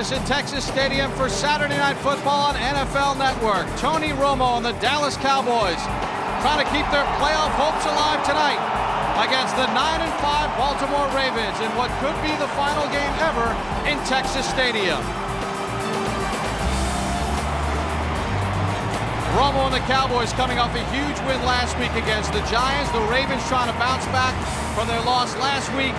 Texas in Texas Stadium for Saturday Night Football on NFL Network. Tony Romo and the Dallas Cowboys trying to keep their playoff hopes alive tonight against the 9-5 Baltimore Ravens in what could be the final game ever in Texas Stadium. Romo and the Cowboys coming off a huge win last week against the Giants. The Ravens trying to bounce back from their loss last week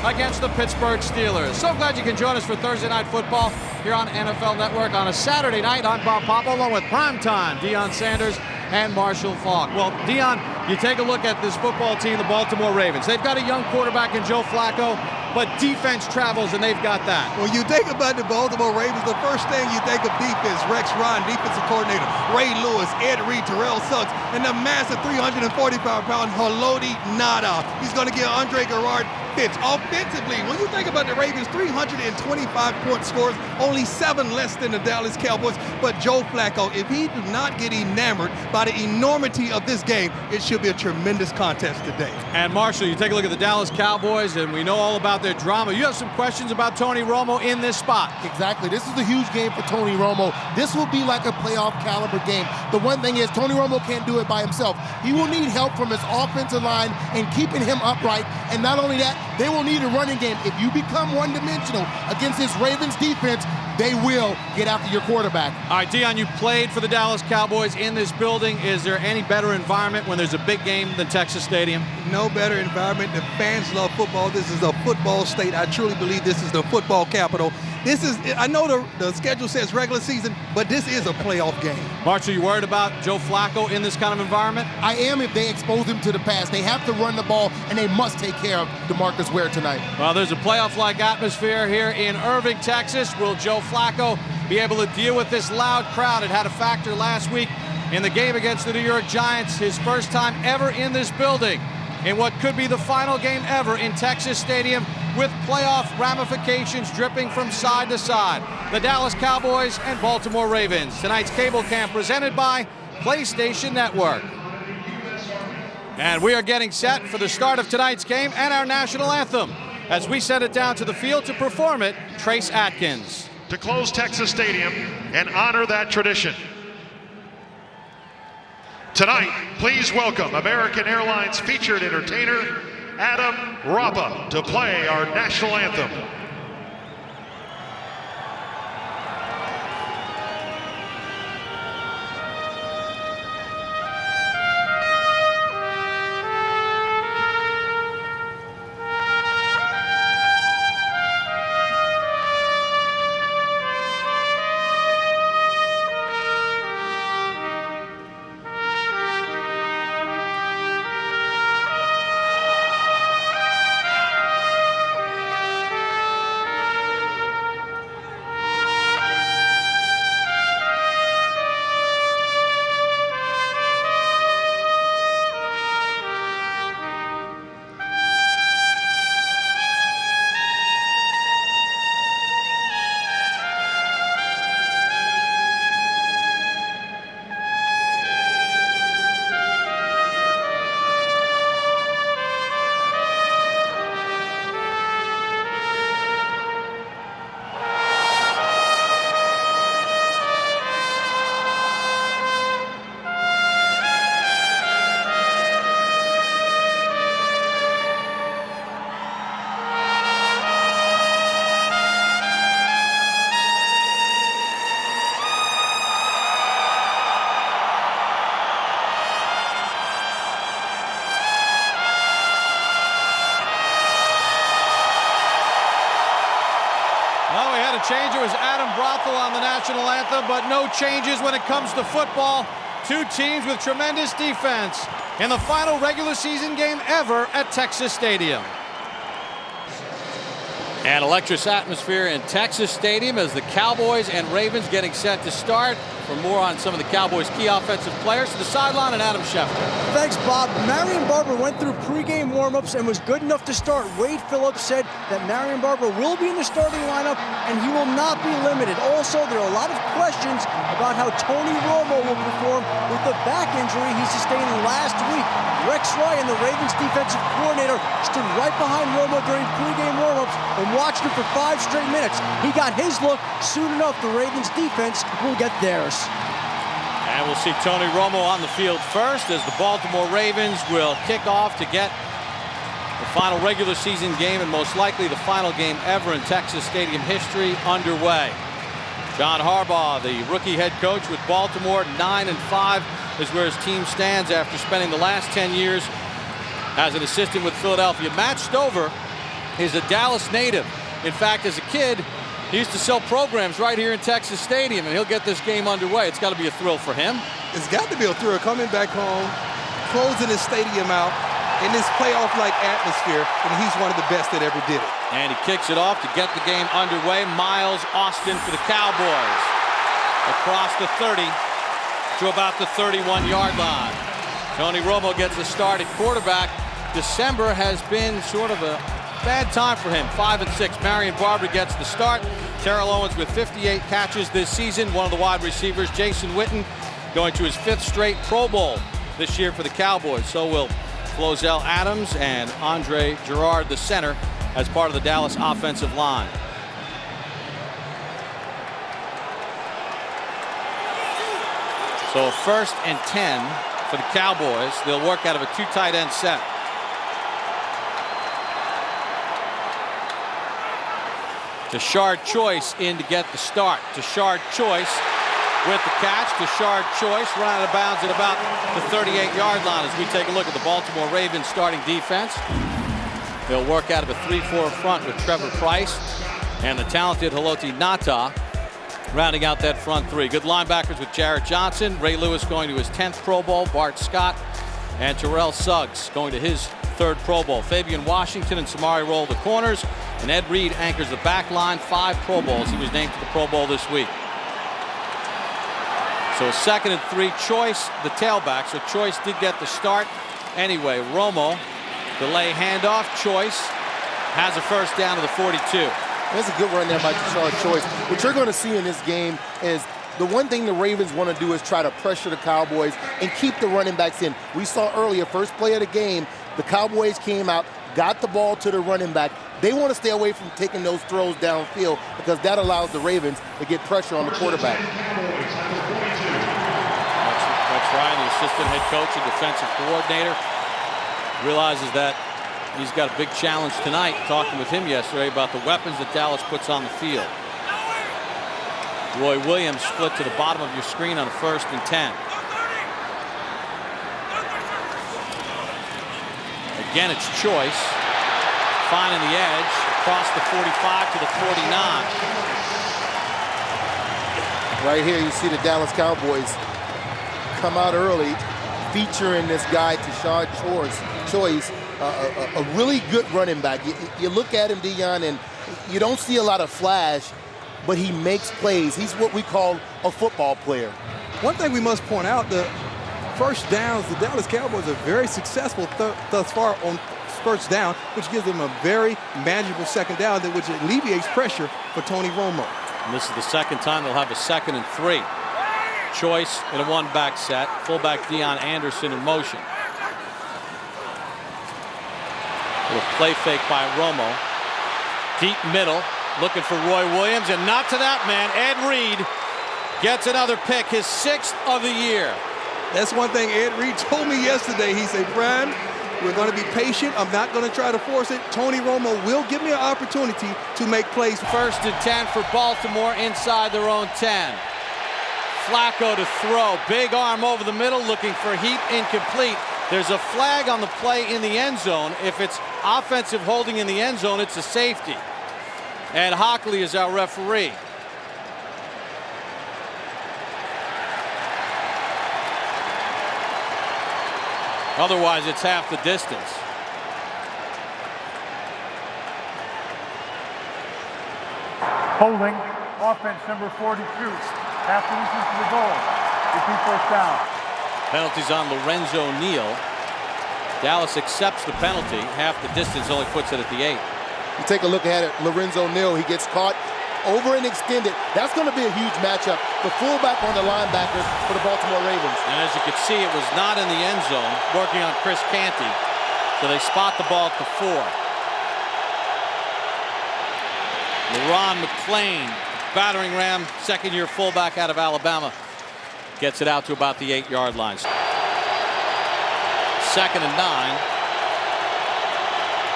against the Pittsburgh Steelers. So glad you can join us for Thursday Night Football here on NFL Network on a Saturday night. I'm Bob Papa along with Primetime, Deion Sanders and Marshall Faulk. Well, Deion, you take a look at this football team, the Baltimore Ravens. They've got a young quarterback in Joe Flacco, but defense travels, and they've got that. When you think about the Baltimore Ravens, the first thing you think of defense, Rex Ryan, defensive coordinator, Ray Lewis, Ed Reed, Terrell Suggs, and the massive 345-pound Haloti Ngata. He's going to give Andre Garrard fits. Offensively, when you think about the Ravens, 325-point scores, only 7 less than the Dallas Cowboys. But Joe Flacco, if he does not get enamored by the enormity of this game, it should be a tremendous contest today. And Marshall, you take a look at the Dallas Cowboys, and we know all about their drama. You have some questions about Tony Romo in this spot. Exactly. This is a huge game for Tony Romo. This will be like a playoff caliber game. The one thing is Tony Romo can't do it by himself. He will need help from his offensive line and keeping him upright. And not only that, they will need a running game. If you become one-dimensional against this Ravens defense, they will get after your quarterback. All right, Deion, you played for the Dallas Cowboys in this building. Is there any better environment when there's a big game than Texas Stadium? No better environment. The fans love football. This is a football state. I truly believe this is the football capital. This is, I know the schedule says regular season, but this is a playoff game. Marshall, you worried about Joe Flacco in this kind of environment? I am if they expose him to the pass. They have to run the ball, and they must take care of DeMarcus Ware tonight. Well, there's a playoff-like atmosphere here in Irving, Texas. Will Joe Flacco be able to deal with this loud crowd? It had a factor last week in the game against the New York Giants, his first time ever in this building in what could be the final game ever in Texas Stadium, with playoff ramifications dripping from side to side. The Dallas Cowboys and Baltimore Ravens. Tonight's cable camp presented by PlayStation Network. And we are getting set for the start of tonight's game and our national anthem. As we send it down to the field to perform it, Trace Atkins. To close Texas Stadium and honor that tradition. Tonight, please welcome American Airlines featured entertainer, Adam Rapa, to play our national anthem. Change. It was Adam Brothel on the national anthem, but no changes when it comes to football. Two teams with tremendous defense in the final regular season game ever at Texas Stadium. An electric atmosphere in Texas Stadium as the Cowboys and Ravens getting set to start. For more on some of the Cowboys' key offensive players, to the sideline and Adam Schefter. Thanks, Bob. Marion Barber went through pregame warmups and was good enough to start. Wade Phillips said that Marion Barber will be in the starting lineup and he will not be limited. Also, there are a lot of questions about how Tony Romo will perform with the back injury he sustained last week. Rex Ryan, the Ravens defensive coordinator, stood right behind Romo during pregame warmups, and watched him for 5 straight minutes. He got his look. Soon enough, the Ravens defense will get theirs. And we'll see Tony Romo on the field first as the Baltimore Ravens will kick off to get the final regular season game and most likely the final game ever in Texas Stadium history underway. John Harbaugh, the rookie head coach with Baltimore, 9-5 is where his team stands after spending the last 10 years as an assistant with Philadelphia. Matt Stover is a Dallas native. In fact, as a kid, he used to sell programs right here in Texas Stadium, and he'll get this game underway. It's got to be a thrill for him. It's got to be a thrill coming back home, closing his stadium out in this playoff-like atmosphere, and he's one of the best that ever did it. And he kicks it off to get the game underway. Miles Austin for the Cowboys. Across the 30 to about the 31-yard line. Tony Romo gets the start at quarterback. December has been sort of a bad time for him. 5-6. Marion Barber gets the start. Terrell Owens with 58 catches this season. One of the wide receivers, Jason Witten, going to his 5th straight Pro Bowl this year for the Cowboys. So will Flozell Adams and Andre Gerard, the center, as part of the Dallas offensive line. So 1st and 10 for the Cowboys. They'll work out of a 2 tight end set. Tashard Choice in to get the start. Tashard Choice with the catch. Tashard Choice run out of bounds at about the 38-yard line as we take a look at the Baltimore Ravens starting defense. They'll work out of a 3-4 front with Trevor Price and the talented Haloti Ngata rounding out that front 3. Good linebackers with Jarrett Johnson. Ray Lewis going to his 10th Pro Bowl. Bart Scott and Terrell Suggs going to his 3rd Pro Bowl. Fabian Washington and Samari roll the corners, and Ed Reed anchors the back line. 5 Pro Bowls. He was named to the Pro Bowl this week. So 2nd and 3, Choice, the tailback. So Choice did get the start. Anyway, Romo, delay handoff. Choice has a first down to the 42. That's a good run there by Tashard Choice. What you're going to see in this game is the one thing the Ravens want to do is try to pressure the Cowboys and keep the running backs in. We saw earlier, first play of the game, the Cowboys came out, got the ball to the running back. They want to stay away from taking those throws downfield because that allows the Ravens to get pressure on the quarterback. Rex Ryan, the assistant head coach and defensive coordinator, realizes that he's got a big challenge tonight. Talking with him yesterday about the weapons that Dallas puts on the field. Roy Williams split to the bottom of your screen on 1st and 10. Again, it's Choice finding the edge across the 45 to the 49. Right here, you see the Dallas Cowboys come out early, featuring this guy, Tashard Choice, a really good running back. You look at him, Dion, and you don't see a lot of flash, but he makes plays. He's what we call a football player. One thing we must point out, the first downs, the Dallas Cowboys are very successful thus far on first down, which gives them a very manageable 2nd down, which alleviates pressure for Tony Romo. And this is the 2nd time they'll have a 2nd and 3. Choice in a 1-back set. Fullback Deion Anderson in motion. Little play fake by Romo. Deep middle, looking for Roy Williams, and not to that man. Ed Reed gets another pick, his 6th of the year. That's one thing Ed Reed told me yesterday. He said, Brian, we're going to be patient. I'm not going to try to force it. Tony Romo will give me an opportunity to make plays. 1st and 10 for Baltimore inside their own 10. Flacco to throw. Big arm over the middle, looking for heat, incomplete. There's a flag on the play in the end zone. If it's offensive holding in the end zone, it's a safety. Ed Hockley is our referee. Otherwise, it's half the distance. Holding, offense number 42. Half the distance to the goal. Repeat first down. Penalties on Lorenzo Neal. Dallas accepts the penalty. Half the distance, only puts it at the 8. You take a look at it, Lorenzo Neal, he gets caught over and extended. That's going to be a huge matchup. The fullback on the linebackers for the Baltimore Ravens. And as you can see, it was not in the end zone, working on Chris Canty. So they spot the ball at the 4. Ron McClain, battering ram, second-year fullback out of Alabama, gets it out to about the 8-yard line. 2nd and 9.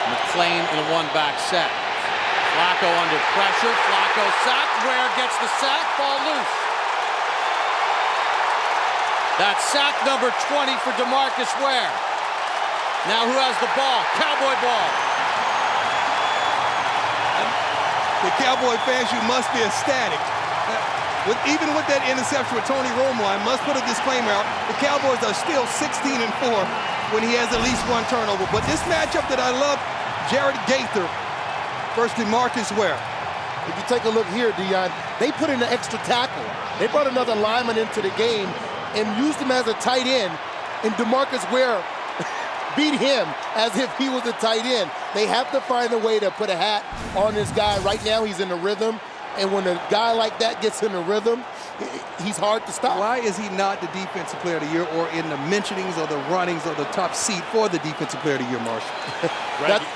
McClain in a one-back set. Flacco under pressure. Flacco sacked. Ware gets the sack. Ball loose. That's sack number 20 for DeMarcus Ware. Now who has the ball? Cowboy ball. The Cowboy fans, you must be ecstatic. Even with that interception with Tony Romo, I must put a disclaimer out. The Cowboys are still 16-4 when he has at least one turnover. But this matchup that I love, Jared Gaither versus DeMarcus Ware. If you take a look here, Dion, they put in an extra tackle. They brought another lineman into the game and used him as a tight end, and DeMarcus Ware beat him as if he was a tight end. They have to find a way to put a hat on this guy. Right now, he's in the rhythm, and when a guy like that gets in the rhythm, he's hard to stop. Why is he not the Defensive Player of the Year or in the mentionings or the runnings or the top seat for the Defensive Player of the Year, Marshall?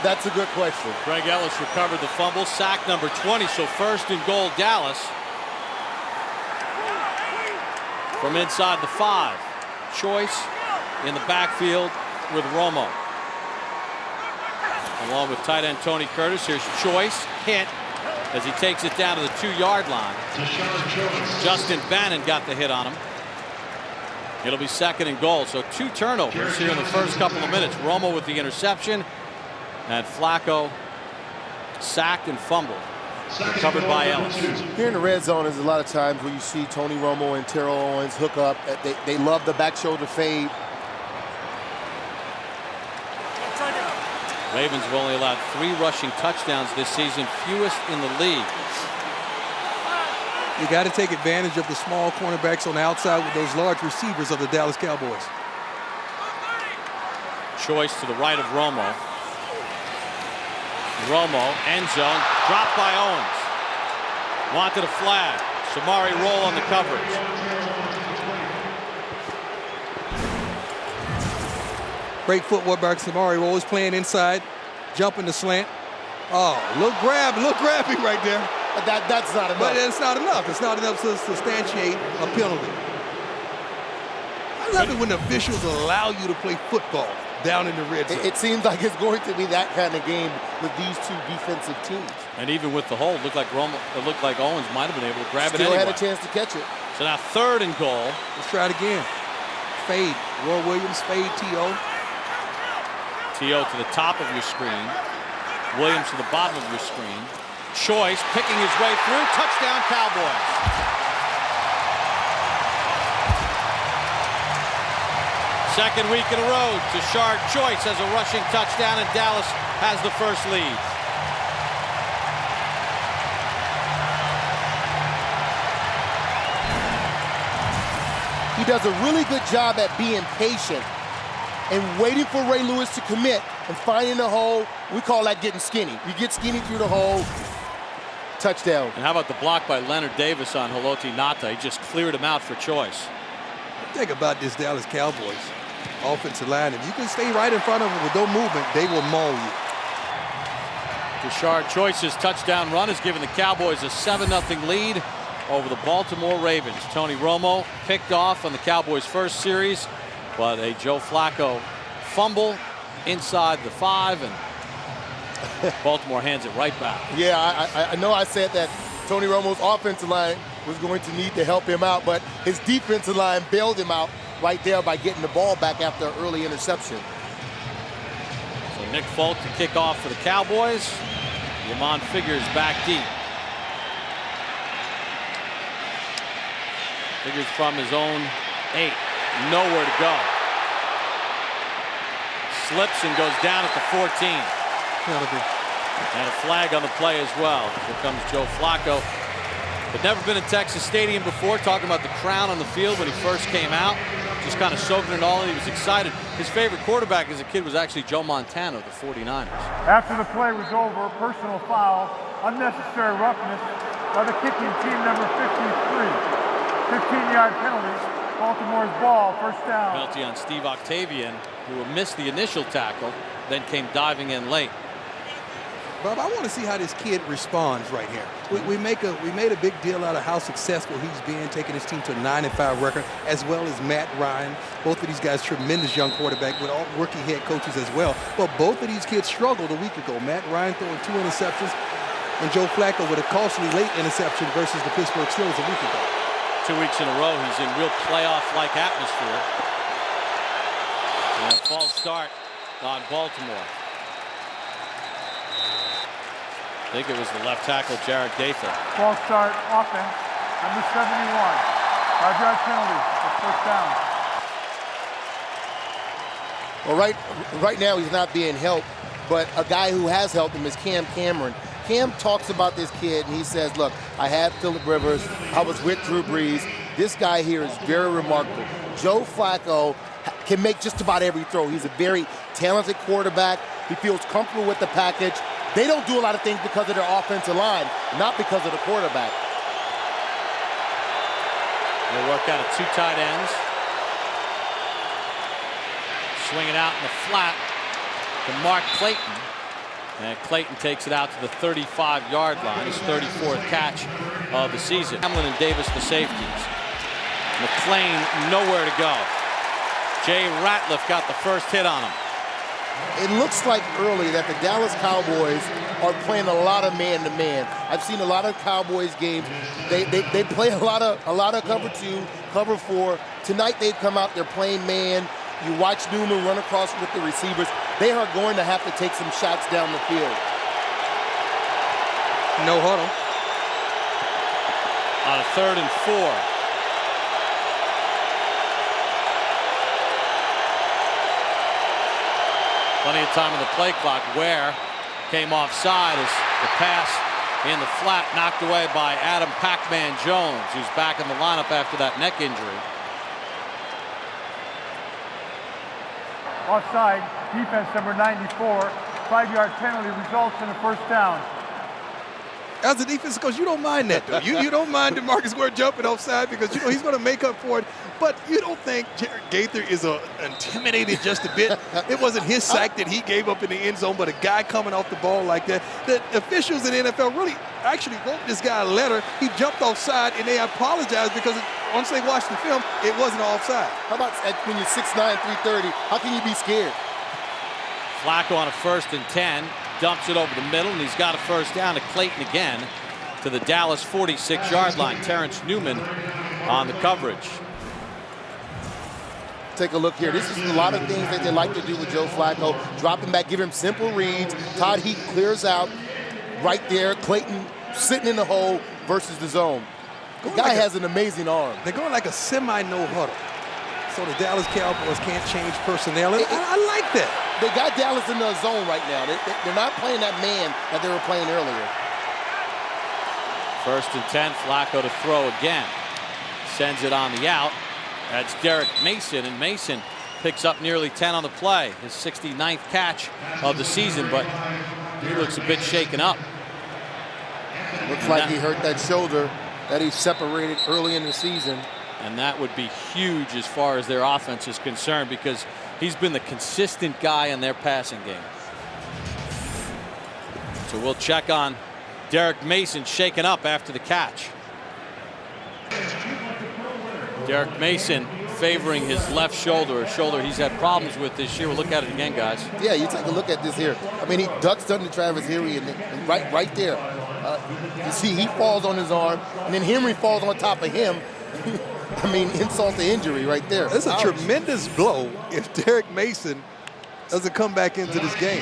That's a good question. Greg Ellis recovered the fumble, sack number 20, so 1st and goal, Dallas. From inside the 5. Choice in the backfield with Romo. Along with tight end Tony Curtis, here's Choice, hit as he takes it down to the 2-yard line. Justin Bannon got the hit on him. It'll be 2nd and goal, so 2 turnovers here in the first couple of minutes. Romo with the interception, and Flacco sacked and fumbled. Recovered by Ellis. Here in the red zone, there's a lot of times where you see Tony Romo and Terrell Owens hook up. They love the back shoulder fade. Ravens have only allowed 3 rushing touchdowns this season, fewest in the league. You got to take advantage of the small cornerbacks on the outside with those large receivers of the Dallas Cowboys. Choice to the right of Romo. Romo, end zone, dropped by Owens. Wanted a flag. Shamari roll on the coverage. Great footwork by Shamari Roll is playing inside, jumping the slant. Oh, look grabbing right there. But that's not enough. But it's not enough. It's not enough to substantiate a penalty. I love it when the officials allow you to play football down in the red zone. It seems like it's going to be that kind of game with these 2 defensive teams. And even with the hold, it looked like Owens might have been able to grab it anyway. Still had a chance to catch it. So now 3rd and goal. Let's try it again. Fade. Roy Williams, fade T.O. T.O. to the top of your screen. Williams to the bottom of your screen. Choice picking his way through. Touchdown, Cowboys. Second week in a row, Tashard Choice has a rushing touchdown, and Dallas has the first lead. He does a really good job at being patient and waiting for Ray Lewis to commit and finding the hole. We call that getting skinny. You get skinny through the hole, touchdown. And how about the block by Leonard Davis on Haloti Ngata? He just cleared him out for Choice. Think about this Dallas Cowboys offensive line. If you can stay right in front of them with no movement, they will maul you. Tashard Choice's touchdown run has given the Cowboys a 7-0 lead over the Baltimore Ravens. Tony Romo picked off on the Cowboys' first series, but a Joe Flacco fumble inside the 5, and Baltimore hands it right back. Yeah, I know I said that Tony Romo's offensive line was going to need to help him out, but his defensive line bailed him out right there by getting the ball back after an early interception. So Nick Folk to kick off for the Cowboys. Lamont Figures back deep. Figures from his own 8. Nowhere to go. Slips and goes down at the 14. And a flag on the play as well. Here comes Joe Flacco. Had never been in Texas Stadium before, talking about the crowd on the field when he first came out. Just kind of soaking it all in. He was excited. His favorite quarterback as a kid was actually Joe Montana of the 49ers. After the play was over, personal foul, unnecessary roughness by the kicking team number 53. 15-yard penalty. Baltimore's ball, first down. Penalty on Steve Octavian, who missed the initial tackle, then came diving in late. Bob, I want to see how this kid responds right here. We made a big deal out of how successful he's been, taking his team to a 9-5 record, as well as Matt Ryan. Both of these guys, tremendous young quarterback with all rookie head coaches as well. But both of these kids struggled a week ago. Matt Ryan throwing 2 interceptions, and Joe Flacco with a costly late interception versus the Pittsburgh Steelers a week ago. 2 weeks in a row, he's in real playoff-like atmosphere. And a false start on Baltimore. I think it was the left tackle, Jared Gaither. False start offense, number 71. 5-yard penalty, first down. Well, right now he's not being helped, but a guy who has helped him is Cam Cameron. Cam talks about this kid, and he says, look, I had Phillip Rivers, I was with Drew Brees. This guy here is very remarkable. Joe Flacco can make just about every throw. He's a very talented quarterback. He feels comfortable with the package. They don't do a lot of things because of their offensive line, not because of the quarterback. They work out of 2 tight ends. Swinging out in the flat to Mark Clayton. And Clayton takes it out to the 35-yard line, his 34th catch of the season. Hamlin and Davis, the safeties. McClain nowhere to go. Jay Ratliff got the first hit on him. It looks like early that the Dallas Cowboys are playing a lot of man-to-man. I've seen a lot of Cowboys games. They play a lot of cover 2, cover 4. Tonight they've come out, they're playing man. You watch Newman run across with the receivers. They are going to have to take some shots down the field. No huddle. On a 3rd and 4. Plenty of time on the play clock. Ware came offside as the pass in the flat knocked away by Adam Pac-Man Jones, who's back in the lineup after that neck injury. Offside, defense number 94. 5-yard penalty results in a first down. As a defense coach, you don't mind that, though. You don't mind DeMarcus Ware jumping offside because you know he's going to make up for it. But you don't think Jared Gaither is intimidated just a bit. It wasn't his sack that he gave up in the end zone, but a guy coming off the ball like that. The officials in the NFL really actually wrote this guy a letter. He jumped offside, and they apologized because once they watched the film, it wasn't offside. How about when you're 6'9", 330, how can you be scared? Flacco on a 1st and 10. Dumps it over the middle, and he's got a first down to Clayton again to the Dallas 46-yard line. Terrence Newman on the coverage. Take a look here. This is a lot of things that they like to do with Joe Flacco. Drop him back, give him simple reads. Todd Heap clears out right there. Clayton sitting in the hole versus the zone. The guy has an amazing arm. They're going like a semi-no huddle. So the Dallas Cowboys can't change personnel. And I like that. They got Dallas in the zone right now. They're not playing that man that they were playing earlier. 1st and 10, Flacco to throw again. Sends it on the out. That's Derek Mason, and Mason picks up nearly 10 on the play. His 69th catch of the season, but he looks a bit shaken up. Looks like he hurt that shoulder that he separated early in the season. And that would be huge as far as their offense is concerned because he's been the consistent guy in their passing game. So we'll check on Derek Mason shaken up after the catch. Derek Mason favoring his left shoulder, a shoulder he's had problems with this year. We'll look at it again, guys. Yeah, you take a look at this here. I mean, he ducks under Travis Henry and right there. You see he falls on his arm, and then Henry falls on top of him. I mean, insult to injury right there. That's a tremendous blow if Derek Mason doesn't come back into this game.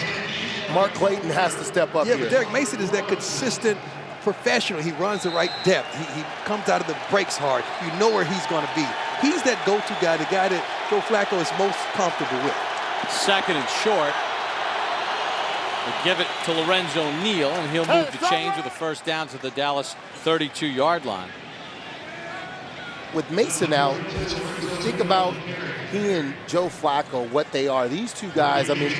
Mark Clayton has to step up here. Yeah, but Derek Mason is that consistent professional. He runs the right depth. He comes out of the breaks hard. You know where he's going to be. He's that go-to guy, the guy that Joe Flacco is most comfortable with. 2nd and short. We'll give it to Lorenzo Neal, and he'll move the chains with a first down to the Dallas 32-yard line. With Mason out, think about he and Joe Flacco, what they are. These two guys, I mean,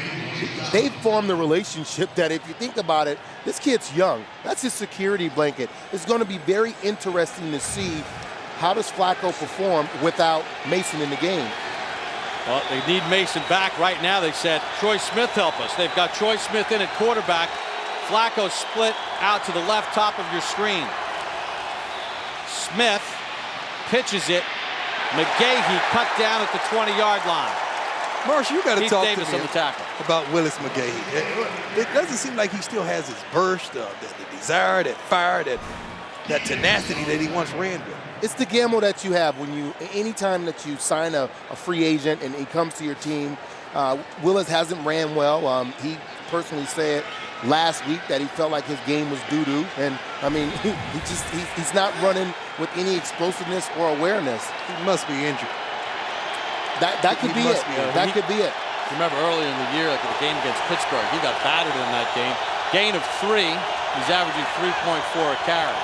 they've formed a relationship that if you think about it, this kid's young. That's his security blanket. It's going to be very interesting to see how does Flacco perform without Mason in the game. Well, they need Mason back right now. They said, Troy Smith help us. They've got Troy Smith in at quarterback Flacco split out to the left top of your screen. Smith pitches it. McGahee cut down at the 20-yard line. Marshall, you got to talk Davis to me on the tackle. about Willis McGahee. It doesn't seem like he still has his burst, the desire, that fire, that tenacity that he once ran with. It's the gamble that you have when anytime that you sign a free agent and he comes to your team. Willis hasn't ran well. He personally said last week that he felt like his game was doo-doo. And, I mean, he's not running with any explosiveness or awareness. He must be injured. That could be it. That could be it. Remember earlier in the year, like the game against Pittsburgh, he got battered in that game. Gain of 3. He's averaging 3.4 a carry.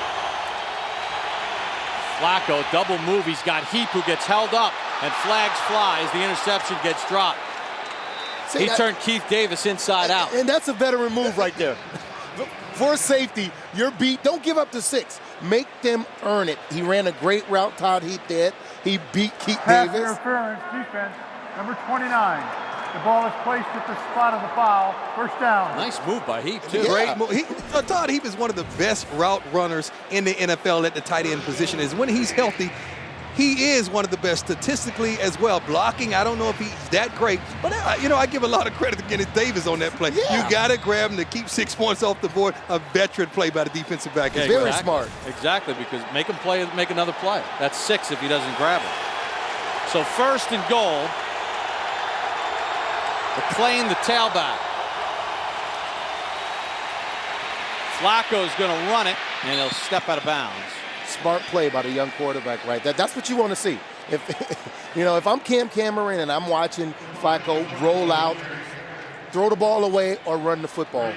Flacco, double move. He's got Heap, who gets held up, and flags fly as the interception gets dropped. He turned Keith Davis inside out. And that's a veteran move right there. For safety, you're beat. Don't give up the 6. Make them earn it. He ran a great route, Todd Heap did. He beat Keith Pass Davis. interference, defense, number 29. The ball is placed at the spot of the foul. First down. Nice move by Heap, too. Great move. Todd Heap is one of the best route runners in the NFL at the tight end position. Is when he's healthy, he is one of the best statistically as well. Blocking, I don't know if he's that great, but I give a lot of credit to Kenneth Davis on that play. Yeah. You got to grab him to keep 6 points off the board. A veteran play by the defensive back. Yeah, Very smart. Exactly, because make him play, make another play. That's 6 if he doesn't grab it. So first and goal. McClain, the tailback. Flacco's going to run it, and he'll step out of bounds. Smart play by the young quarterback, right? That's what you want to see. If I'm Cam Cameron and I'm watching Flacco roll out, throw the ball away or run the football.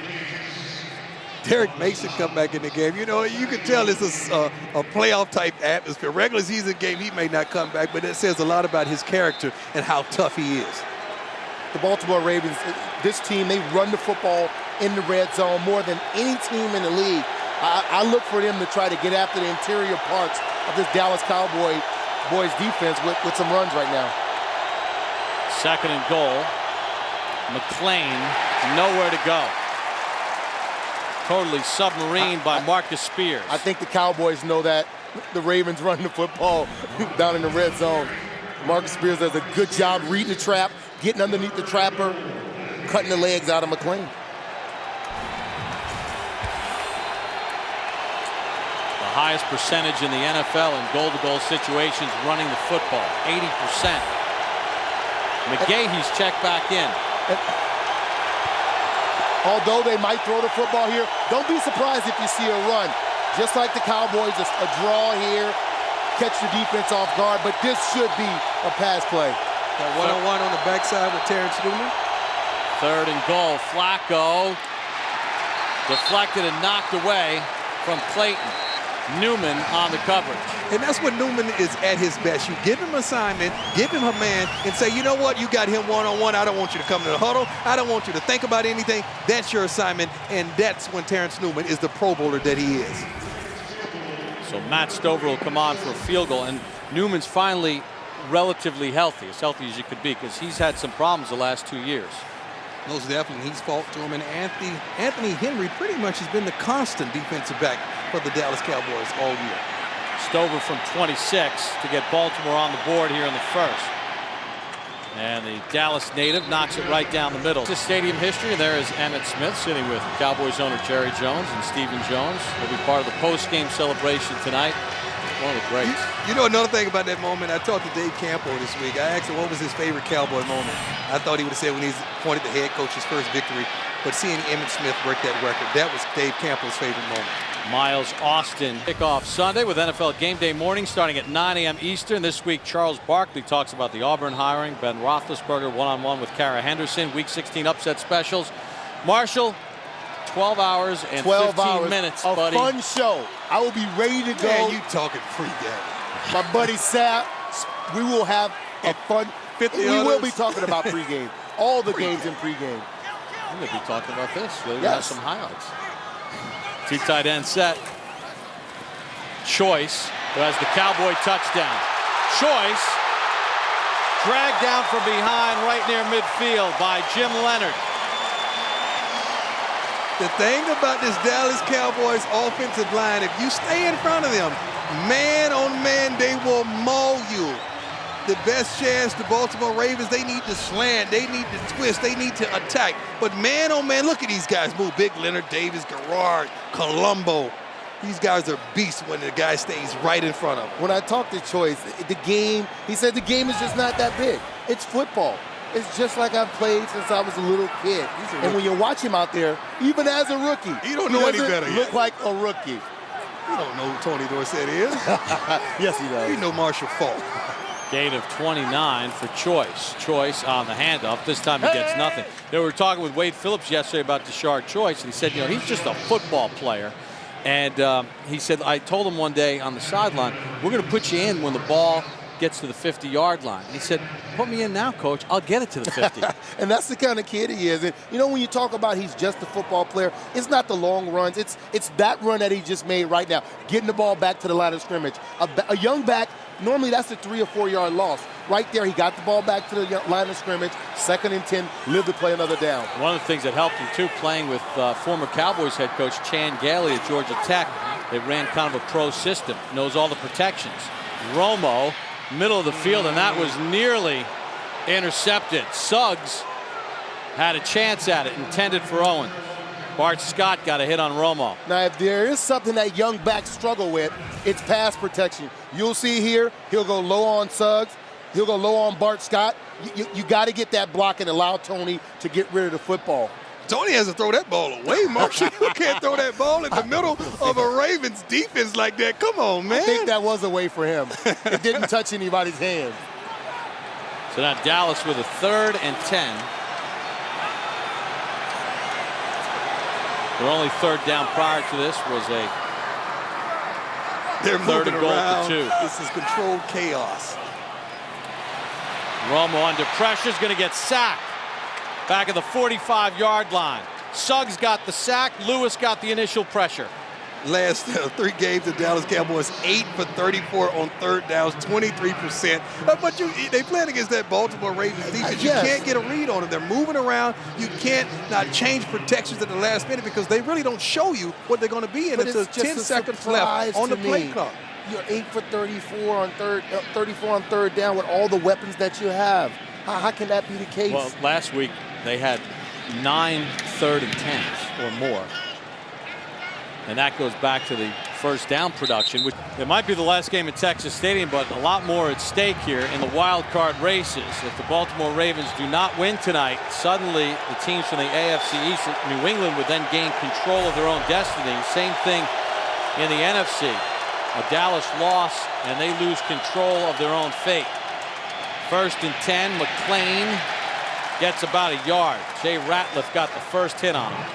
Derek Mason come back in the game. You can tell this is a playoff-type atmosphere. Regular season game, he may not come back, but it says a lot about his character and how tough he is. The Baltimore Ravens, this team, they run the football in the red zone more than any team in the league. I look for them to try to get after the interior parts of this Dallas Cowboys defense with some runs right now. Second and goal. McClain, nowhere to go. Totally submarined by Marcus Spears. I think the Cowboys know that the Ravens run the football down in the red zone. Marcus Spears does a good job reading the trap, getting underneath the trapper, cutting the legs out of McClain. The highest percentage in the NFL in goal-to-goal situations running the football, 80%. McGahee's checked back in. Although they might throw the football here, don't be surprised if you see a run. Just like the Cowboys, a draw here, catch the defense off guard, but this should be a pass play. Got one-on-one on the backside with Terrence Newman. Third and goal. Flacco deflected and knocked away from Clayton. Newman on the coverage. And that's when Newman is at his best. You give him an assignment, give him a man, and say, you know what, you got him one-on-one. I don't want you to come to the huddle. I don't want you to think about anything. That's your assignment, and that's when Terrence Newman is the Pro Bowler that he is. So Matt Stover will come on for a field goal, and Newman's finally relatively healthy as you could be, because he's had some problems the last 2 years. Most definitely, he's fought to him, and Anthony Henry pretty much has been the constant defensive back for the Dallas Cowboys all year. Stover from 26 to get Baltimore on the board here in the first. And the Dallas native knocks it right down the middle. This stadium history, there is Emmitt Smith sitting with Cowboys owner Jerry Jones and Stephen Jones. They'll be part of the post-game celebration tonight. One of the greats. You know another thing about that moment, I talked to Dave Campo this week. I asked him what was his favorite Cowboy moment. I thought he would have said when he's appointed the head coach's first victory, but seeing Emmitt Smith break that record, that was Dave Campo's favorite moment. Miles Austin kickoff Sunday with NFL Game Day morning starting at 9 a.m. Eastern. This week, Charles Barkley talks about the Auburn hiring. Ben Roethlisberger one-on-one with Kara Henderson. Week 16 upset specials. Marshall, 12 hours and 15 minutes, buddy. A fun show. I will be ready to go. Yeah, you talking pregame. My buddy Sap, we will have a fun. We will be talking about pregame. All the games in pregame. We're going to be talking about this. We'll have Yes. some highlights. Two tight end set. Choice, who has the Cowboy touchdown. Choice, dragged down from behind right near midfield by Jim Leonard. The thing about this Dallas Cowboys offensive line, if you stay in front of them, man on man, they will maul you. The best chance, the Baltimore Ravens, they need to slant, they need to twist, they need to attack. But man on man, look at these guys move. Big Leonard Davis, Garrard, Colombo. These guys are beasts when the guy stays right in front of them. When I talked to Choice, the game, he said the game is just not that big. It's football. It's just like I've played since I was a little kid. And when you watch him out there, even as a rookie, you don't know any better yet. Look like a rookie. You don't know who Tony Dorsett is. Yes, he does. You know Marshall Faulk. Gain of 29 for Choice. Choice on the handoff. This time he gets nothing. They were talking with Wade Phillips yesterday about Tashard Choice, and he said, you know, he's just a football player. And he said, I told him one day on the sideline, we're going to put you in when the ball gets to the 50-yard line. And he said, put me in now, coach. I'll get it to the 50. And that's the kind of kid he is. And, you know, when you talk about he's just a football player, it's not the long runs. It's that run that he just made right now, getting the ball back to the line of scrimmage. A young back, normally that's a 3 or 4 yard loss. Right there, he got the ball back to the line of scrimmage, 2nd and 10, live to play another down. One of the things that helped him, too, playing with former Cowboys head coach Chan Gailey at Georgia Tech, they ran kind of a pro system, knows all the protections. Romo, middle of the field, and that was nearly intercepted. Suggs had a chance at it, intended for Owen. Bart Scott got a hit on Romo. Now, if there is something that young backs struggle with, it's pass protection. You'll see here, he'll go low on Suggs. He'll go low on Bart Scott. You got to get that block and allow Tony to get rid of the football. Tony has to throw that ball away, Marshall. You can't throw that ball in the middle of a Ravens defense like that. Come on, man. I think that was a way for him. It didn't touch anybody's hand. So now Dallas with a 3rd and 10. Their only 3rd down prior to this was a They're 3rd moving and goal around. for 2. This is controlled chaos. Romo under pressure is going to get sacked. Back at the 45-yard line. Suggs got the sack. Lewis got the initial pressure. Last 3 games, the Dallas Cowboys 8 for 34 on 3rd downs, 23%. But they playing against that Baltimore Ravens defense. You can't get a read on them. They're moving around. You can't not change protections at the last minute because they really don't show you what they're going to be in until 10 seconds left on the play clock. You're 8 for 34 on 3rd down with all the weapons that you have. How can that be the case? Well, last week they had 9 3rd and 10s or more. And that goes back to the 1st down production, which it might be the last game at Texas Stadium, but a lot more at stake here in the wild card races. If the Baltimore Ravens do not win tonight, suddenly the teams from the AFC East, New England, would then gain control of their own destiny. Same thing in the NFC. A Dallas loss, and they lose control of their own fate. 1st and 10, McClain gets about a yard. Jay Ratliff got the first hit on him.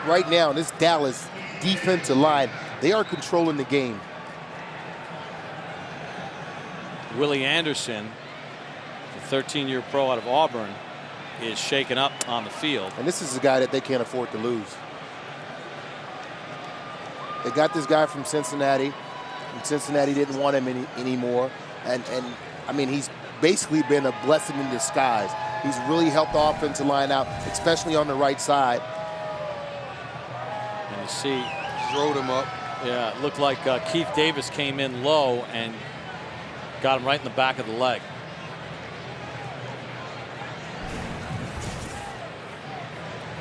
Right now, this Dallas defensive line, they are controlling the game. Willie Anderson, the 13-year pro out of Auburn, is shaken up on the field. And this is a guy that they can't afford to lose. They got this guy from Cincinnati, and Cincinnati didn't want him anymore. And I mean, he's basically been a blessing in disguise. He's really helped the offensive line out, especially on the right side. And you see, Throwed him up. yeah, it looked like Keith Davis came in low and got him right in the back of the leg.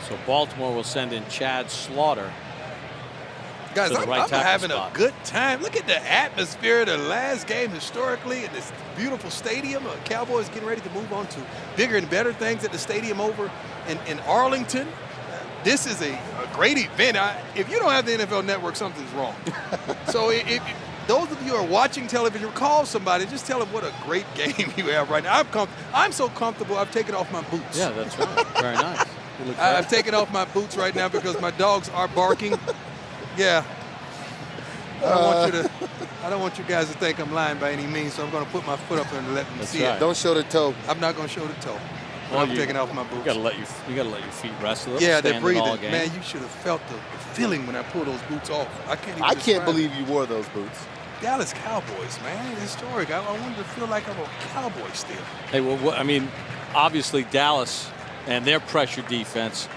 So Baltimore will send in Chad Slaughter. Guys, I'm having spot. a good time. Look at the atmosphere of the last game historically in this beautiful stadium. Cowboys getting ready to move on to bigger and better things at the stadium over in Arlington. This is a great event. If you don't have the NFL Network, something's wrong. So if those of you who are watching television, call somebody. Just tell them what a great game you have right now. I'm so comfortable, I've taken off my boots. Yeah, that's right. Very nice. I've taken off my boots right now because my dogs are barking. Yeah. I don't want you guys to think I'm lying by any means, so I'm going to put my foot up there and let them see it. Don't show the toe. I'm not going to show the toe. Well, I'm taking off my boots. You got to let your feet rest a little. Yeah, they're breathing. All game. Man, you should have felt the feeling when I pulled those boots off. I can't believe you wore those boots. Dallas Cowboys, man, historic. I wanted to feel like I'm a Cowboy still. Hey, well, I mean, obviously Dallas and their pressure defense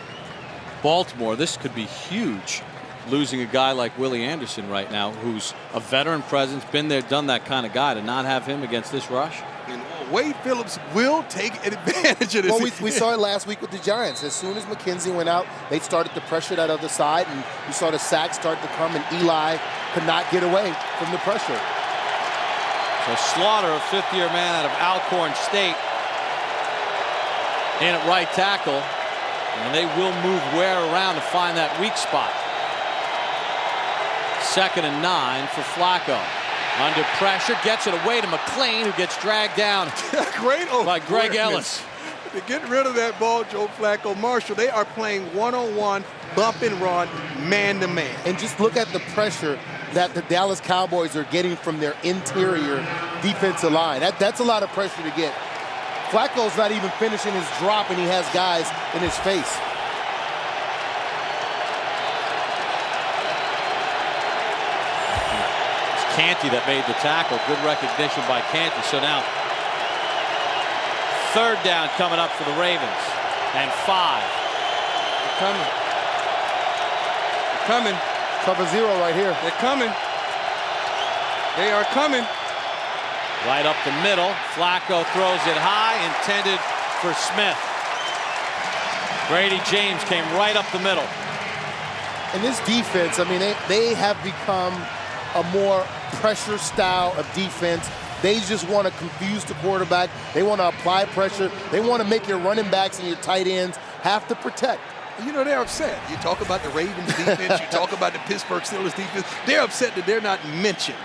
Baltimore, this could be huge. Losing a guy like Willie Anderson right now, who's a veteran presence, been there, done that kind of guy, to not have him against this rush. And Wade Phillips will take advantage of this. Well, we saw it last week with the Giants. As soon as McKenzie went out, they started to pressure that other side, and we saw the sacks start to come, and Eli could not get away from the pressure. So Slaughter, a fifth-year man out of Alcorn State, in at right tackle, and they will move Ware around to find that weak spot. 2nd and 9 for Flacco. Under pressure, gets it away to McLean, who gets dragged down Great by Greg Ellis. To get rid of that ball, Joe Flacco. Marshall, they are playing one-on-one, bump and run, man-to-man. And just look at the pressure that the Dallas Cowboys are getting from their interior defensive line. That's a lot of pressure to get. Flacco's not even finishing his drop, and he has guys in his face. Canty that made the tackle. Good recognition by Canty. So now 3rd down coming up for the Ravens. And 5. They're coming. They're coming. Cover 0 right here. They're coming. They are coming. Right up the middle. Flacco throws it high, intended for Smith. Grady James came right up the middle. And this defense, I mean, they have become a more pressure style of defense. They just want to confuse the quarterback. They want to apply pressure. They want to make your running backs and your tight ends have to protect. You know, they're upset. You talk about the Ravens defense, you talk about the Pittsburgh Steelers defense. They're upset that they're not mentioned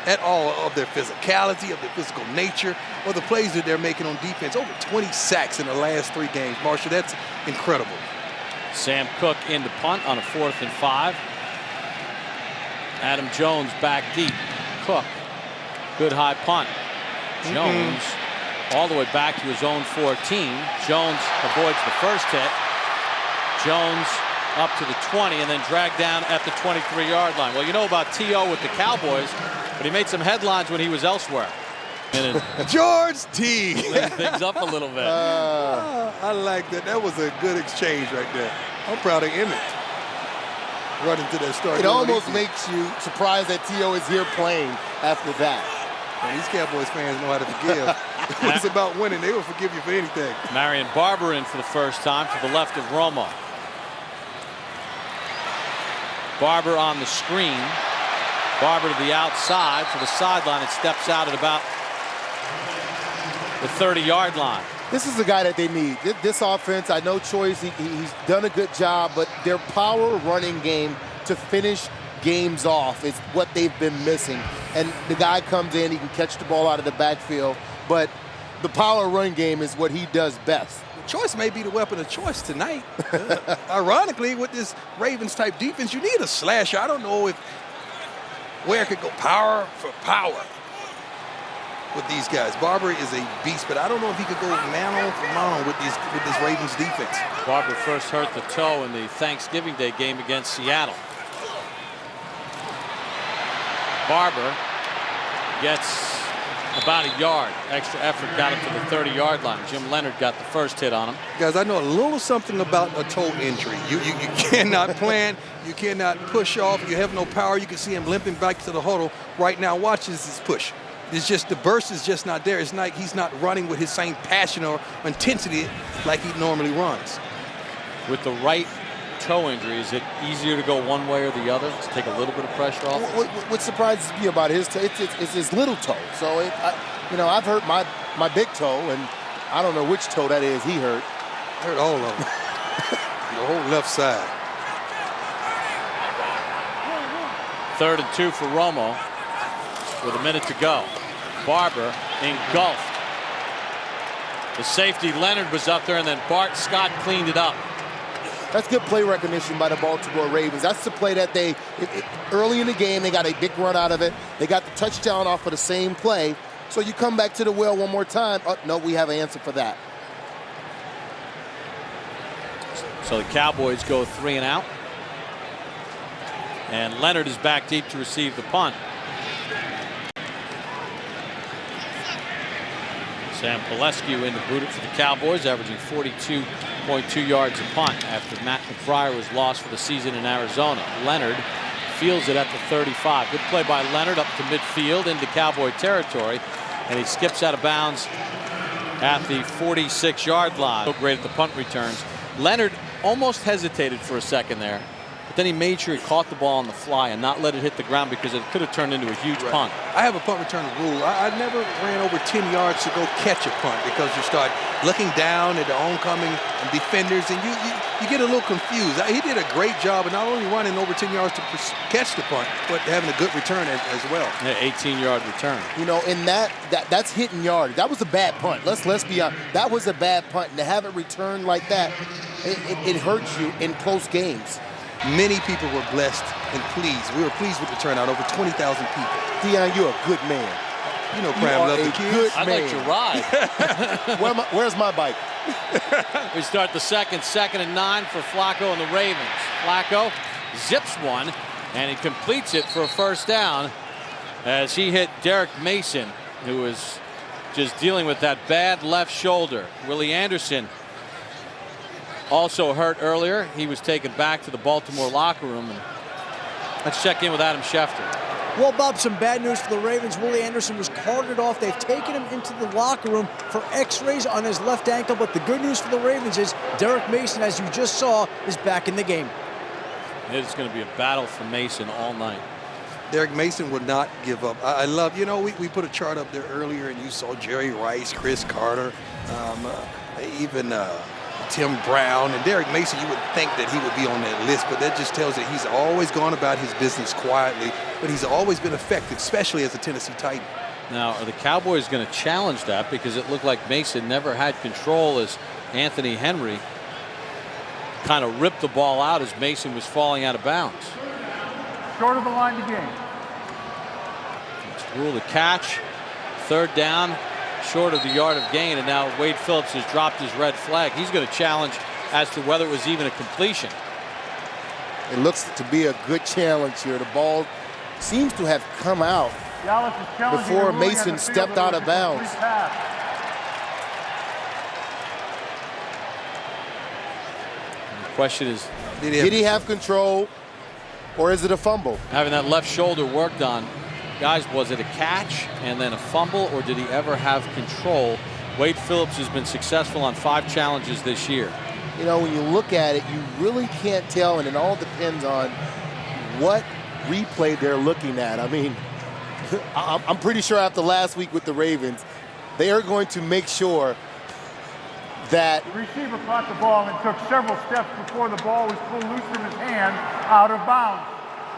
at all of their physicality, of their physical nature, or the plays that they're making on defense. Over 20 sacks in the last 3 games. Marshall, that's incredible. Sam Cook in to punt on a 4th and 5. Adam Jones back deep. Cook, good high punt. Jones all the way back to his own 14. Jones avoids the first hit. Jones up to the 20 and then dragged down at the 23-yard line. Well, you know about T.O. with the Cowboys, but he made some headlines when he was elsewhere. George T. Clean things up a little bit. I like that. That was a good exchange right there. I'm proud of Emmett. Running to that start. It almost makes you surprised that T.O. is here playing after that. And these Cowboys fans know how to forgive. It's about winning. They will forgive you for anything. Marion Barber in for the first time to the left of Romo. Barber on the screen. Barber to the outside for the sideline. It steps out at about the 30-yard line. This is the guy that they need. This offense, I know Choice, he's done a good job, but their power running game to finish games off is what they've been missing. And the guy comes in, he can catch the ball out of the backfield, but the power run game is what he does best. Choice may be the weapon of choice tonight. Ironically, with this Ravens-type defense, you need a slasher. I don't know if Ware could go power for power with these guys. Barber is a beast, but I don't know if he could go man for man with this Ravens defense. Barber first hurt the toe in the Thanksgiving Day game against Seattle. Barber gets about a yard. Extra effort got him to the 30-yard line. Jim Leonard got the first hit on him. Guys, I know a little something about a toe injury. You cannot plan. You cannot push off. You have no power. You can see him limping back to the huddle right now. Watch this push. It's just the burst is just not there. It's like he's not running with his same passion or intensity like he normally runs. With the right toe injury, is it easier to go one way or the other to take a little bit of pressure off? What surprises me about his toe, it's his little toe. So, I've hurt my big toe, and I don't know which toe that is he hurt. Hurt all of them. The whole left side. 3rd and 2 for Romo with a minute to go. Barber engulfed. The safety Leonard was up there, and then Bart Scott cleaned it up. That's good play recognition by the Baltimore Ravens. That's the play that early in the game, they got a big run out of it. They got the touchdown off of the same play. So you come back to the well one more time. Oh, no, we have an answer for that. So the Cowboys go 3 and out. And Leonard is back deep to receive the punt. Sam Pelescu in to boot it for the Cowboys, averaging 42 2.2 yards a punt after Matt McBride was lost for the season in Arizona. Leonard fields it at the 35. Good play by Leonard up to midfield into Cowboy territory, and he skips out of bounds at the 46-yard line. So great at the punt returns. Leonard almost hesitated for a second there, but then he made sure he caught the ball on the fly and not let it hit the ground, because it could have turned into a huge punt. I have a punt return rule. I never ran over 10 yards to go catch a punt, because you start looking down at the oncoming defenders and you get a little confused. He did a great job of not only running over 10 yards to catch the punt, but having a good return as well. Yeah, 18-yard return. You know, in that's hitting yard. That was a bad punt. Let's be honest. That was a bad punt, and to have it returned like that, it hurts you in close games. Many people were blessed and pleased. We were pleased with the turnout. Over 20,000 people. Deion, you're a good man. You know, Prime love the kids. I'd like to ride. Where's my bike? We start the second and 9 for Flacco and the Ravens. Flacco zips one, and he completes it for a first down as he hit Derek Mason, who was just dealing with that bad left shoulder. Willie Anderson also hurt earlier. He was taken back to the Baltimore locker room. And let's check in with Adam Schefter. Well, Bob, some bad news for the Ravens. Willie Anderson was carted off. They've taken him into the locker room for x-rays on his left ankle. But the good news for the Ravens is Derek Mason, as you just saw, is back in the game. It's going to be a battle for Mason all night. Derek Mason would not give up. I love, you know, we put a chart up there earlier, and you saw Jerry Rice, Chris Carter, even Tim Brown, and Derek Mason. You would think that he would be on that list, but that just tells that he's always gone about his business quietly, but he's always been effective, especially as a Tennessee Titan. Now, are the Cowboys going to challenge that? Because it looked like Mason never had control as Anthony Henry kind of ripped the ball out as Mason was falling out of bounds. Short of the line to gain. Let's rule the catch. Third down, short of the yard of gain, and now Wade Phillips has dropped his red flag. He's going to challenge as to whether it was even a completion. It looks to be a good challenge here. The ball seems to have come out before Mason stepped out of bounds. The question is, did he have control, or is it a fumble? Having that left shoulder worked on, guys, was it a catch and then a fumble, or did he ever have control? Wade Phillips has been successful on 5 challenges this year. You know, when you look at it, you really can't tell, and it all depends on what replay they're looking at. I mean, I'm pretty sure after last week with the Ravens, they are going to make sure that the receiver caught the ball and took several steps before the ball was pulled loose from his hand out of bounds.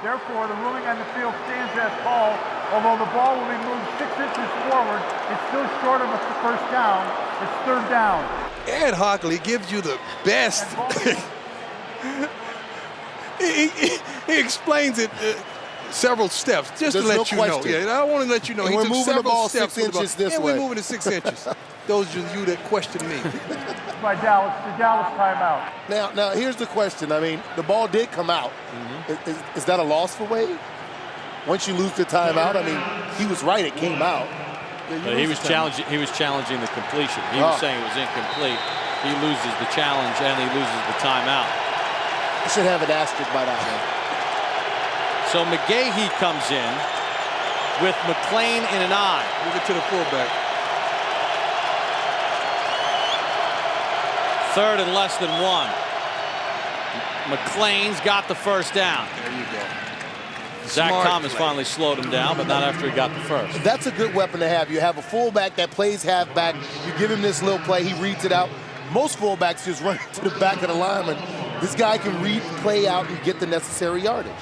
Therefore, the ruling on the field stands as called. Although the ball will be moved 6 inches forward, it's still short of a first down. It's third down. Ed Hockley gives you the best. he explains it several steps just to let you know. Yeah, I want to let you know. We're moving the ball 6 inches this way. We're moving it 6 inches. Those of you that question me. By Dallas, the Dallas timeout. Now here's the question. I mean, the ball did come out. Is that a loss for Wade? Once you lose the timeout, I mean, he was right. It came out. But he was challenging. He was challenging the completion. He was saying it was incomplete. He loses the challenge and he loses the timeout. I should have an asterisk by that one. So McGahee comes in with McClain in an eye. Move it to the fullback. 3rd and less than 1. McClain's got the first down. There you go. Zach Thomas finally slowed him down, but not after he got the first. That's a good weapon to have. You have a fullback that plays halfback. You give him this little play, he reads it out. Most fullbacks just run to the back of the lineman. This guy can read, play out, and get the necessary yardage.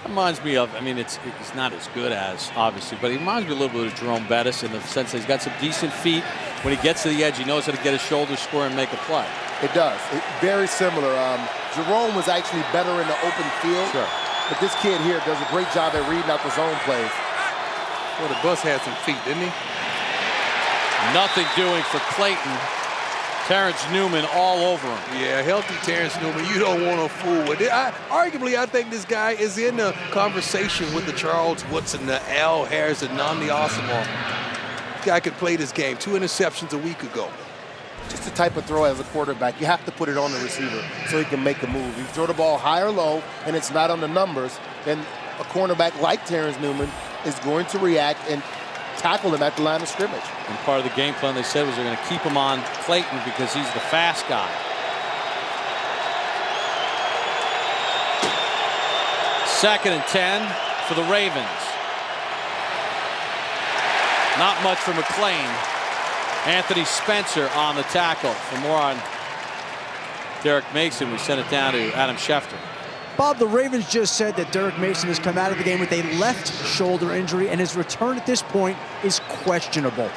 Reminds me of, I mean, it's not as good as, obviously, but he reminds me a little bit of Jerome Bettis in the sense that he's got some decent feet. When he gets to the edge, he knows how to get his shoulder square and make a play. It does. Very similar. Jerome was actually better in the open field. Sure. But this kid here does a great job at reading out the zone plays. Well, the bus had some feet, didn't he? Nothing doing for Clayton. Terrence Newman all over him. Yeah, healthy Terrence Newman. You don't want to fool with it. Arguably, I think this guy is in the conversation with the Charles Woodson, the Al Harris, and Nnamdi Asomugha. This guy could play this game. 2 interceptions a week ago. just the type of throw as a quarterback. You have to put it on the receiver so he can make a move. If you throw the ball high or low and it's not on the numbers, then a cornerback like Terrence Newman is going to react and tackle him at the line of scrimmage. And part of the game plan, they said, was they're going to keep him on Clayton because he's the fast guy. Second and 10 for the Ravens. Not much for McClain. Anthony Spencer on the tackle. For more on Derek Mason, we send it down to Adam Schefter. Bob, the Ravens just said that Derek Mason has come out of the game with a left shoulder injury, and his return at this point is questionable.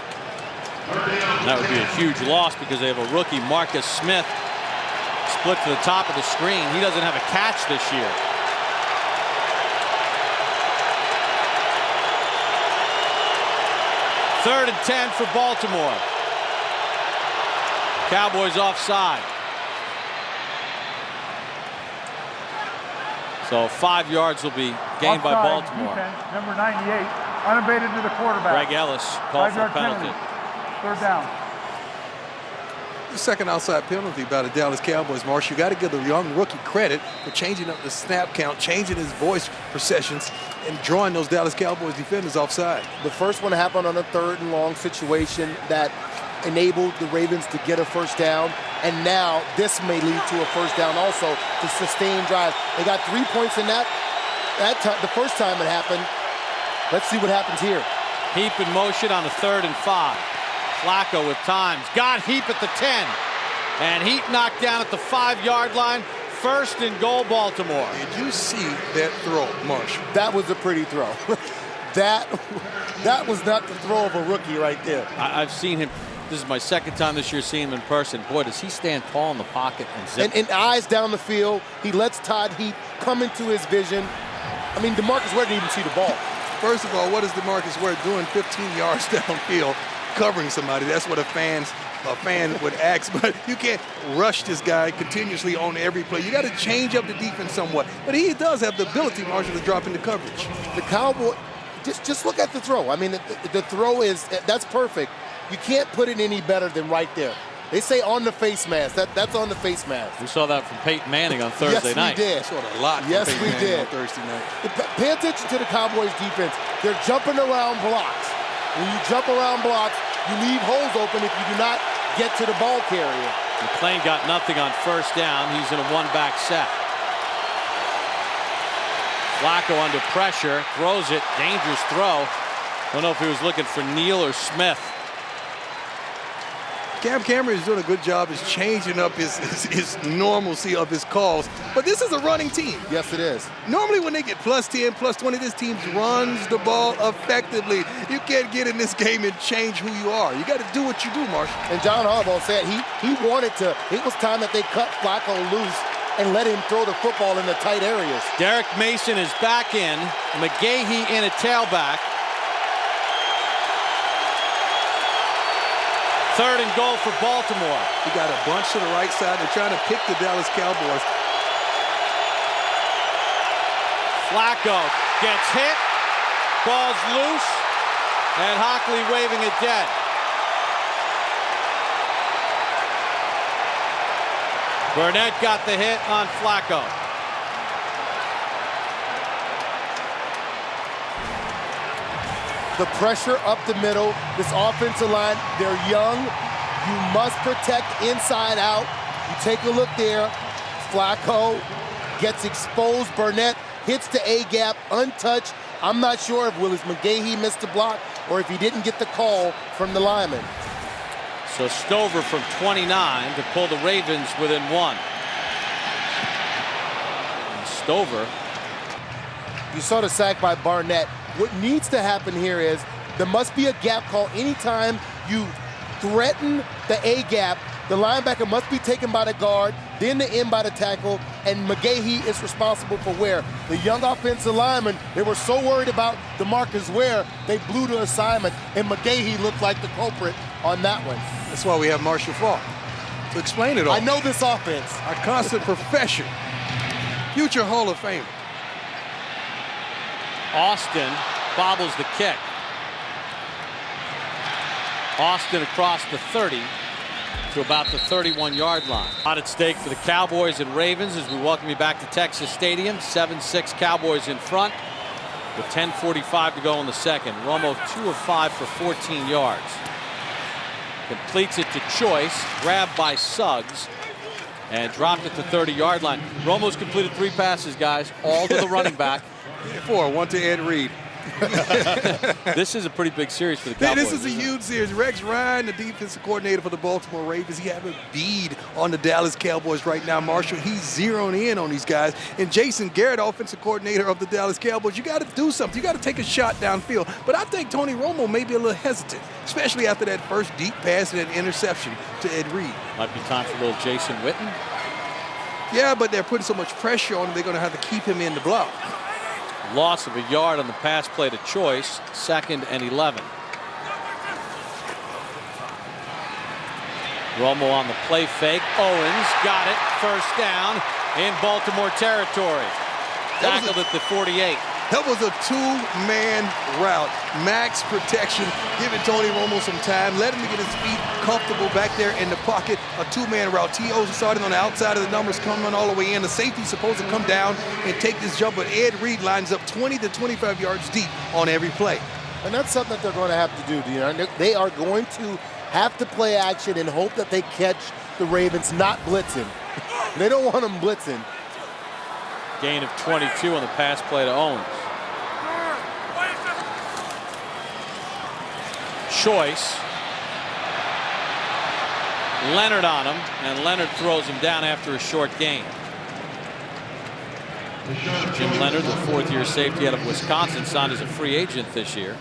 And that would be a huge loss because they have a rookie, Marcus Smith, split to the top of the screen. He doesn't have a catch this year. Third and 10 for Baltimore. Cowboys offside. So 5 yards will be gained by Baltimore. Defense, number 98, unabated to the quarterback. Greg Ellis called for a 5-yard penalty. Third down. The second outside penalty by the Dallas Cowboys, Marsh. You got to give the young rookie credit for changing up the snap count, changing his voice processions, and drawing those Dallas Cowboys defenders offside. The first one happened on a 3rd and long situation that enabled the Ravens to get a first down, and now this may lead to a first down also to sustain drive. They got 3 points in that time, the first time it happened. Let's see what happens here. Heap in motion on a 3rd and 5. Flacco with times. Got Heap at the 10. And Heap knocked down at the 5-yard line. First and goal, Baltimore. Did you see that throw, Marsh? That was a pretty throw. that was not the throw of a rookie right there. I've seen him. This is my second time this year seeing him in person. Boy, does he stand tall in the pocket and zip. And eyes down the field. He lets Todd Heap come into his vision. I mean, DeMarcus Ware didn't even see the ball. First of all, what is DeMarcus Ware doing 15 yards downfield, covering somebody? That's what a fan would ask, but you can't rush this guy continuously on every play. You got to change up the defense somewhat. But he does have the ability, Marshall, to drop into coverage. The Cowboy, just look at the throw. I mean, the throw that's perfect. You can't put it any better than right there. They say on the face mask. That's on the face mask. We saw that from Peyton Manning on Thursday night. Yes, we did. Saw it a lot. Yes, we did. On Thursday night. Pay attention to the Cowboys defense. They're jumping around blocks. When you jump around blocks, you leave holes open if you do not get to the ball carrier. McClain got nothing on first down. He's in a one-back set. Flacco under pressure, throws it, dangerous throw. Don't know if he was looking for Neal or Smith. Cam Cameron is doing a good job is changing up his normalcy of his calls. But this is a running team. Yes, it is. Normally when they get plus 10, plus 20, this team runs the ball effectively. You can't get in this game and change who you are. You got to do what you do, Marshall. And John Harbaugh said he wanted to. It was time that they cut Flacco loose and let him throw the football in the tight areas. Derek Mason is back in. McGahee in a tailback. 3rd and goal for Baltimore. He got a bunch to the right side. They're trying to pick the Dallas Cowboys. Flacco gets hit. Ball's loose. And Hockley waving it dead. Burnett got the hit on Flacco. The pressure up the middle, this offensive line, they're young. You must protect inside out. You take a look there. Flacco gets exposed. Burnett hits the A-gap untouched. I'm not sure if Willis McGahee missed the block or if he didn't get the call from the lineman. So Stover from 29 to pull the Ravens within 1. And Stover. You saw the sack by Barnett. What needs to happen here is there must be a gap call anytime you threaten the A-gap. The linebacker must be taken by the guard, then the end by the tackle, and McGahee is responsible for Ware. The young offensive linemen, they were so worried about DeMarcus Ware, they blew the assignment, and McGahee looked like the culprit on that one. That's why we have Marshall Faulk to explain it all. I know this offense. Our constant profession. Future Hall of Famer. Austin bobbles the kick. Austin across the 30. to about the 31-yard line. A lot at stake for the Cowboys and Ravens as we welcome you back to Texas Stadium. 7-6 Cowboys in front with 10:45 to go in the second. Romo 2 of 5 for 14 yards. Completes it to Choice, grabbed by Suggs, and dropped at the 30-yard line. Romo's completed 3 passes, guys, all to the running back. 4, 1 to Ed Reed. This is a pretty big series for the Cowboys. This is a huge series. Rex Ryan, the defensive coordinator for the Baltimore Ravens, he have a bead on the Dallas Cowboys right now. Marshall, he's zeroing in on these guys. And Jason Garrett, offensive coordinator of the Dallas Cowboys, you got to do something. You got to take a shot downfield. But I think Tony Romo may be a little hesitant, especially after that first deep pass and that interception to Ed Reed. Might be time for a little Jason Witten. Yeah, but they're putting so much pressure on him, they're going to have to keep him in the block. Loss of a yard on the pass play to Choice, 2nd and 11. Romo on the play fake. Owens got it. First down in Baltimore territory. Tackled at the 48. That was a 2-man route. Max protection, giving Tony Romo some time, let him get his feet comfortable back there in the pocket. A 2-man route. T.O. starting on the outside of the numbers, coming all the way in. The safety's supposed to come down and take this jump, but Ed Reed lines up 20 to 25 yards deep on every play. And that's something that they're going to have to do, Dion. They are going to have to play action and hope that they catch the Ravens not blitzing. They don't want them blitzing. Gain of 22 on the pass play to Owens. Choice. Leonard on him, and Leonard throws him down after a short gain. Jim Leonard, the 4th-year safety out of Wisconsin, signed as a free agent this year.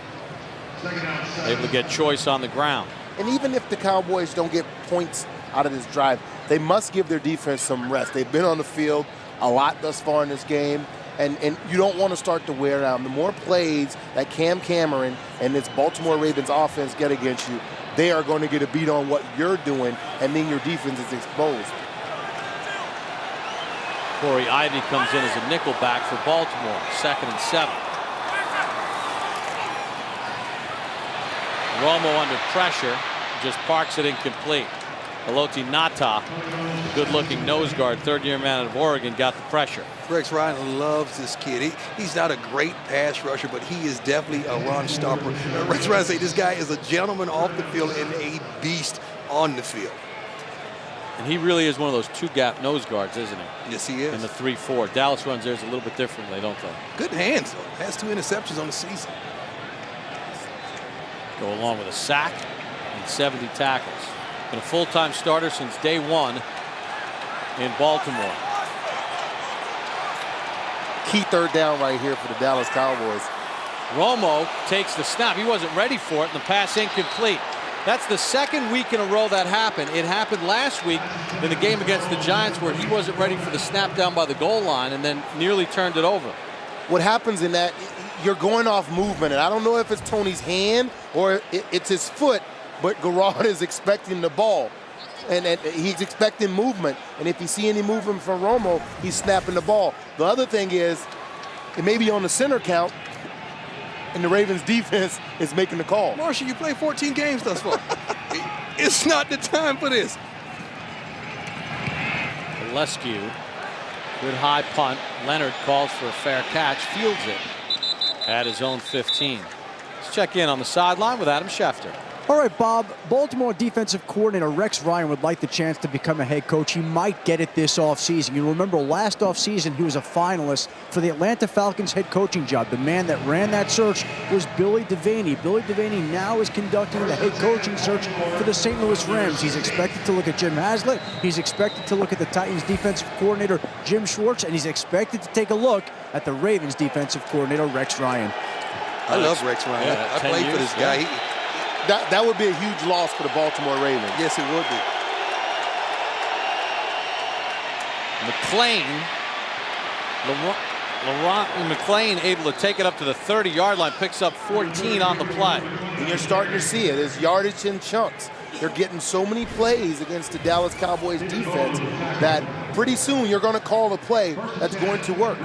Able to get Choice on the ground. And even if the Cowboys don't get points out of this drive, they must give their defense some rest. They've been on the field a lot thus far in this game, and you don't want to start to wear down. The more plays that Cam Cameron and this Baltimore Ravens offense get against you, they are going to get a beat on what you're doing, and then your defense is exposed. Corey Ivy comes in as a nickel back for Baltimore. 2nd and 7. Romo under pressure, just parks it incomplete. Haloti Ngata, a good-looking nose guard, 3rd-year man out of Oregon, got the pressure. Rex Ryan loves this kid. He's not a great pass rusher, but he is definitely a run stopper. Rex Ryan say this guy is a gentleman off the field and a beast on the field. And he really is one of those 2-gap nose guards, isn't he? Yes, he is. In the 3-4. Dallas runs theirs a little bit differently, don't they? Good hands, though. Has 2 interceptions on the season. Go along with a sack and 70 tackles. Been a full-time starter since day 1 in Baltimore. Key 3rd down right here for the Dallas Cowboys. Romo takes the snap. He wasn't ready for it, and the pass incomplete. That's the 2nd week in a row that happened. It happened last week in the game against the Giants where he wasn't ready for the snap down by the goal line and then nearly turned it over. What happens in that, you're going off movement, and I don't know if it's Tony's hand or it's his foot, but Garrard is expecting the ball, and he's expecting movement. And if you see any movement from Romo, he's snapping the ball. The other thing is, it may be on the center count, and the Ravens defense is making the call. Marshall, you played 14 games thus far. It's not the time for this. Leskew, good high punt. Leonard calls for a fair catch, fields it at his own 15. Let's check in on the sideline with Adam Schefter. All right, Bob, Baltimore defensive coordinator Rex Ryan would like the chance to become a head coach. He might get it this offseason. You remember last offseason he was a finalist for the Atlanta Falcons head coaching job. The man that ran that search was Billy Devaney. Billy Devaney now is conducting the head coaching search for the St. Louis Rams. He's expected to look at Jim Haslett. He's expected to look at the Titans defensive coordinator Jim Schwartz, and he's expected to take a look at the Ravens defensive coordinator Rex Ryan. I love Rex Ryan. Yeah, I played for this guy. That would be a huge loss for the Baltimore Ravens. Yes, it would be. Laurent McClain able to take it up to the 30-yard line, picks up 14 on the play. And you're starting to see it. It's yardage in chunks. They're getting so many plays against the Dallas Cowboys defense that pretty soon you're going to call a play that's going to work.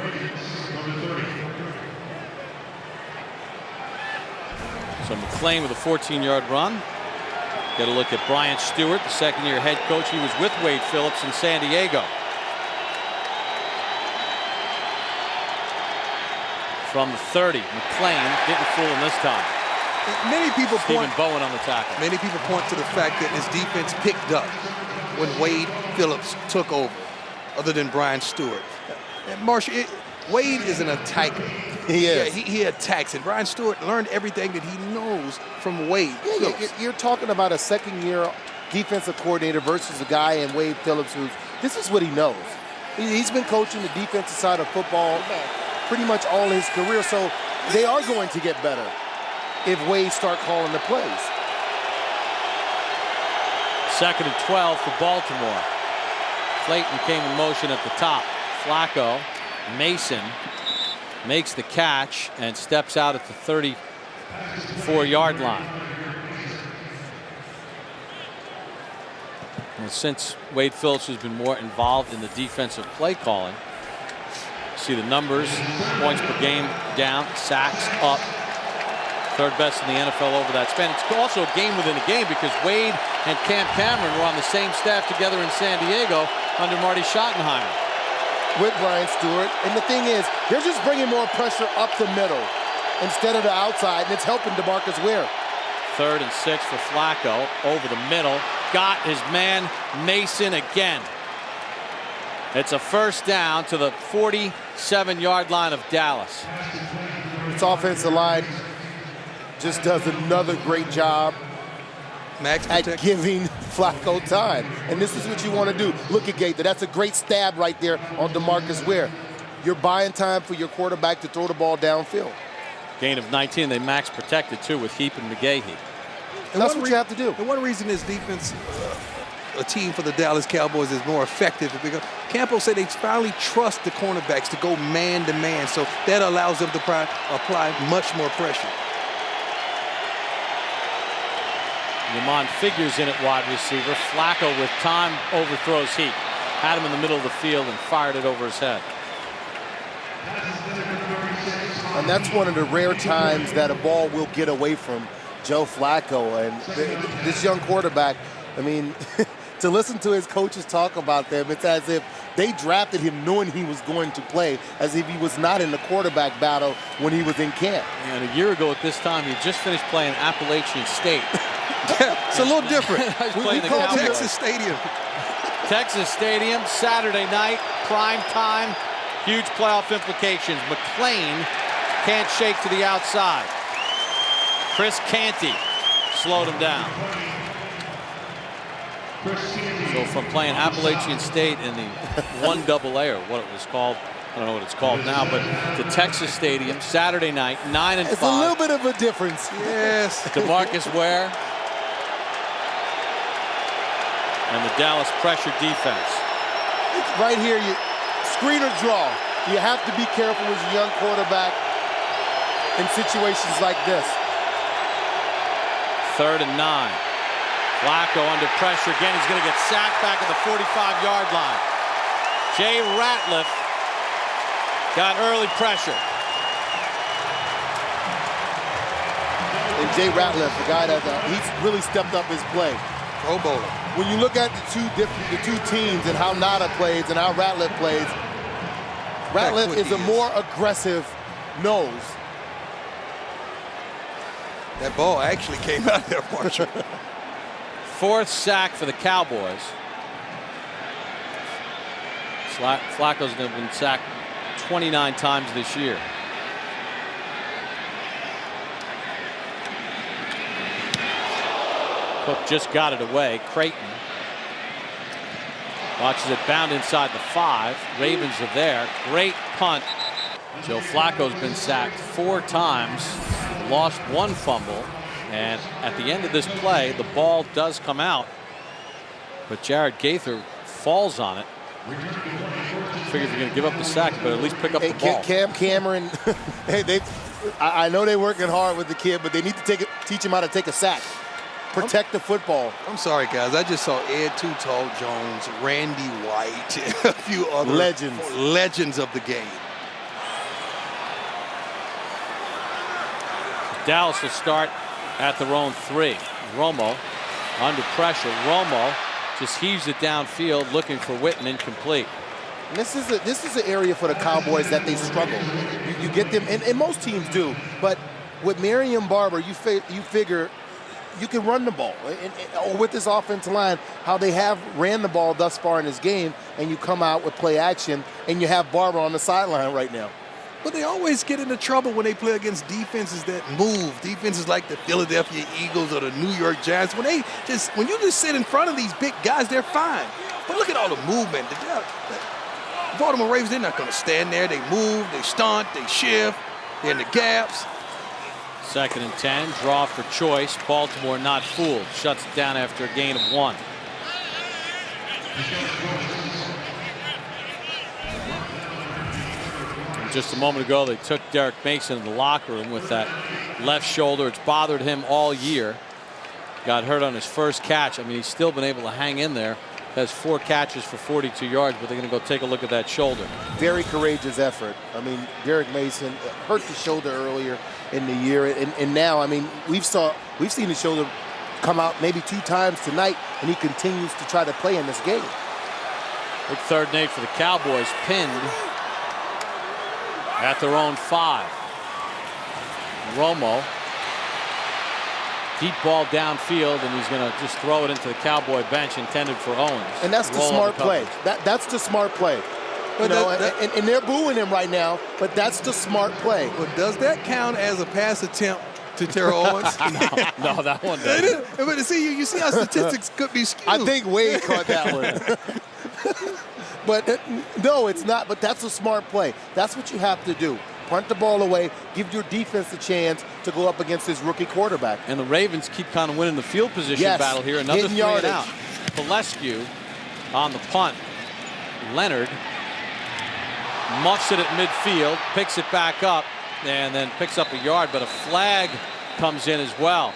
So McClain with a 14-yard run. Get a look at Brian Stewart, the second-year head coach. He was with Wade Phillips in San Diego. From the 30, McClain didn't fool him this time. Many people Stephen Bowen on the tackle. Many people point to the fact that his defense picked up when Wade Phillips took over, other than Brian Stewart. And Marshall, Wade is an attacker. He is. Yeah, he attacks it. Brian Stewart learned everything that he knows from Wade Phillips. You're talking about a second-year defensive coordinator versus a guy in Wade Phillips this is what he knows. He's been coaching the defensive side of football pretty much all his career, so they are going to get better if Wade start calling the plays. 2nd and 12 for Baltimore. Clayton came in motion at the top. Flacco, Mason makes the catch and steps out at the 34-yard line. And since Wade Phillips has been more involved in the defensive play calling, see the numbers, points per game down, sacks up. 3rd best in the NFL over that span. It's also a game within a game because Wade and Cam Cameron were on the same staff together in San Diego under Marty Schottenheimer. With Brian Stewart. And the thing is, they're just bringing more pressure up the middle instead of the outside, and it's helping DeMarcus Ware. 3rd and 6 for Flacco over the middle. Got his man Mason again. It's a 1st down to the 47-yard line of Dallas. This offensive line just does another great job at giving Flacco time. And this is what you want to do. Look at Gaither. That's a great stab right there on DeMarcus Ware. You're buying time for your quarterback to throw the ball downfield. Gain of 19. They max protected, too, with Heap and McGahee. And that's what you have to do. And one reason this defense, a team for the Dallas Cowboys, is more effective is because Campo said they finally trust the cornerbacks to go man-to-man. So that allows them to apply much more pressure. Lamont figures in at wide receiver. Flacco with time overthrows Heap. Had him in the middle of the field and fired it over his head. And that's one of the rare times that a ball will get away from Joe Flacco. And this young quarterback, I mean, to listen to his coaches talk about them, it's as if they drafted him knowing he was going to play, as if he was not in the quarterback battle when he was in camp. And a year ago at this time, he just finished playing Appalachian State. It's a little different. we call Texas Stadium. Texas Stadium, Saturday night, prime time, huge playoff implications. McClain can't shake to the outside. Chris Canty slowed him down. So from playing Appalachian State in the 1AA, or what it was called, I don't know what it's called now, but to Texas Stadium, Saturday night, 9 and 5. It's a little bit of a difference. Yes. DeMarcus Ware and the Dallas pressure defense. Right here, you screen or draw. You have to be careful as a young quarterback in situations like this. 3rd and 9. Flacco under pressure again. He's going to get sacked back at the 45-yard line. Jay Ratliff got early pressure. And Jay Ratliff, the guy that he's really stepped up his play. Pro Bowler. When you look at the two teams and how Nada plays and how Ratliff plays, Ratliff is a more aggressive nose. That ball actually came out there, Marshall. 4th sack for the Cowboys. Flacco's been sacked 29 times this year. Cook just got it away. Creighton watches it bound inside the 5. Ravens are there. Great punt. Joe Flacco's been sacked 4 times, lost 1 fumble, and at the end of this play, the ball does come out, but Jared Gaither falls on it. Figure if you're going to give up the sack, but at least pick up the ball. Cameron, hey, I know they're working hard with the kid, but they need to teach him how to take a sack. Protect the football. I'm sorry, guys. I just saw Ed Too Tall Jones, Randy White, a few other legends of the game. Dallas will start at their own 3. Romo Under pressure, Romo just heaves it downfield, looking for Witten, incomplete. And this is an area for the Cowboys that they struggle. You get them, and most teams do, but with Marion Barber, you figure you can run the ball. Or with this offensive line, how they have ran the ball thus far in this game, and you come out with play action, and you have Barber on the sideline right now. But they always get into trouble when they play against defenses that move. Defenses like the Philadelphia Eagles or the New York Giants. When you just sit in front of these big guys, they're fine. But look at all the movement. The Baltimore Ravens, they're not going to stand there. They move, they stunt, they shift, they're in the gaps. 2nd and 10, draw for choice. Baltimore not fooled. Shuts it down after a gain of 1. Just a moment ago, they took Derek Mason in the locker room with that left shoulder. It's bothered him all year. Got hurt on his first catch. I mean, he's still been able to hang in there. Has 4 catches for 42 yards, but they're going to go take a look at that shoulder. Very courageous effort. I mean, Derek Mason hurt the shoulder earlier in the year, and now, I mean, we've seen the shoulder come out maybe 2 times tonight, and he continues to try to play in this game. Big 3rd and 8 for the Cowboys, pinned at their own 5. Romo, deep ball downfield, and he's going to just throw it into the Cowboy bench, intended for Owens. And that's the smart play. That's the smart play. You know, and they're booing him right now, but that's the smart play. But does that count as a pass attempt to Terrell Owens? No, that one doesn't. But see, you see how statistics could be skewed. I think Wade caught that one. But no, it's not. But that's a smart play. That's what you have to do. Punt the ball away, give your defense a chance to go up against his rookie quarterback. And the Ravens keep kind of winning the field position battle here. Another 3 and out. Pelescu on the punt. Leonard muffs it at midfield, picks it back up, and then picks up a yard, but a flag comes in as well.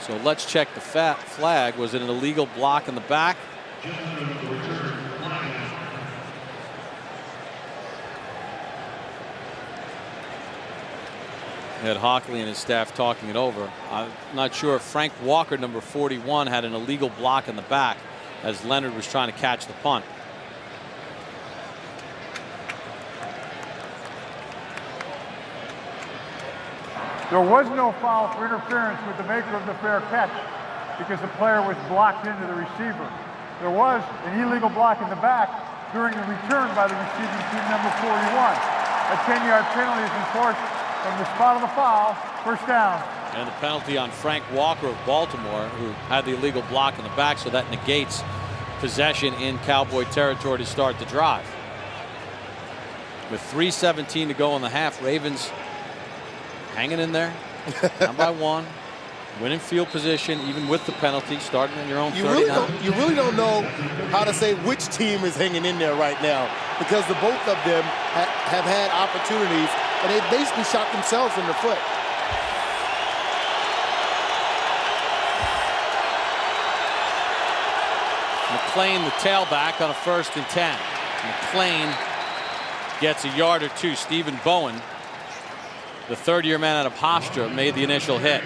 So let's check the flag. Was it an illegal block in the back? Had Hockley and his staff talking it over. I'm not sure if Frank Walker, number 41, had an illegal block in the back as Leonard was trying to catch the punt. There was no foul for interference with the maker of the fair catch because the player was blocked into the receiver. There was an illegal block in the back during the return by the receiving team, number 41. A 10-yard penalty is enforced from the spot of the foul, 1st down. And the penalty on Frank Walker of Baltimore, who had the illegal block in the back, so that negates possession in Cowboy territory to start the drive. With 3:17 to go in the half, Ravens hanging in there, down by 1, winning field position, even with the penalty, starting on your own 39. You really don't know how to say which team is hanging in there right now, because the both of them have had opportunities, and they basically shot themselves in the foot. McClain, the tailback, on a 1st and 10. McClain gets a yard or 2. Stephen Bowen, the 3rd-year man out of Hofstra, made the initial hit.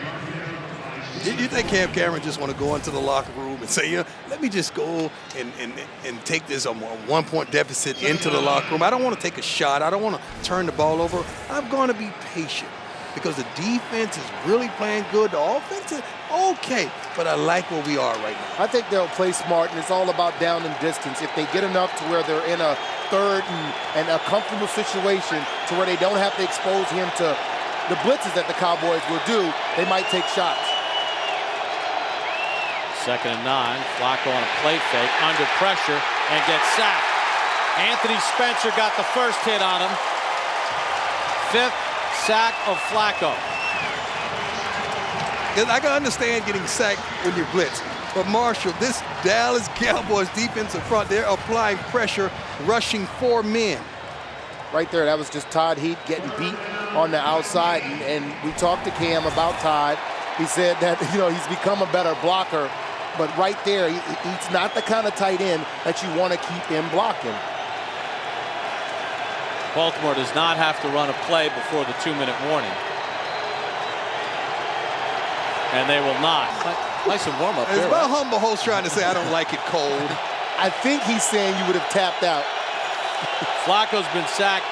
You think Cam Cameron just want to go into the locker room and say, let me just go and take this 1-point deficit into the locker room. I don't want to take a shot. I don't want to turn the ball over. I'm going to be patient because the defense is really playing good. The offense is okay, but I like where we are right now. I think they'll play smart, and it's all about down and distance. If they get enough to where they're in a 3rd and a comfortable situation to where they don't have to expose him to the blitzes that the Cowboys will do, they might take shots. 2nd and 9. Flacco on a play fake, under pressure, and gets sacked. Anthony Spencer got the first hit on him. 5th sack of Flacco. I can understand getting sacked when you're blitzed, but Marshall, this Dallas Cowboys defensive front, they're applying pressure, rushing 4 men. Right there, that was just Todd Heap getting beat on the outside, and we talked to Cam about Todd. He said that, he's become a better blocker, but right there, he's not the kind of tight end that you want to keep him blocking. Baltimore does not have to run a play before the 2-minute warning. And they will not. Nice and warm up It's there. my humble host trying to say I don't like it cold. I think he's saying you would have tapped out. Flacco's been sacked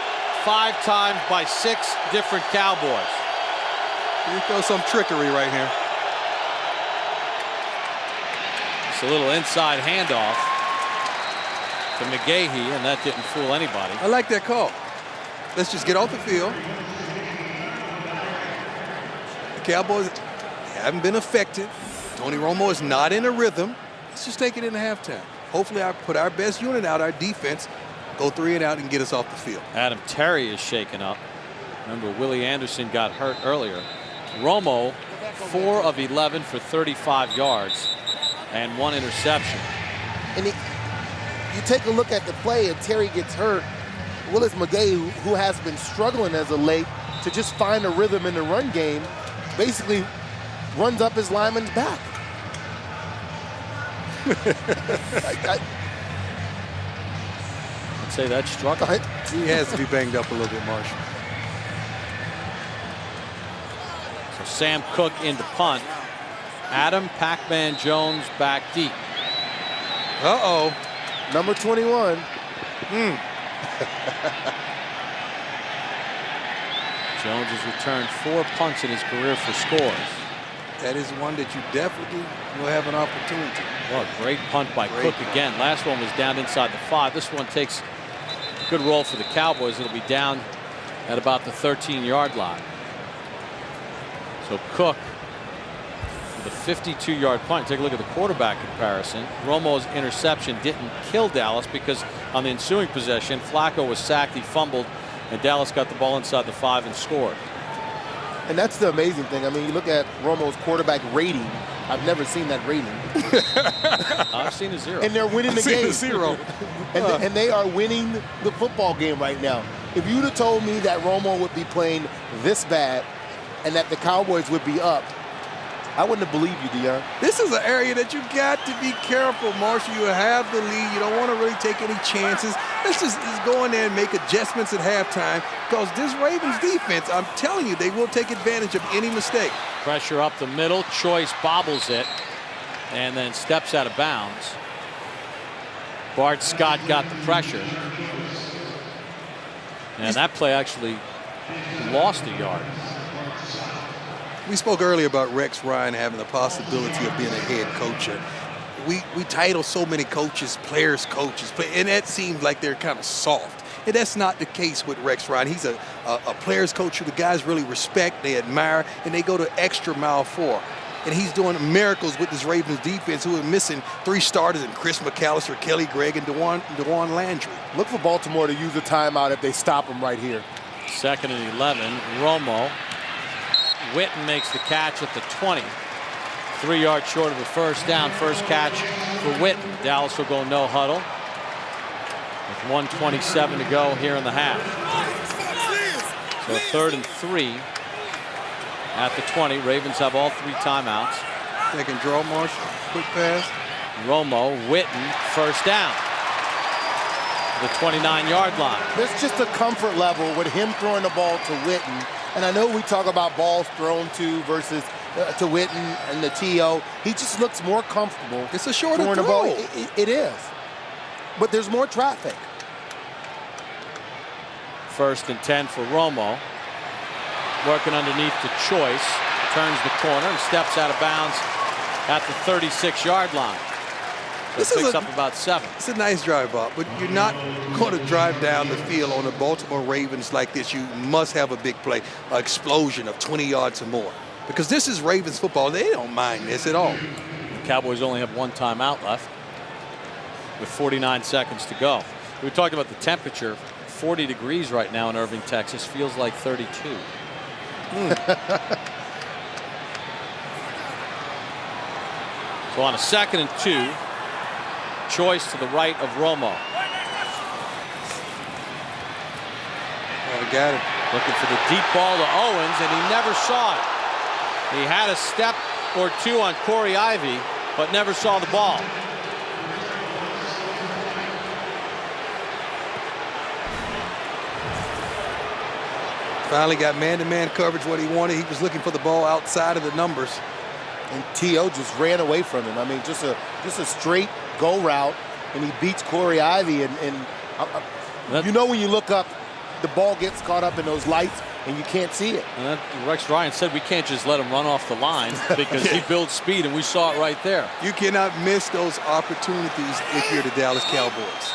5 times by 6 different Cowboys. Here goes some trickery right here. It's a little inside handoff to McGahee, and that didn't fool anybody. I like that call. Let's just get off the field. The Cowboys haven't been effective. Tony Romo is not in a rhythm. Let's just take it into halftime. Hopefully, I put our best unit out, our defense, go 3 and out and get us off the field. Adam Terry is shaken up. Remember, Willie Anderson got hurt earlier. Romo, 4 of 11 for 35 yards and 1 interception. And you take a look at the play, and Terry gets hurt. Willis McGahee, who has been struggling as of late to just find a rhythm in the run game, basically runs up his lineman's back. I'd say that's struggling. He has to be banged up a little bit, Marshall. So Sam Cook into punt. Adam Pac-Man Jones back deep. Uh-oh. Number 21. Jones has returned 4 punts in his career for scores. That is one that you definitely will have an opportunity. Well, great punt by Cook again. Last one was down inside the 5. This one takes a good roll for the Cowboys. It'll be down at about the 13-yard line. So Cook with a 52-yard punt. Take a look at the quarterback comparison. Romo's interception didn't kill Dallas because on the ensuing possession, Flacco was sacked, he fumbled, and Dallas got the ball inside the 5 and scored. And that's the amazing thing. I mean, you look at Romo's quarterback rating. I've never seen that rating. I've seen a 0. And they're winning the game. A 0. And they are winning the football game right now. If you'd have told me that Romo would be playing this bad and that the Cowboys would be up, I wouldn't have believed you, Deion. This is an area that you got to be careful, Marshall. You have the lead. You don't want to really take any chances. Let's just go in there and make adjustments at halftime because this Ravens defense, I'm telling you, they will take advantage of any mistake. Pressure up the middle. Choice bobbles it and then steps out of bounds. Bart Scott got the pressure. And that play actually lost a yard. We spoke earlier about Rex Ryan having the possibility of being a head coach. We title so many coaches, players coaches, and that seems like they're kind of soft. And that's not the case with Rex Ryan. He's a players coach who the guys really respect, they admire, and they go to extra mile for. And he's doing miracles with this Ravens defense, who are missing 3 starters in Chris McAllister, Kelly Gregg, and DeJuan Landry. Look for Baltimore to use a timeout if they stop him right here. 2nd and 11. Romo. Witten makes the catch at the 20. 3 yards short of a first down. First catch for Witten. Dallas will go no huddle with 1:27 to go here in the half. So 3rd and 3 at the 20. Ravens have all 3 timeouts. They can draw, Marshall. Quick pass. Romo, Witten, first down. The 29-yard line. There's just a comfort level with him throwing the ball to Witten. And I know we talk about balls thrown to versus to Witten and the TO. He just looks more comfortable. It's a shorter throwing throw. the ball. It is. But there's more traffic. 1st and 10 for Romo. Working underneath the choice. Turns the corner and steps out of bounds at the 36-yard line. So This picks is up about 7. It's a nice drive, Bob, but you're not going to drive down the field on the Baltimore Ravens like this. You must have a big play, an explosion of 20 yards or more. Because this is Ravens football. They don't mind this at all. The Cowboys only have 1 timeout left with 49 seconds to go. We talked about the temperature. 40 degrees right now in Irving, Texas. Feels like 32. So on a 2nd and 2, choice to the right of Romo. Oh, got it. Looking for the deep ball to Owens, and he never saw it. He had a step or 2 on Corey Ivy, but never saw the ball. Finally got man-to-man coverage, what he wanted. He was looking for the ball outside of the numbers. And T.O. just ran away from him. I mean, just a straight go route, and he beats Corey Ivy. You know when you look up, the ball gets caught up in those lights, and you can't see it. And Rex Ryan said we can't just let him run off the line because he builds speed, and we saw it right there. You cannot miss those opportunities if you're the Dallas Cowboys.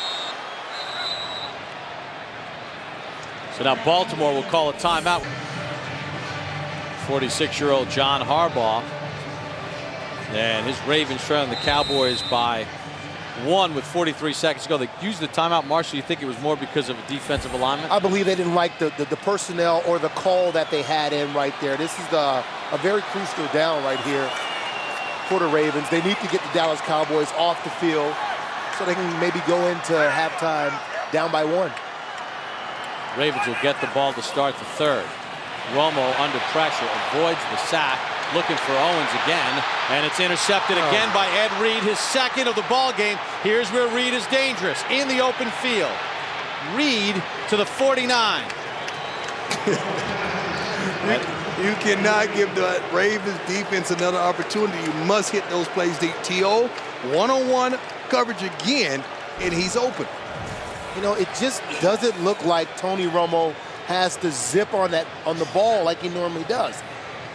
So now Baltimore will call a timeout. 46-year-old John Harbaugh. And his Ravens trailing the Cowboys by 1 with 43 seconds to go. They used the timeout. Marshall, you think it was more because of a defensive alignment? I believe they didn't like the personnel or the call that they had in right there. This is a very crucial down right here for the Ravens. They need to get the Dallas Cowboys off the field so they can maybe go into halftime down by 1. Ravens will get the ball to start the third. Romo under pressure, avoids the sack, looking for Owens again, and it's intercepted again by Ed Reed, his second of the ball game. Here's where Reed is dangerous, in the open field. Reed to the 49. You cannot give the Ravens defense another opportunity. You must hit those plays deep. T.O. one-on-one coverage again, and he's open. You know, it just doesn't look like Tony Romo has to zip on the ball like he normally does.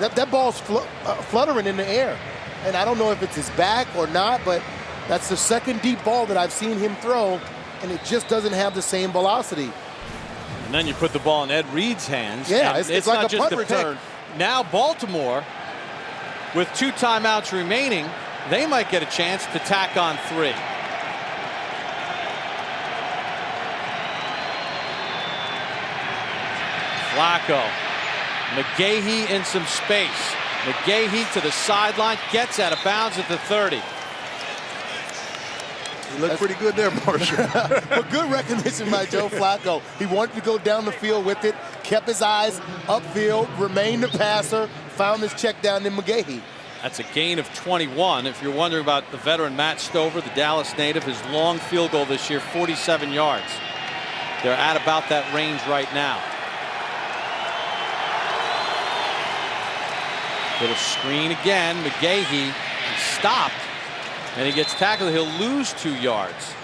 That ball's fluttering in the air. And I don't know if it's his back or not, but that's the second deep ball that I've seen him throw, and it just doesn't have the same velocity. And then you put the ball in Ed Reed's hands. Yeah, it's like not a just punt return. Now Baltimore, with 2 timeouts remaining, they might get a chance to tack on 3. Flacco. McGahee in some space. McGahee to the sideline, gets out of bounds at the 30. He looked pretty good there, Marshall. But good recognition by Joe Flacco. He wanted to go down the field with it, kept his eyes upfield, remained the passer, found his check down in McGahee. That's a gain of 21. If you're wondering about the veteran Matt Stover, the Dallas native, his long field goal this year, 47 yards. They're at about that range right now. Little screen again. McGahee stopped, and he gets tackled. He'll lose 2 yards.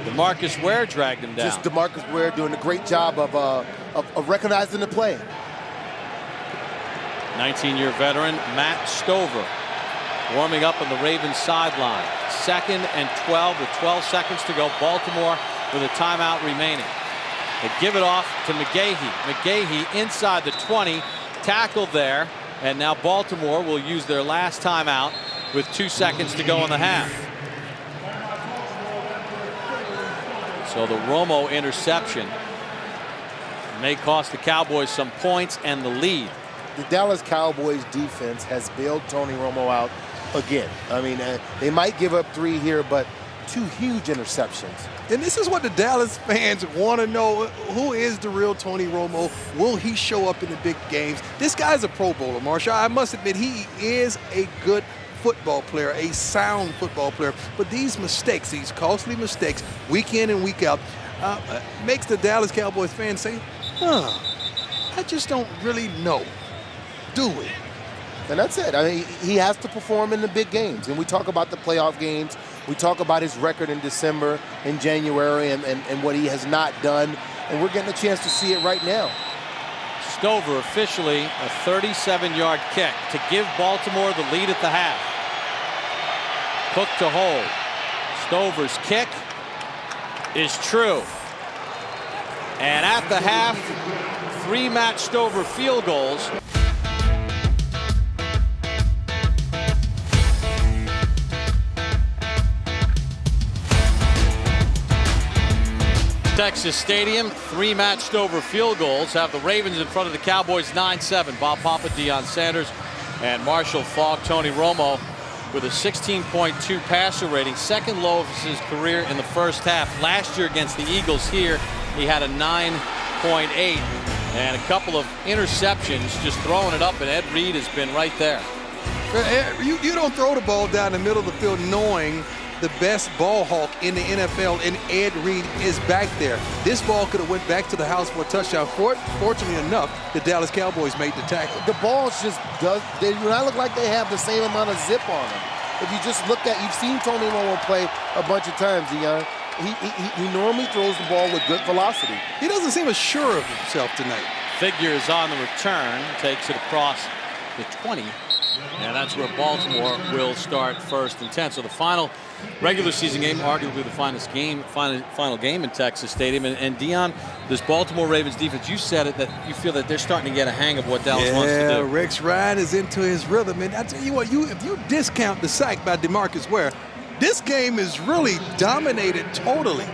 DeMarcus Ware dragged him down. Just DeMarcus Ware doing a great job of recognizing the play. 19-year veteran Matt Stover warming up on the Ravens sideline. 2nd and 12 with 12 seconds to go. Baltimore with a timeout remaining. They give it off to McGahee. McGahee inside the 20, tackled there. And now Baltimore will use their last timeout with 2 seconds to go in the half. So the Romo interception may cost the Cowboys some points and the lead. The Dallas Cowboys defense has bailed Tony Romo out again. I mean, they might give up 3 here, but 2 huge interceptions. And this is what the Dallas fans want to know. Who is the real Tony Romo? Will he show up in the big games? This guy's a Pro Bowler, Marshall. I must admit, he is a good football player, a sound football player. But these mistakes, these costly mistakes, week in and week out, makes the Dallas Cowboys fans say, I just don't really know, do we? And that's it. I mean, he has to perform in the big games. And we talk about the playoff games. We talk about his record in December and January and what he has not done. And we're getting a chance to see it right now. Stover officially a 37-yard kick to give Baltimore the lead at the half. Cook to hold. Stover's kick is true. And at the half, 3 Matt Stover field goals. Texas Stadium, 3 Matt Stover field goals have the Ravens in front of the Cowboys 9-7. Bob Papa, Deion Sanders, and Marshall Faulk. Tony Romo with a 16.2 passer rating, 2nd lowest of his career in the first half. Last year against the Eagles here, he had a 9.8 and a couple of interceptions, just throwing it up, and Ed Reed has been right there. You don't throw the ball down the middle of the field knowing the best ball hawk in the NFL, and Ed Reed is back there. This ball could have went back to the house for a touchdown. Fortunately enough, the Dallas Cowboys made the tackle. The balls just they do not look like they have the same amount of zip on them. If you just look at, you've seen Tony Romo play a bunch of times, Dion. He normally throws the ball with good velocity. He doesn't seem as sure of himself tonight. Figures on the return, takes it across the 20. And that's where Baltimore will start 1st and 10. So the final regular season game, arguably the final game in Texas Stadium. And Dion, this Baltimore Ravens defense, you said it, that you feel that they're starting to get a hang of what Dallas wants to do. Rex Ryan is into his rhythm. And I tell you what, if you discount the sack by DeMarcus Ware, this game is really dominated totally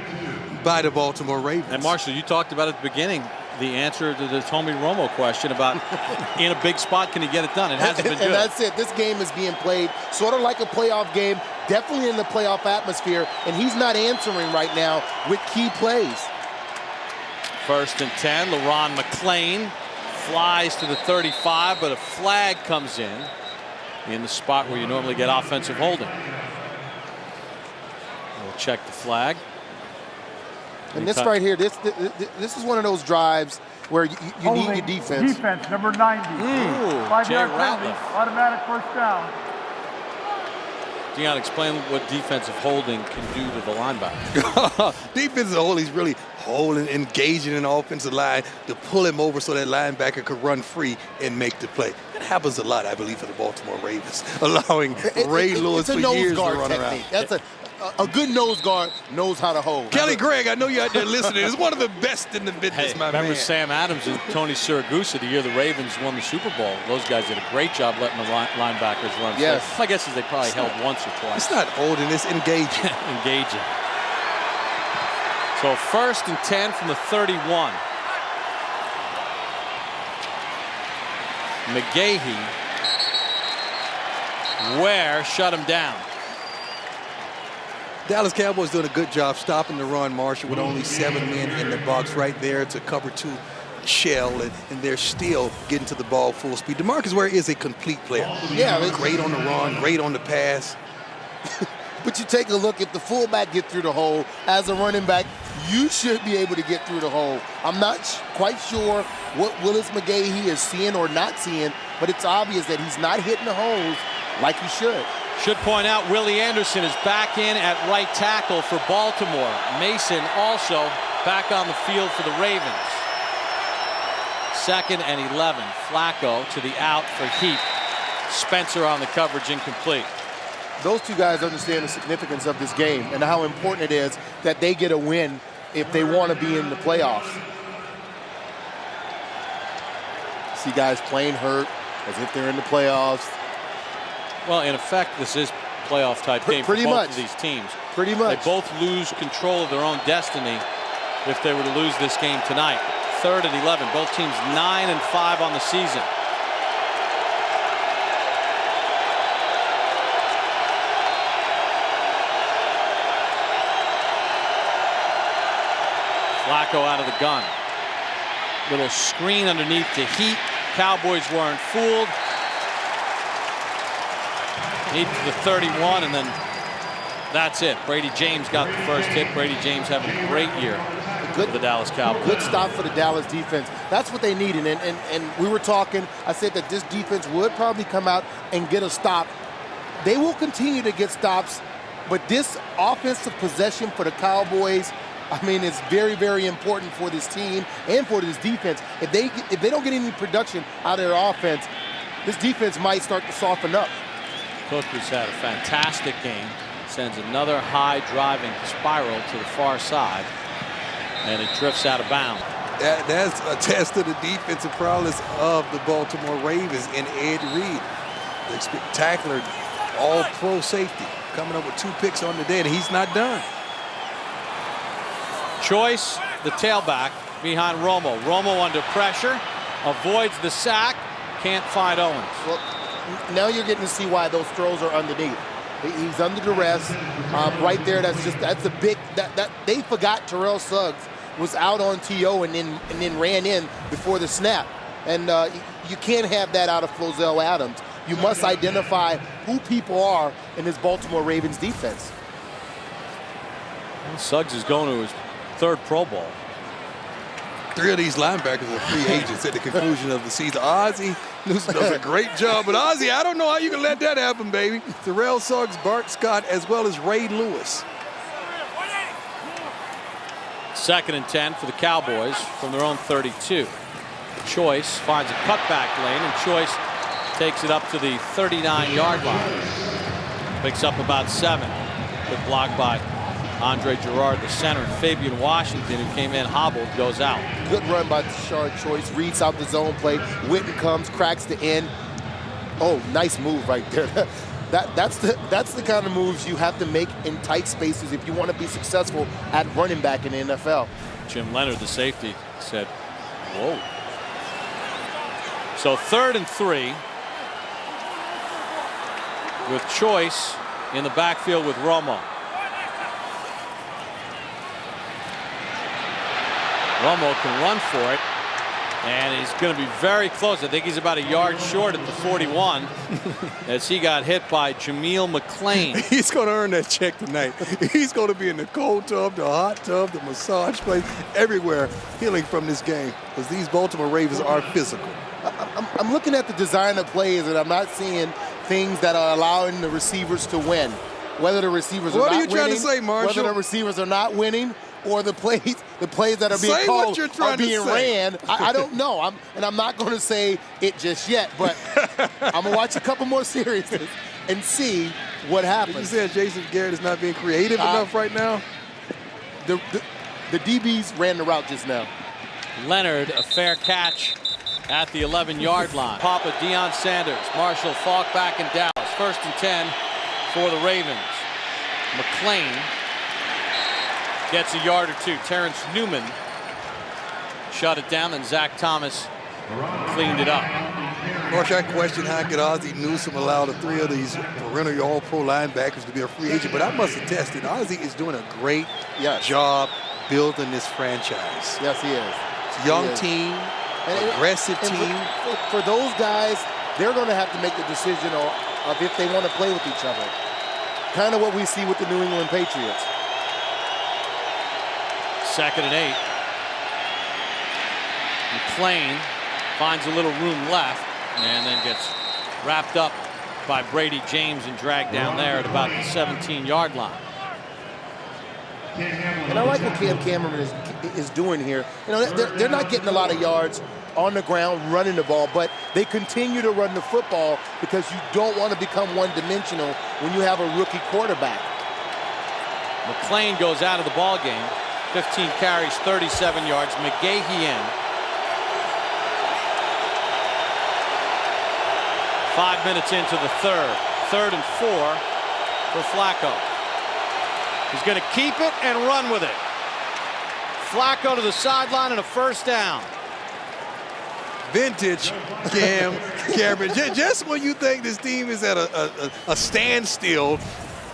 by the Baltimore Ravens. And Marshall, you talked about at the beginning, the answer to the Tony Romo question about in a big spot, can he get it done? It hasn't been good. And that's it. This game is being played sort of like a playoff game, definitely in the playoff atmosphere, and he's not answering right now with key plays. 1st and 10, LaRon McClain flies to the 35, but a flag comes in the spot where you normally get offensive holding. We'll check the flag. And this right here, this is one of those drives where you need your defense. Defense, number 90. 5-yard penalty, automatic 1st down. Dion, explain what defensive holding can do to the linebacker. Defensive holding is really holding, engaging an offensive line to pull him over so that linebacker could run free and make the play. That happens a lot, I believe, for the Baltimore Ravens, allowing Ray Lewis for years to run around. That's a good nose guard knows how to hold. Kelly Gregg, I know you're out there listening. It's one of the best in the business, my man. Remember Sam Adams and Tony Siragusa the year the Ravens won the Super Bowl. Those guys did a great job letting the linebackers run. Yes. So my guess is they probably held once or twice. It's not holding, it's engaging. Engaging. So 1st and 10 from the 31. McGahee. Ware shut him down. Dallas Cowboys doing a good job stopping the run, Marshall, with only 7 men in the box right there. It's a cover 2 shell, and they're still getting to the ball full speed. DeMarcus Ware is a complete player. Yeah, great on the run, great on the pass. But you take a look, if the fullback gets through the hole, as a running back, you should be able to get through the hole. I'm not quite sure what Willis McGahee is seeing or not seeing, but it's obvious that he's not hitting the holes like he should. Should point out Willie Anderson is back in at right tackle for Baltimore. Mason also back on the field for the Ravens. 2nd and 11. Flacco to the out for Heap. Spencer on the coverage, incomplete. Those two guys understand the significance of this game and how important it is that they get a win if they want to be in the playoffs. See guys playing hurt as if they're in the playoffs. Well, in effect, this is playoff-type game for both of these teams. Pretty much. They both lose control of their own destiny if they were to lose this game tonight. 3rd and 11. Both teams 9 and 5 on the season. Flacco out of the gun. Little screen underneath to Heat. Cowboys weren't fooled. Heat to the 31, and then that's it. Brady James got the first hit. Brady James having a great year for the Dallas Cowboys. Good stop for the Dallas defense. That's what they needed. And we were talking, I said that this defense would probably come out and get a stop. They will continue to get stops, but this offensive possession for the Cowboys, I mean, it's very, very important for this team and for this defense. If they don't get any production out of their offense, this defense might start to soften up. Cook, who's had a fantastic game, sends another high driving spiral to the far side, and it drifts out of bounds. That's a test of the defensive prowess of the Baltimore Ravens and Ed Reed. The spectacular all-pro safety coming up with 2 picks on the day, and he's not done. Choice, the tailback, behind Romo. Romo under pressure, avoids the sack, can't find Owens. Well, now you're getting to see why those throws are underneath. He's under duress. Right there, that's a big, that they forgot Terrell Suggs was out on TO and then ran in before the snap. And you can't have that out of Flozell Adams. You must identify who people are in this Baltimore Ravens defense. Suggs is going to his 3rd Pro Bowl. 3 of these linebackers are free agents at the conclusion of the season. Ozzie Newsome does a great job, but Ozzie, I don't know how you can let that happen, baby. Terrell Suggs, Bart Scott, as well as Ray Lewis. 2nd and 10 for the Cowboys from their own 32. Choice finds a cutback lane, and Choice takes it up to the 39-yard line. Picks up about 7. Good block by Andre Gerard, the center, and Fabian Washington, who came in hobbled, goes out. Good run by Tashard Choice. Reads out the zone play. Witten comes, cracks the end. Oh, nice move right there. That's the kind of moves you have to make in tight spaces if you want to be successful at running back in the NFL. Jim Leonard, the safety, said, whoa. So 3rd and 3 with Choice in the backfield with Romo. Romo can run for it, and he's going to be very close. I think he's about a yard short at the 41 as he got hit by Jameel McClain. He's going to earn that check tonight. He's going to be in the cold tub, the hot tub, the massage place, everywhere, healing from this game, because these Baltimore Ravens are physical. I'm looking at the design of plays, and I'm not seeing things that are allowing the receivers to win. Whether the receivers are not winning, what are you trying to say, Marshall? Whether the receivers are not winning, or the plays that are being called are being ran. I don't know. I'm not going to say it just yet, but I'm going to watch a couple more series and see what happens. You said Jason Garrett is not being creative enough right now? The DBs ran the route just now. Leonard, a fair catch at the 11-yard line. Papa Deion Sanders, Marshall Faulk back in Dallas. 1st and 10 for the Ravens. McClain gets a yard or 2. Terrence Newman shut it down, and Zach Thomas cleaned it up. Marsh, I question how could Ozzie Newsome allow the 3 of these perennial all-pro linebackers to be a free agent, but I must attest that Ozzie is doing a great job building this franchise. Yes, he is. It's a young team, aggressive team. For those guys, they're going to have to make the decision of if they want to play with each other. Kind of what we see with the New England Patriots. 2nd and 8. McClain finds a little room left and then gets wrapped up by Brady James and dragged down there at about the 17-yard line. And I like what Cam Cameron is doing here. You know, they're not getting a lot of yards on the ground running the ball, but they continue to run the football because you don't want to become one-dimensional when you have a rookie quarterback. McClain goes out of the ball game. 15 carries, 37 yards. McGahee in. 5 minutes into the 3rd. 3rd and 4 for Flacco. He's going to keep it and run with it. Flacco to the sideline and a 1st down. Vintage Cameron. Just when you think this team is at a standstill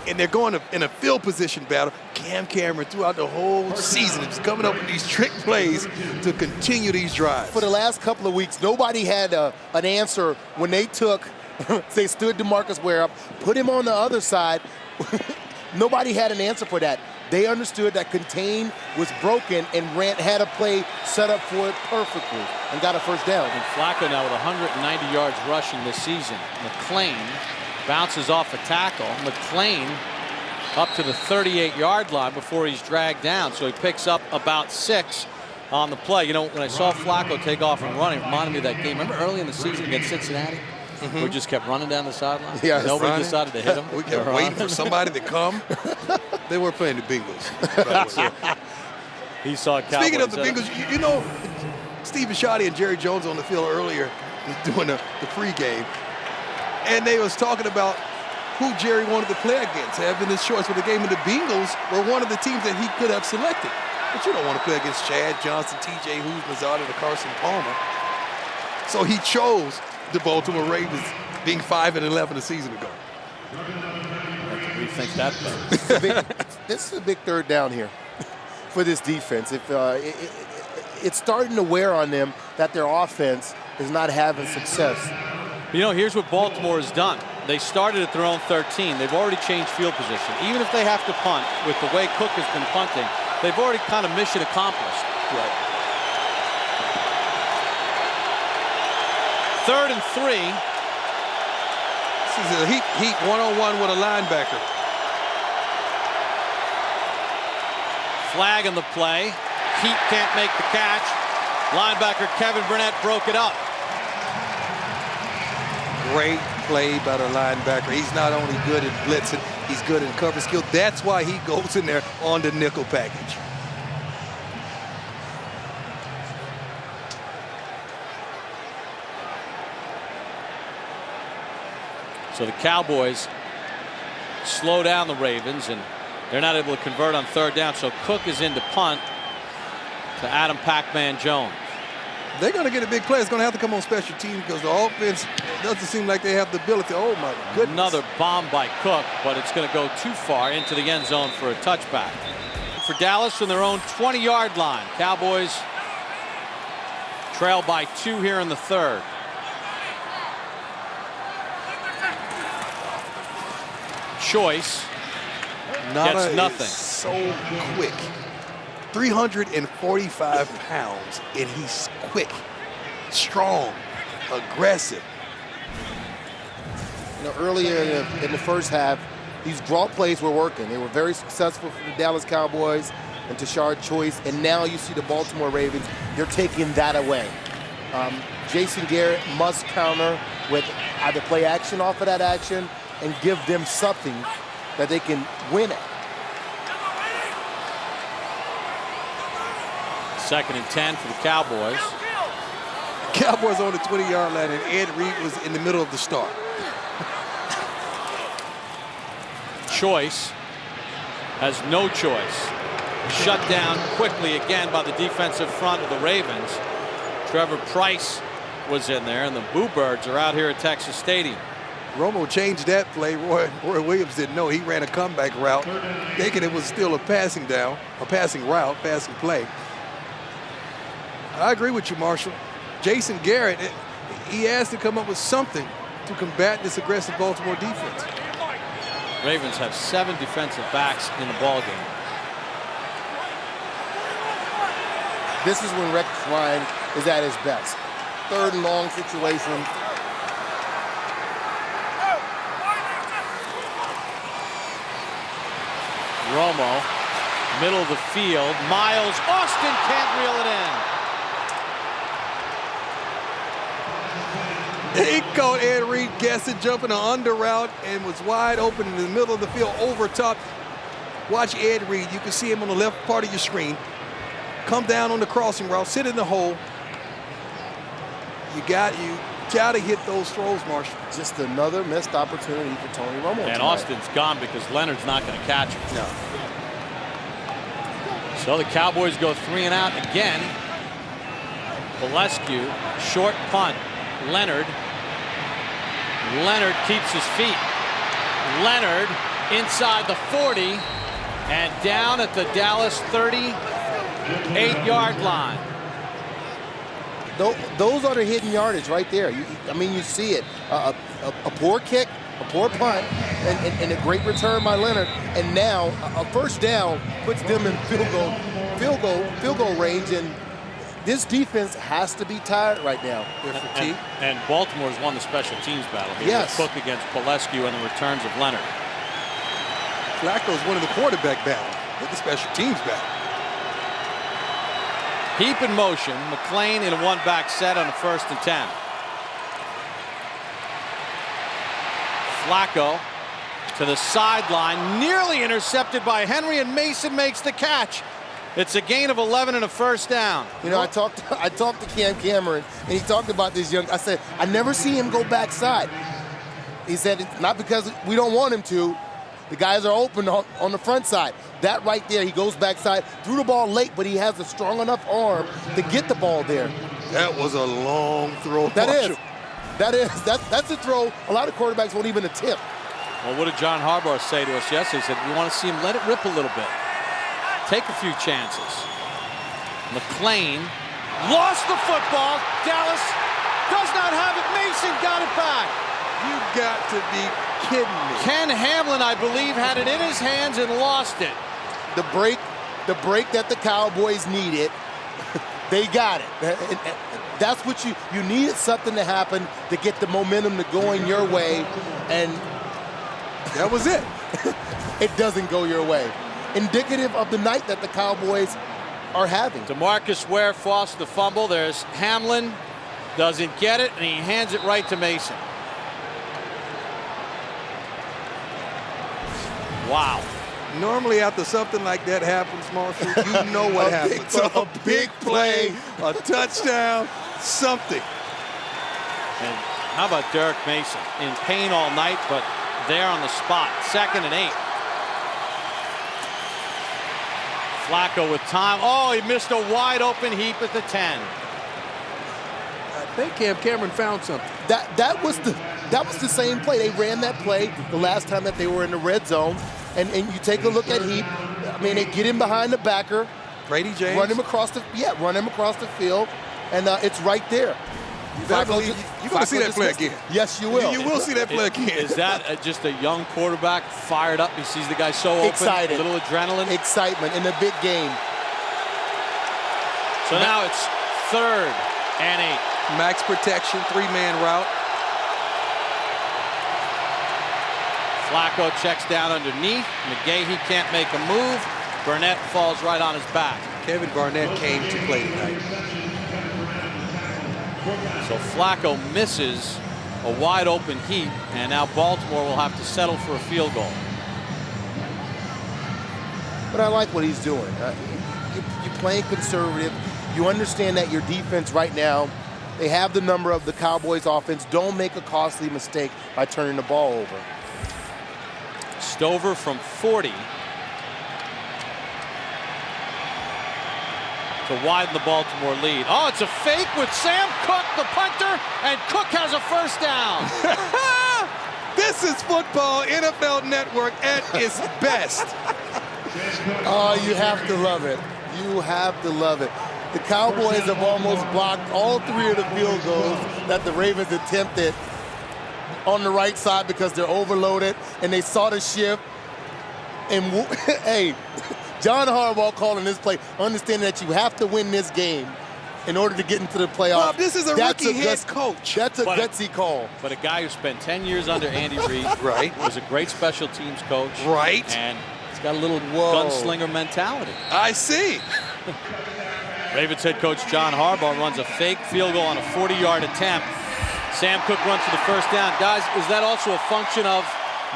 and they're going in a field position battle, Cam Cameron throughout the whole season is coming up with these trick plays to continue these drives. For the last couple of weeks, nobody had an answer when they stood DeMarcus Ware up, put him on the other side. Nobody had an answer for that. They understood that contain was broken and had a play set up for it perfectly and got a 1st down. And Flacco now with 190 yards rushing this season. McClain bounces off a tackle. McClain up to the 38-yard line before he's dragged down. So he picks up about 6 on the play. You know, when I saw Flacco take off and run, it reminded me of that game. Remember early in the season against Cincinnati? We just kept running down the sideline. Yeah, nobody decided to hit him. We kept waiting for somebody to come. They were playing the Bengals. He saw Cowboys. Speaking of the Bengals, you know, Steve Bisciotti and Jerry Jones on the field earlier doing the pregame, and they was talking about who Jerry wanted to play against, having this choice for the game. And the Bengals were one of the teams that he could have selected. But you don't want to play against Chad Johnson, T.J. Hughes-Mazzotti, or Carson Palmer. So he chose the Baltimore Ravens, being 5-11 a season ago. Rethink that play. This is a big 3rd down here for this defense. If it's starting to wear on them that their offense is not having success. You know, here's what Baltimore has done. They started at their own 13. They've already changed field position. Even if they have to punt, with the way Cook has been punting, they've already kind of mission accomplished. Right. 3rd and 3. This is a heat one-on-one with a linebacker. Flag on the play. Heat can't make the catch. Linebacker Kevin Burnett broke it up. Great play by the linebacker. He's not only good at blitzing, he's good in cover skill. That's why he goes in there on the nickel package. So the Cowboys slow down the Ravens, and they're not able to convert on 3rd down. So Cook is in to punt to Adam Pac-Man Jones. They're going to get a big play. It's going to have to come on special teams because the offense doesn't seem like they have the ability. Oh, my goodness. Another bomb by Cook, but it's going to go too far into the end zone for a touchback. For Dallas from their own 20-yard line. Cowboys trail by 2 here in the 3rd. Choice gets nothing. So quick. 345 pounds, and he's quick, strong, aggressive. You know, earlier in the first half, these draw plays were working. They were very successful for the Dallas Cowboys and Tashard Choice, and now you see the Baltimore Ravens, they're taking that away. Jason Garrett must counter with either play action off of that action and give them something that they can win at. 2nd and 10 for the Cowboys. Cowboys on the 20-yard line, and Ed Reed was in the middle of the start. Choice has no choice. Shut down quickly again by the defensive front of the Ravens. Trevor Price was in there, and the Boo Birds are out here at Texas Stadium. Romo changed that play. Roy Williams didn't know. He ran a comeback route, thinking it was still a passing down, a passing route, passing play. I agree with you, Marshall. Jason Garrett, he has to come up with something to combat this aggressive Baltimore defense. Ravens have 7 defensive backs in the ballgame. This is when Rex Ryan is at his best. 3rd and long situation. Romo, middle of the field. Miles Austin can't reel it in. He caught Ed Reed guessing, jumping an under route, and was wide open in the middle of the field over top. Watch Ed Reed. You can see him on the left part of your screen. Come down on the crossing route, sit in the hole. You got to hit those throws, Marshall. Just another missed opportunity for Tony Romo. And tonight. Austin's gone because Leonard's not going to catch him. No. So the Cowboys go 3 and out again. Bolescu, short punt. Leonard keeps his feet. Leonard inside the 40 and down at the Dallas 38-yard line. Those are the hidden yardage right there. I mean, you see it. A poor kick, a poor punt, and a great return by Leonard. And now a 1st down puts them in field goal range. And this defense has to be tired right now. They're fatigued. And Baltimore's won the special teams battle. Yes. Cook against Bolescu and the returns of Leonard. Flacco's winning the quarterback battle with the special teams battle. Keep in motion. McClain in a 1-back set on a 1st and 10. Flacco to the sideline, nearly intercepted by Henry, and Mason makes the catch. It's a gain of 11 and a 1st down. You know, I talked to Cam Cameron, and he talked about this young. I said, I never see him go backside. He said, it's not because we don't want him to. The guys are open on the front side. That right there, he goes backside, threw the ball late, but he has a strong enough arm to get the ball there. That was a long throw. That's a throw a lot of quarterbacks won't even attempt. Well, what did John Harbaugh say to us yesterday? He said, we want to see him let it rip a little bit. Take a few chances. McClain lost the football. Dallas does not have it. Mason got it back. You got to be kidding me. Ken Hamlin, I believe, had it in his hands and lost it. The break that the Cowboys needed, they got it. That's what you needed, something to happen to get the momentum to going your way, and that was it. It doesn't go your way. Indicative of the night that the Cowboys are having. DeMarcus Ware forced the fumble. There's Hamlin, doesn't get it, and he hands it right to Mason. Wow. Normally after something like that happens, Marshall, you know what happens. A big play, a touchdown, something. And how about Derek Mason? In pain all night, but there on the spot. 2nd and 8. Flacco with time. Oh, he missed a wide open heap at the 10. I think Cam Cameron found something. That was the same play. They ran that play the last time that they were in the red zone. And you take a look at Heap. I mean, they get him behind the backer. Brady James. Run him across the field, and it's right there. You're going to see that play again. Yes, you will. You will see that play again. Is that just a young quarterback fired up? He sees the guy so open. Excited. A little adrenaline. Excitement in the big game. So now it's 3rd and 8. Max protection, 3-man route. Flacco checks down underneath. McGahee can't make a move. Burnett falls right on his back. Kevin Garnett came to play tonight. So Flacco misses a wide open heap, and now Baltimore will have to settle for a field goal. But I like what he's doing. You're playing conservative. You understand that your defense right now, they have the number of the Cowboys offense. Don't make a costly mistake by turning the ball over. Stover from 40 to widen the Baltimore lead. Oh, it's a fake with Sam Cook, the punter, and Cook has a first down. This is football, NFL Network at its best. Oh, you have to love it. You have to love it. The Cowboys have almost blocked all 3 of the field goals that the Ravens attempted on the right side because they're overloaded and they saw the shift. And hey, John Harbaugh calling this play, understanding that you have to win this game in order to get into the playoffs. Bob, this is a rookie head coach. That's a gutsy call. But a guy who spent 10 years under Andy Reid, right, was a great special teams coach, right, and he's got a little gunslinger mentality. I see. Ravens head coach John Harbaugh runs a fake field goal on a 40-yard attempt. Sam Cook runs for the first down. Guys, is that also a function of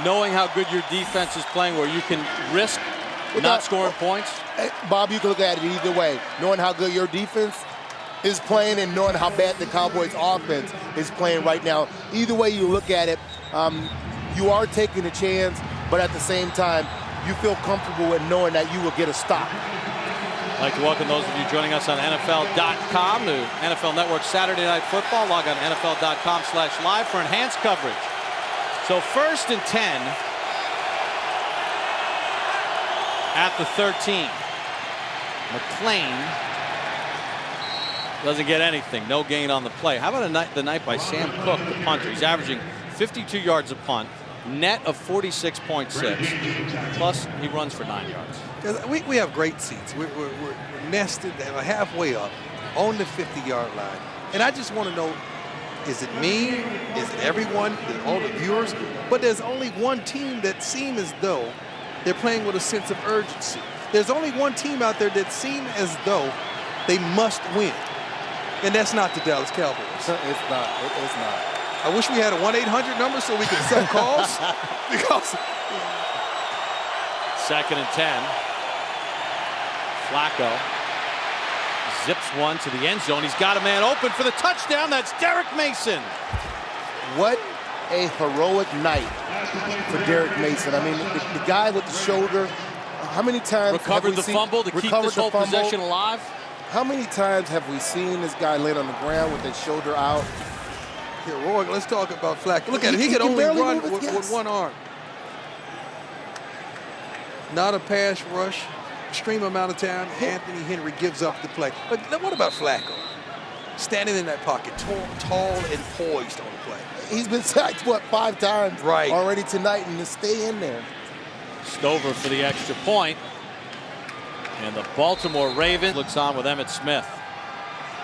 knowing how good your defense is playing, where you can risk not scoring points? Bob, you can look at it either way. Knowing how good your defense is playing and knowing how bad the Cowboys offense is playing right now. Either way you look at it, you are taking a chance, but at the same time, you feel comfortable in knowing that you will get a stop. I'd like to welcome those of you joining us on NFL.com, the NFL Network Saturday Night Football. Log on to NFL.com/live for enhanced coverage. So 1st and 10 at the 13. McClain doesn't get anything. No gain on the play. How about the night by Sam Cook, the punter? He's averaging 52 yards a punt, net of 46.6. Plus, he runs for 9 yards. We have great seats. We're nested halfway up on the 50-yard line. And I just want to know, is it me? Is it everyone? All the viewers? But there's only one team that seems as though they're playing with a sense of urgency. There's only one team out there that seems as though they must win. And that's not the Dallas Cowboys. It's not. It's not. I wish we had a 1-800 number so we could set calls. Because 2nd and 10. Flacco zips one to the end zone. He's got a man open for the touchdown. That's Derek Mason. What a heroic night for Derek Mason. I mean, the guy with the shoulder, how many times recovered the fumble to keep this whole possession alive? How many times have we seen this guy laid on the ground with his shoulder out? Here, Roy, let's talk about Flacco. Look at him. He can only run with one arm. Not a pass rush. Extreme amount of time. Anthony Henry gives up the play. But what about Flacco? Standing in that pocket, tall and poised on the play. He's been sacked, what, 5 times already tonight, and to stay in there. Stover for the extra point. And the Baltimore Ravens looks on with Emmitt Smith.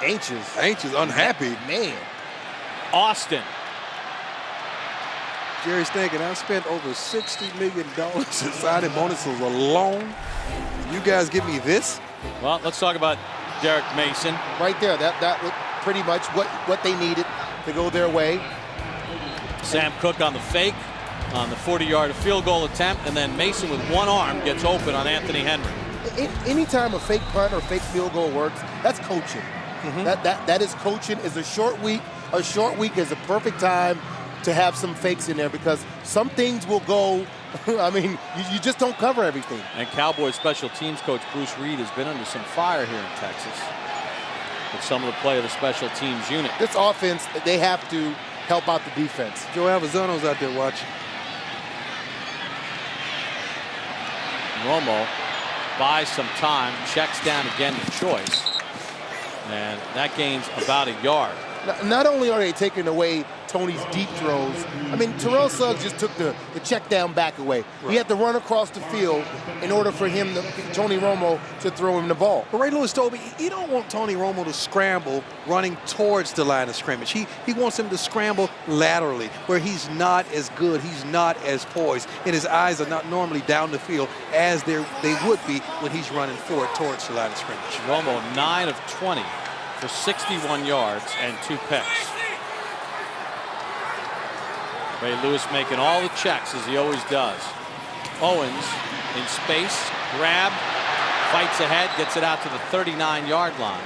Anxious, unhappy. Man. Austin. Jerry's thinking, I spent over $60 million in signing bonuses alone. You guys give me this? Well, let's talk about Derek Mason. Right there, that was pretty much what they needed to go their way. Sam Cook on the fake on the 40-yard field goal attempt, and then Mason with one arm gets open on Anthony Henry. Anytime a fake punt or fake field goal works, that's coaching. That is coaching. Is a short week. A short week is a perfect time to have some fakes in there because some things will go. I mean, you just don't cover everything. And Cowboys special teams coach Bruce Reed has been under some fire here in Texas with some of the play of the special teams unit. This offense, they have to help out the defense. Joe Avezzano's out there watching. Romo buys some time, checks down again to Choice, and that gains about a yard. Not only are they taking away Tony's deep throws, I mean, Terrell Suggs just took the check down back away. He had to run across the field in order for him, Tony Romo, to throw him the ball. But Ray Lewis told me you don't want Tony Romo to scramble running towards the line of scrimmage. He wants him to scramble laterally where he's not as good, he's not as poised, and his eyes are not normally down the field as they would be when he's running forward towards the line of scrimmage. Romo 9 of 20 for 61 yards and 2 picks. Ray Lewis making all the checks as he always does. Owens in space, grab, fights ahead, gets it out to the 39-yard line.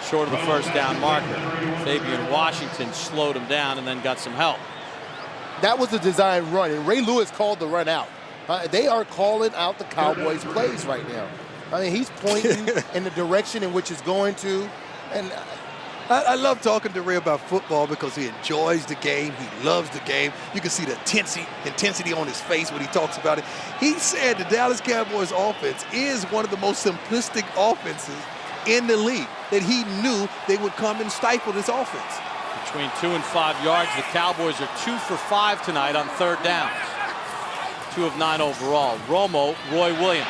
Short of the first down marker. Fabian Washington slowed him down and then got some help. That was a design run, and Ray Lewis called the run out. They are calling out the Cowboys' plays right now. I mean, he's pointing in the direction in which it's going to. And I love talking to Ray about football because he enjoys the game. He loves the game. You can see the intensity on his face when he talks about it. He said the Dallas Cowboys offense is one of the most simplistic offenses in the league, that he knew they would come and stifle this offense. Between 2 and 5 yards, the Cowboys are 2 for 5 tonight on third downs. 2 of 9 overall. Romo, Roy Williams.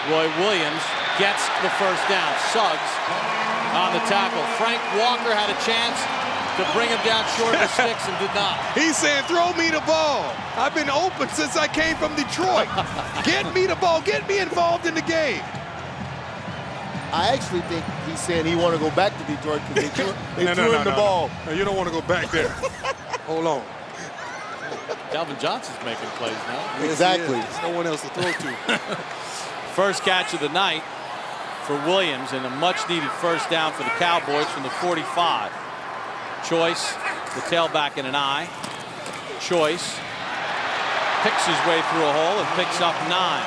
Roy Williams gets the first down. Suggs on the tackle. Frank Walker had a chance to bring him down short of the sticks and did not. He's saying, throw me the ball. I've been open since I came from Detroit. Get me the ball. Get me involved in the game. I actually think he's saying he want to go back to Detroit because they threw him the ball. No, you don't want to go back there. Hold on. Calvin Johnson's making plays now. Exactly. There's no one else to throw to. First catch of the night for Williams, and a much-needed first down for the Cowboys from the 45. Choice, the tailback in an eye. Choice picks his way through a hole and picks up 9.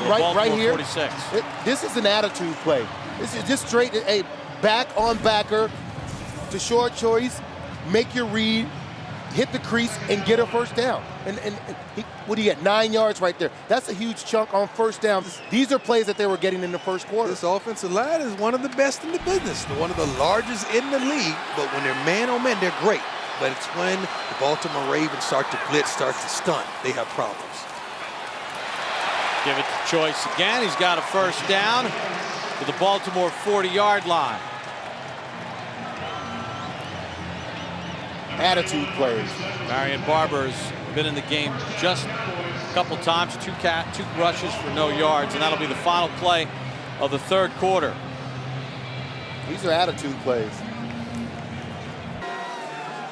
Right here, 46. This is an attitude play. This is just straight, a back-on-backer to short Choice, make your read, hit the crease, and get a first down. And what do you get? 9 yards right there. That's a huge chunk on first down. These are plays that they were getting in the first quarter. This offensive line is one of the best in the business. They're one of the largest in the league, but when they're man-on-man, they're great. But it's when the Baltimore Ravens start to blitz, start to stunt, they have problems. Give it to Choice again. He's got a first down to the Baltimore 40-yard line. Attitude plays. Marion Barber's been in the game just a couple times, two rushes for no yards, and that'll be the final play of the third quarter. These are attitude plays.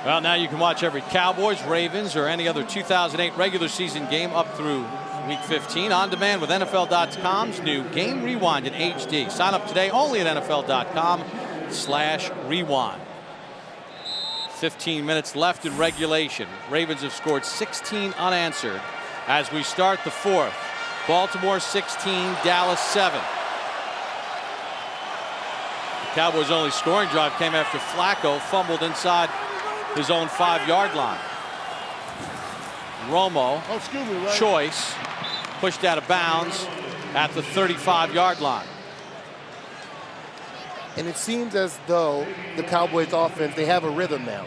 Well, now you can watch every Cowboys, Ravens, or any other 2008 regular season game up through Week 15 on demand with NFL.com's new Game Rewind in HD. Sign up today only at NFL.com/rewind. 15 minutes left in regulation. Ravens have scored 16 unanswered as we start the fourth. Baltimore 16, Dallas 7. The Cowboys' only scoring drive came after Flacco fumbled inside his own 5-yard line. Romo, Choice, pushed out of bounds at the 35-yard line. And it seems as though the Cowboys offense, they have a rhythm now.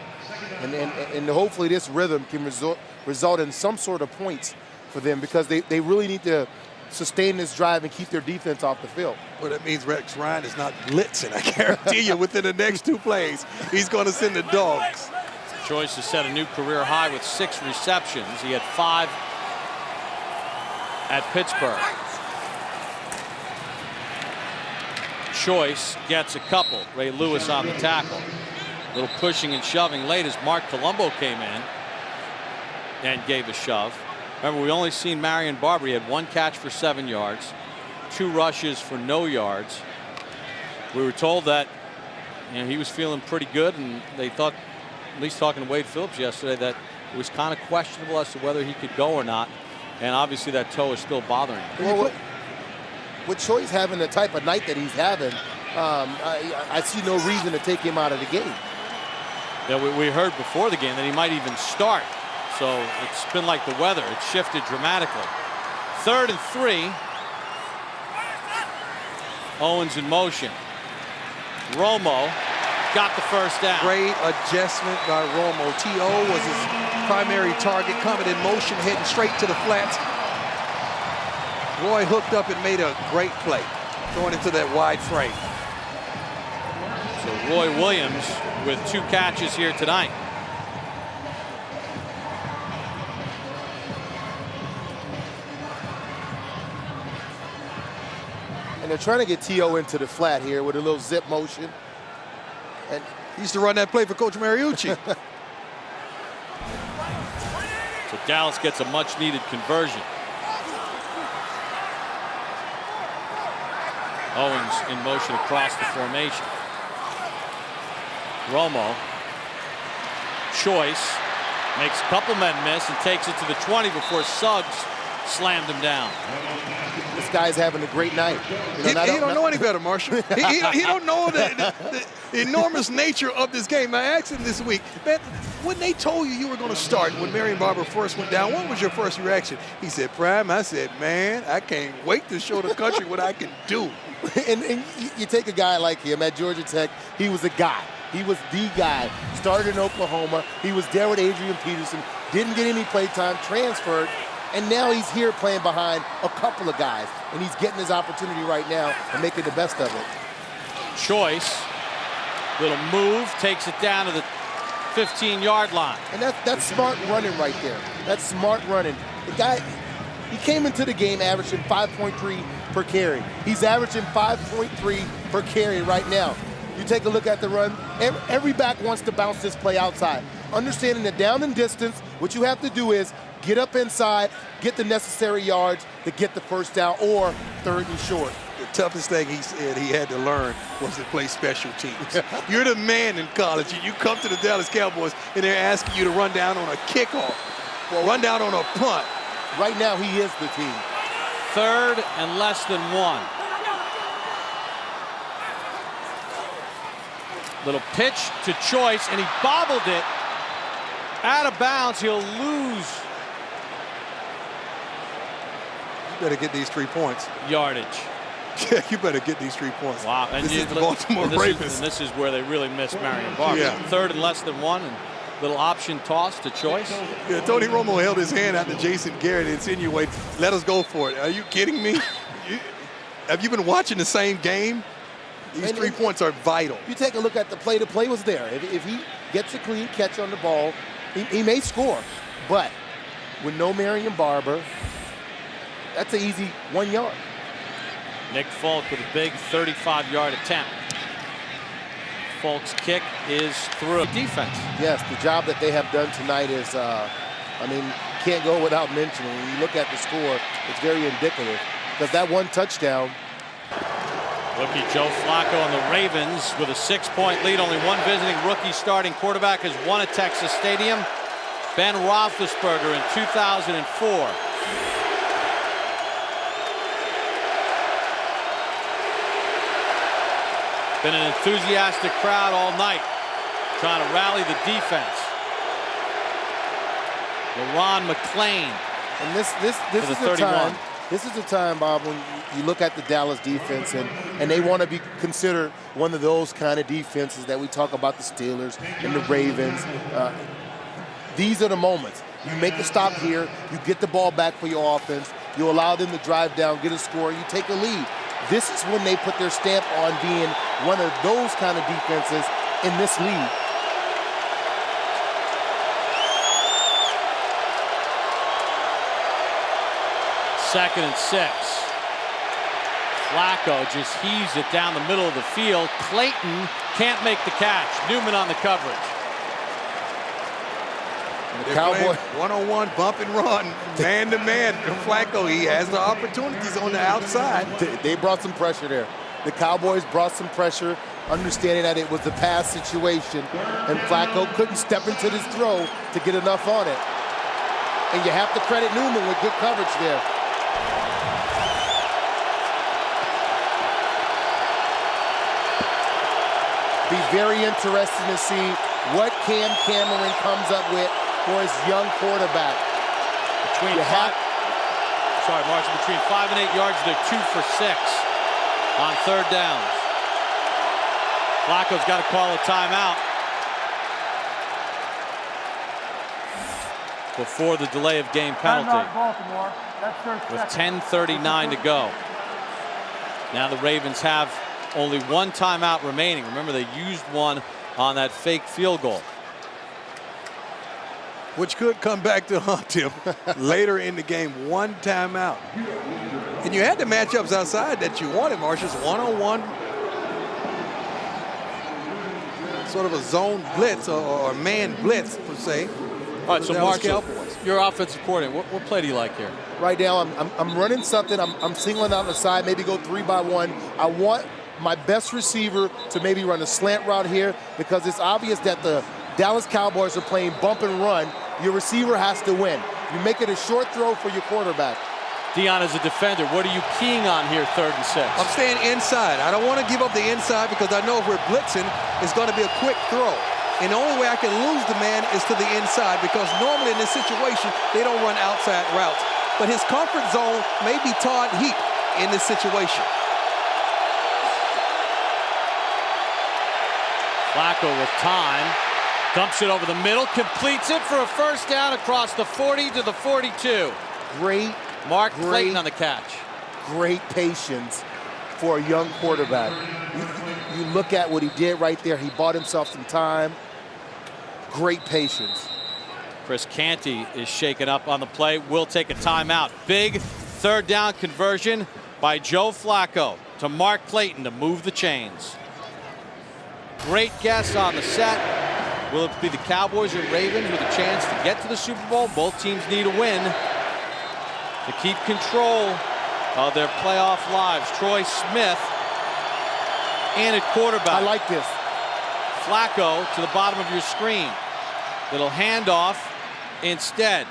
And hopefully this rhythm can result in some sort of points for them, because they really need to sustain this drive and keep their defense off the field. Well, that means Rex Ryan is not blitzing. I guarantee you within the next 2 plays, he's going to send the dogs. Choice has set a new career high with 6 receptions. He had 5 at Pittsburgh. Choice gets a couple. Ray Lewis on the tackle. A little pushing and shoving late as Mark Colombo came in and gave a shove. Remember, we only seen Marion Barber. He had 1 catch for 7 yards, 2 rushes for no yards. We were told that, you know, he was feeling pretty good, and they thought, at least talking to Wade Phillips yesterday, that it was kind of questionable as to whether he could go or not. And obviously that toe is still bothering him. Well, with Choice having the type of night that he's having, I see no reason to take him out of the game. Yeah, we heard before the game that he might even start. So it's been like the weather. It's shifted dramatically. 3rd and 3. Owens in motion. Romo got the first down. Great adjustment by Romo. T.O. was his primary target, coming in motion, heading straight to the flats. Roy hooked up and made a great play, going into that wide frame. So Roy Williams with 2 catches here tonight. And they're trying to get T.O. into the flat here with a little zip motion. And he used to run that play for Coach Mariucci. So Dallas gets a much needed conversion. Owens in motion across the formation. Romo. Choice makes a couple men miss and takes it to the 20 before Suggs slammed him down. This guy's having a great night. You know, he don't know any better, Marshall. he don't know the enormous nature of this game. I asked him this week, man, when they told you were going to start, when Marion Barber first went down, what was your first reaction? He said, Prime. I said, man, I can't wait to show the country what I can do. And you take a guy like him at Georgia Tech, he was a guy. He was the guy. Started in Oklahoma. He was there with Adrian Peterson. Didn't get any play time, transferred. And now he's here playing behind a couple of guys. And he's getting his opportunity right now and making the best of it. Choice. Little move. Takes it down to the 15-yard line. And that's smart running right there. That's smart running. The guy, he came into the game averaging 5.3 per carry. He's averaging 5.3 per carry right now. You take a look at the run. Every back wants to bounce this play outside. Understanding that down in distance, what you have to do is get up inside, get the necessary yards to get the first down or 3rd and short. The toughest thing he said he had to learn was to play special teams. You're the man in college. You come to the Dallas Cowboys and they're asking you to run down on a kickoff or run down on a punt. Right now he is the team. 3rd and less than 1. Little pitch to Choice, and he bobbled it out of bounds. He'll lose. You better get these 3 points. Yardage. Yeah, you better get these 3 points. Wow. And this is the Baltimore Ravens. And this is where they really miss Marion Barber. Yeah. 3rd and less than 1, and little option toss to Choice. Yeah, Tony Romo held his hand out to Jason Garrett, insinuating, let us go for it. Are you kidding me? Have you been watching the same game? These 3 points are vital. You take a look at the play was there. If he gets a clean catch on the ball, he may score. But with no Marion Barber, that's an easy 1 yard. Nick Folk with a big 35-yard attempt. Folk's kick is through. Defense. Yes, the job that they have done tonight is, I mean, can't go without mentioning. When you look at the score, it's very indicative. Because that 1 touchdown. Rookie Joe Flacco and the Ravens with a 6-point lead. Only 1 visiting rookie starting quarterback has won at Texas Stadium. Ben Roethlisberger in 2004. Been an enthusiastic crowd all night, trying to rally the defense. LeRon McClain. And this is the time This is the time, Bob, when you look at the Dallas defense and they want to be considered one of those kind of defenses that we talk about the Steelers and the Ravens. These are the moments. You make a stop here, you get the ball back for your offense, you allow them to drive down, get a score, you take a lead. This is when they put their stamp on being one of those kind of defenses in this league. Second and 6. Flacco just heaves it down the middle of the field. Clayton can't make the catch. Newman on the coverage. The Cowboys one-on-one bump and run, man-to-man. Flacco, he has the opportunities on the outside. They brought some pressure there. The Cowboys brought some pressure, understanding that it was a pass situation, and Flacco couldn't step into this throw to get enough on it. And you have to credit Newman with good coverage there. Be very interesting to see what Cam Cameron comes up with for his young quarterback. Between 5 and 8 yards, they're 2 for 6 on third downs. Flacco's got to call a timeout before the delay of game penalty. Baltimore. That's their With second. 10:39 to go. Now the Ravens have only one timeout remaining. Remember, they used one on that fake field goal, Which could come back to haunt him later in the game. One timeout. And you had the matchups outside that you wanted, Marcius. One-on-one. Sort of a zone blitz or man blitz, per se. All right, so Dallas Marshall, Cowboys. your offensive coordinator, what play do you like here? Right now, I'm running something. I'm singling out the side, maybe go 3-by-1. I want my best receiver to maybe run a slant route here because it's obvious that the Dallas Cowboys are playing bump and run. Your receiver has to win. You make it a short throw for your quarterback. Dion, as a defender, what are you keying on here, 3rd and 6? I'm staying inside. I don't want to give up the inside because I know if we're blitzing, it's going to be a quick throw. And the only way I can lose the man is to the inside because normally in this situation, they don't run outside routes. But his comfort zone may be Todd Heap in this situation. Flacco with time, dumps it over the middle, completes it for a first down across the 40 to the 42. Great, Mark Clayton on the catch. great patience for a young quarterback. You look at what he did right there. He bought himself some time. Great patience. Chris Canty is shaken up on the play. Will take a timeout. Big 3rd down conversion by Joe Flacco to Mark Clayton to move the chains. Great guess on the set. Will it be the Cowboys or Ravens with a chance to get to the Super Bowl? Both teams need a win to keep control of their playoff lives. Troy Smith in at quarterback. I like this. Flacco to the bottom of your screen. Little handoff instead.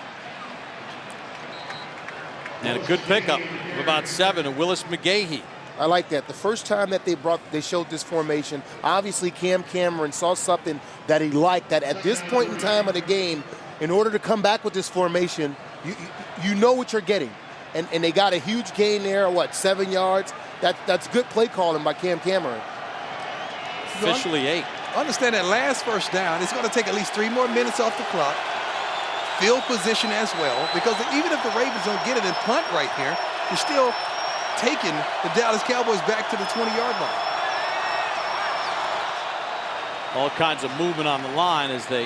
And a good pickup of about 7 of Willis McGahee. I like that. The first time that they showed this formation, obviously Cam Cameron saw something that he liked, that at this point in time of the game, in order to come back with this formation, you know what you're getting. And they got a huge gain there, 7 yards? That's good play calling by Cam Cameron. Officially 8. Understand that last first down, it's going to take at least 3 more minutes off the clock. Field position as well, because even if the Ravens don't get it and punt right here, you're still taking the Dallas Cowboys back to the 20-yard line. All kinds of movement on the line as they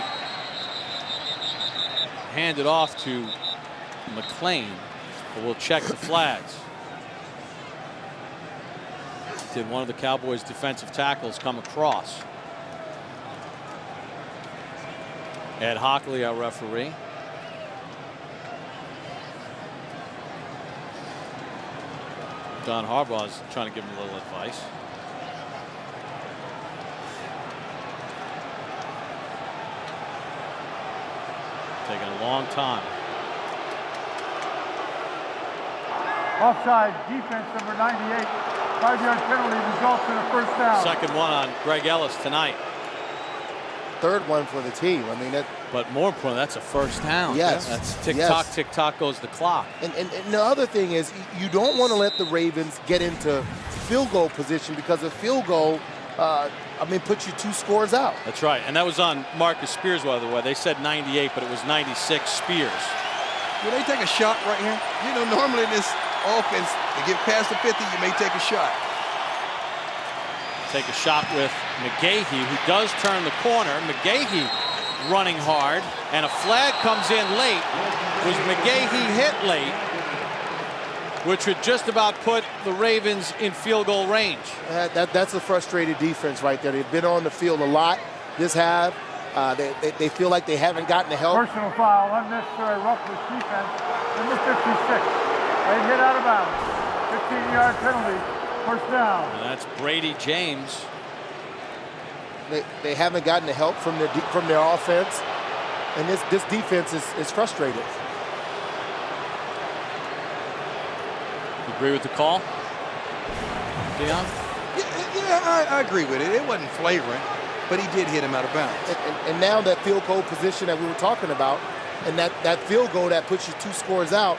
hand it off to McClain. But we'll check the flags. Did one of the Cowboys' defensive tackles come across? Ed Hockley, our referee. Don Harbaugh's trying to give him a little advice. Taking a long time. Offside defense, number 98. 5-yard penalty results in a first down. Second one on Greg Ellis tonight. 3rd one for the team. I mean, But more importantly, that's a first down. Yes. That's tick-tock, tick-tock goes the clock. And the other thing is, you don't want to let the Ravens get into field goal position, because a field goal, puts you 2 scores out. That's right. And that was on Marcus Spears, by the way. They said 98, but it was 96 Spears. Will they take a shot right here? You know, normally in this offense, to get past the 50, you may take a shot. Take a shot with McGahee, who does turn the corner. McGahee running hard, and a flag comes in late. Was McGahee hit late, which would just about put the Ravens in field goal range. That's a frustrated defense right there. They've been on the field a lot this half. They feel like they haven't gotten the help. Personal foul, unnecessary roughness defense, number 56. They hit out of bounds. 15-yard penalty, first down. And that's Brady James. They haven't gotten the help from their offense, and this defense is frustrated. You agree with the call, Dion? Yeah, I agree with it. It wasn't flagrant, but he did hit him out of bounds. And now that field goal position that we were talking about, and that field goal that puts you 2 scores out,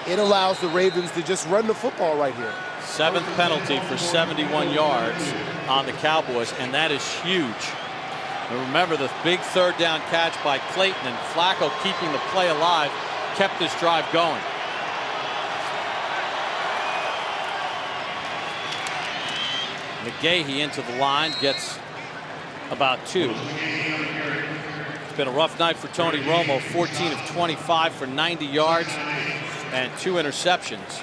it allows the Ravens to just run the football right here. 7th penalty for 71 yards on the Cowboys, and that is huge. And remember, the big 3rd down catch by Clayton, and Flacco keeping the play alive kept this drive going. McGahee into the line, gets about 2. It's been a rough night for Tony Romo, 14 of 25 for 90 yards and 2 interceptions.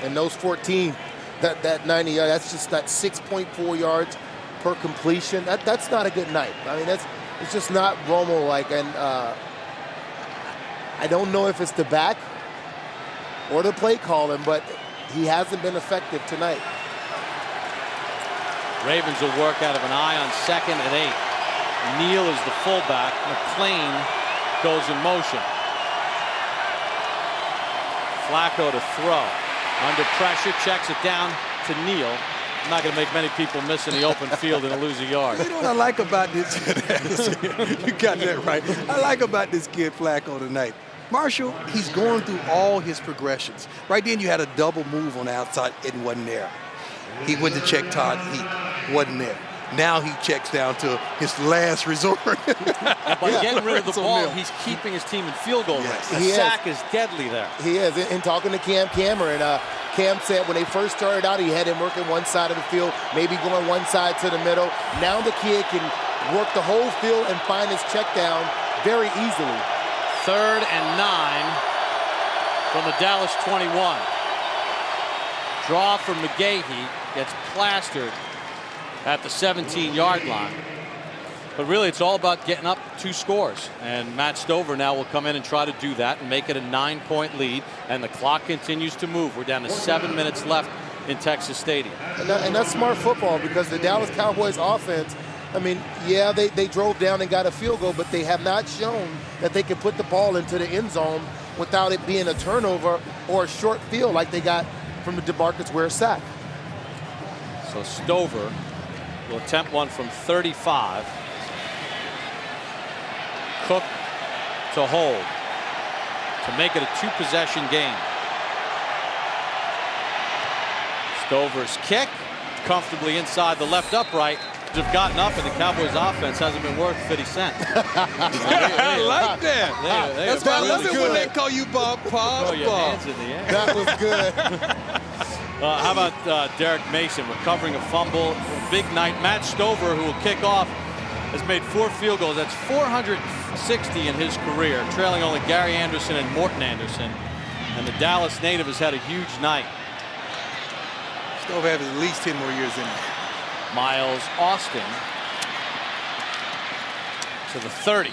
And those 14, that 90 yards, that's just that 6.4 yards per completion. That's not a good night. I mean, it's just not Romo-like. And I don't know if it's the back or the play calling, but he hasn't been effective tonight. Ravens will work out of an eye on 2nd and 8. Neal is the fullback. McLean goes in motion. Flacco to throw. Under pressure, checks it down to Neal. Not going to make many people miss in the open field and lose a yard. You know what I like about this? You got that right. I like about this kid Flacco tonight. Marshall, he's going through all his progressions. Right then you had a double move on the outside. It wasn't there. He went to check Todd Heap. Wasn't there. Now he checks down to his last resort. And by getting rid of the ball, he's keeping his team in field goal range. A sack is deadly there. He is. In talking to Cam Cameron, Cam said when they first started out, he had him working one side of the field, maybe going one side to the middle. Now the kid can work the whole field and find his check down very easily. 3rd and 9 from the Dallas 21. Draw from McGahee, gets plastered at the 17-yard line. But really, it's all about getting up 2 scores. And Matt Stover now will come in and try to do that and make it a 9-point lead. And the clock continues to move. We're down to 7 minutes left in Texas Stadium. And that's smart football, because the Dallas Cowboys offense, I mean, yeah, they drove down and got a field goal, but they have not shown that they can put the ball into the end zone without it being a turnover or a short field like they got from the DeMarcus Ware sack. So Stover will attempt one from 35. Cook to hold to make it a 2-possession game. Stover's kick comfortably inside the left upright. Have gotten up, and the Cowboys offense hasn't been worth 50 cents. I like that. That's why I love it when they call you Bob. Throw your hands in the air. That was good. How about Derek Mason recovering a fumble? Big night. Matt Stover, who will kick off, has made 4 field goals. That's 460 in his career, trailing only Gary Anderson and Morton Anderson. And the Dallas native has had a huge night. Stover has at least 10 more years in him. Miles Austin to the 30.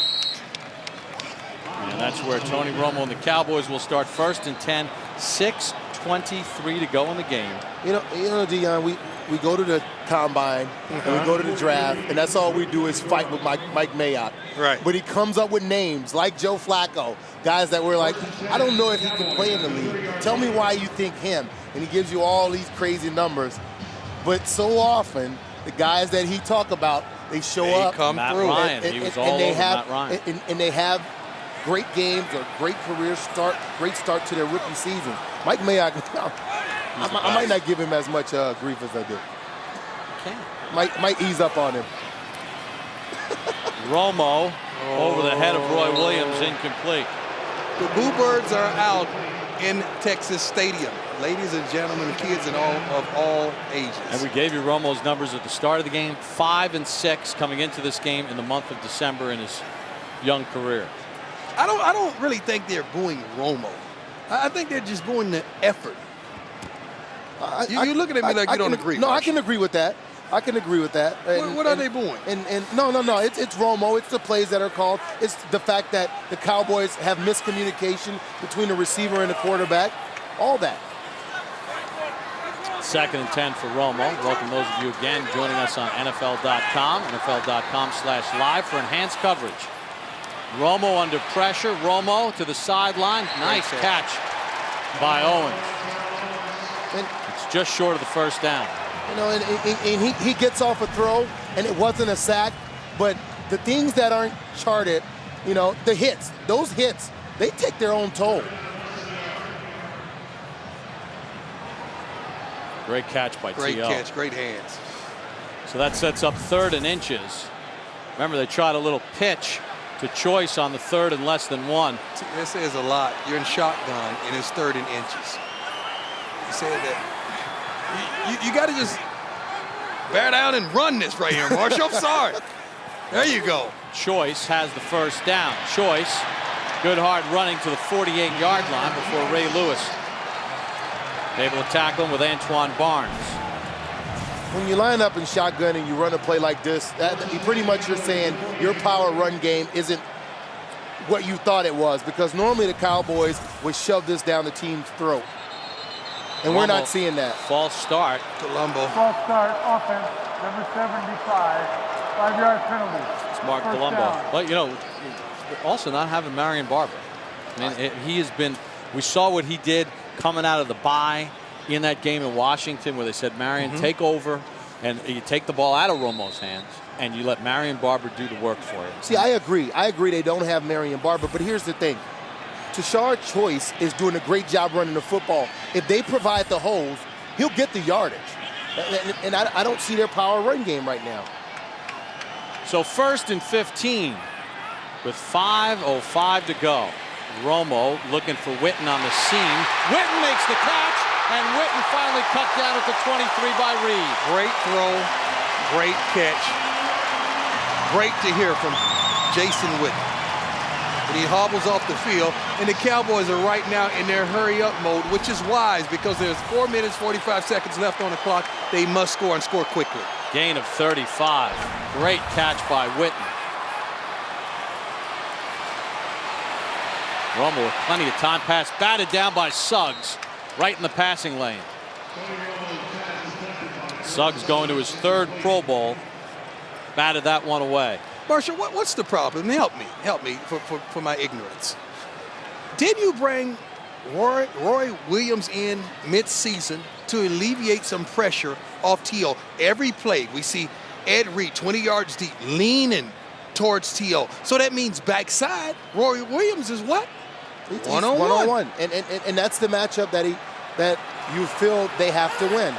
And that's where Tony Romo and the Cowboys will start 1st and 10. 6:23 to go in the game. You know, Dion, we go to the combine and we go to the draft, and that's all we do is fight with Mike Mayock. Right. But he comes up with names like Joe Flacco, guys that we're like, I don't know if he can play in the league. Tell me why you think him. And he gives you all these crazy numbers. But so often, the guys that he talk about They show They up. come Matt through. Ryan, he was all over Matt Ryan. And they have great games or great career start, great start to their rookie season. Mike Mayock, I might not give him as much grief as I do. Might ease up on him. Romo over the head of Roy Williams, incomplete. The Boo Birds are out in Texas Stadium. Ladies and gentlemen, kids and of all ages. And we gave you Romo's numbers at the start of the game, 5 and 6 coming into this game in the month of December in his young career. I don't really think they're booing Romo. I think they're just booing the effort. You're looking at me like you don't agree. No, I can agree with that. I can agree with that. What are they booing? No. It's Romo. It's the plays that are called. It's the fact that the Cowboys have miscommunication between the receiver and the quarterback. All that. 2nd and 10 for Romo. Welcome those of you again joining us on NFL.com, NFL.com/live for enhanced coverage. Romo under pressure. Romo to the sideline. Nice catch by Owens. It's just short of the first down. You know, and he gets off a throw, and it wasn't a sack. But the things that aren't charted, you know, the hits, those hits, they take their own toll. Great catch by Great T.O. catch, great hands. So that sets up 3rd and inches. Remember, they tried a little pitch to Choice on the 3rd and less than 1. That says a lot. You're in shotgun, and it's 3rd and inches. You said that. You got to just bear down and run this right here, Marshall. I'm sorry. There you go. Choice has the first down. Choice, good hard running to the 48-yard line before Ray Lewis able to tackle him with Antoine Barnes. When you line up in shotgun and you run a play like this, pretty much you're saying your power run game isn't what you thought it was, because normally the Cowboys would shove this down the team's throat. And we're not seeing that. False start. Colombo. False start, offense, number 75, 5-yard penalty. It's Mark Colombo. But, you know, also not having Marion Barber. I mean, he has been, we saw what he did coming out of the bye in that game in Washington where they said, Marion, take over, and you take the ball out of Romo's hands, and you let Marion Barber do the work for you. See, I agree. I agree they don't have Marion Barber, but here's the thing. Tashard Choice is doing a great job running the football. If they provide the holes, he'll get the yardage. And I don't see their power run game right now. So 1st and 15 with 5:05 to go. Romo looking for Witten on the seam. Witten makes the catch, and Witten finally cut down at the 23 by Reed. Great throw, great catch. Great to hear from Jason Witten. And he hobbles off the field, and the Cowboys are right now in their hurry-up mode, which is wise because there's 4 minutes, 45 seconds left on the clock. They must score and score quickly. Gain of 35. Great catch by Witten. Romo with plenty of time. Pass batted down by Suggs, right in the passing lane. Suggs going to his 3rd Pro Bowl. Batted that one away. Marshall, what's the problem? Help me for my ignorance. Did you bring Roy Williams in mid-season to alleviate some pressure off T.O.? Every play we see Ed Reed 20 yards deep leaning towards T.O. So that means backside, Roy Williams is what? One-on-one. And that's the matchup that you feel they have to win.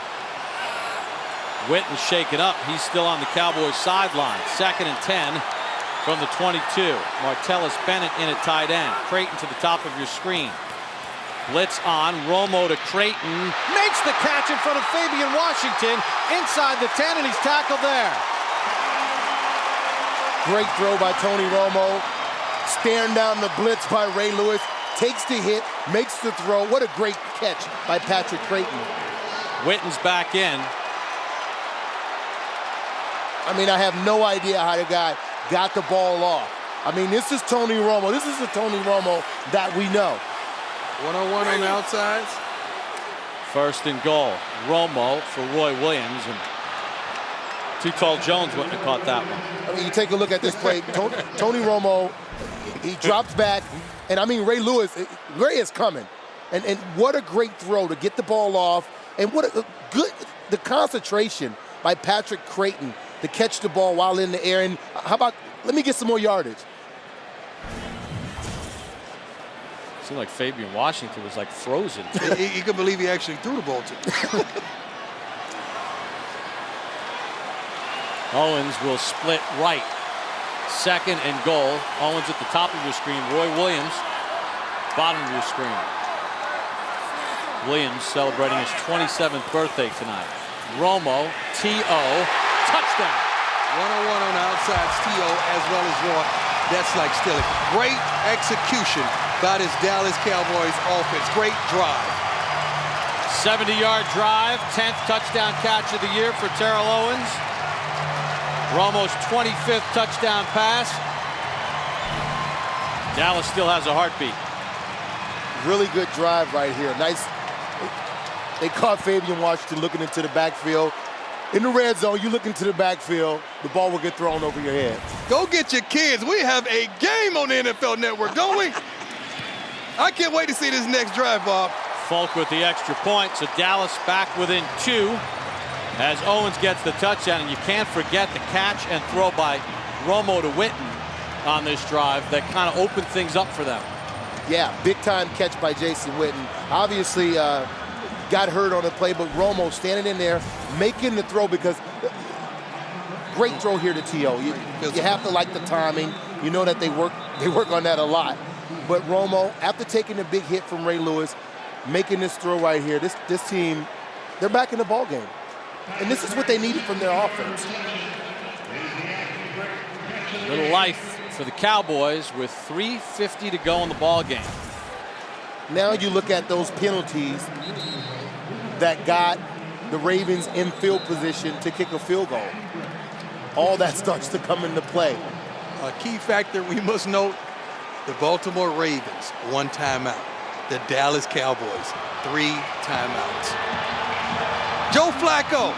Witten shaken up. He's still on the Cowboys sideline. 2nd and 10 from the 22. Martellus Bennett in at tight end. Creighton to the top of your screen. Blitz on. Romo to Creighton. Makes the catch in front of Fabian Washington inside the 10, and he's tackled there. Great throw by Tony Romo. Staring down the blitz by Ray Lewis. Takes the hit, makes the throw. What a great catch by Patrick Creighton. Witten's back in. I mean, I have no idea how the guy got the ball off. I mean, this is Tony Romo. This is the Tony Romo that we know. 1-on-1 on the outsides. 1st and goal. Romo for Roy Williams. And Too Tall Jones wouldn't have caught that one. I mean, you take a look at this play. Tony Romo, he drops back. And, I mean, Ray is coming. And what a great throw to get the ball off. And what a good, the concentration by Patrick Creighton to catch the ball while in the air. And how about, let me get some more yardage. Seemed like Fabian Washington was like frozen. You can believe he actually threw the ball to him. Owens will split right. 2nd and goal. Owens at the top of your screen. Roy Williams, bottom of your screen. Williams celebrating his 27th birthday tonight. Romo, T.O., touchdown. 101 on the outside, T.O. as well as Roy. That's like stealing. Great execution by this Dallas Cowboys offense. Great drive. 70-yard drive, 10th touchdown catch of the year for Terrell Owens. Romo's 25th touchdown pass. Dallas still has a heartbeat. Really good drive right here. Nice. They caught Fabian Washington looking into the backfield. In the red zone, you look into the backfield, the ball will get thrown over your head. Go get your kids. We have a game on the NFL Network, don't we? I can't wait to see this next drive, Bob. Falk with the extra point, so Dallas back within 2 as Owens gets the touchdown. And you can't forget the catch and throw by Romo to Witten on this drive that kind of opened things up for them. Yeah, big-time catch by Jason Witten. Obviously, got hurt on the play, but Romo standing in there, making the throw, because great throw here to T.O. You have to like the timing. You know that they work on that a lot. But Romo, after taking a big hit from Ray Lewis, making this throw right here, this team, they're back in the ball game. And this is what they needed from their offense. Little life for the Cowboys with 3:50 to go in the ball game. Now you look at those penalties that got the Ravens in field position to kick a field goal. All that starts to come into play. A key factor we must note, the Baltimore Ravens, 1 timeout. The Dallas Cowboys, 3 timeouts. Joe Flacco,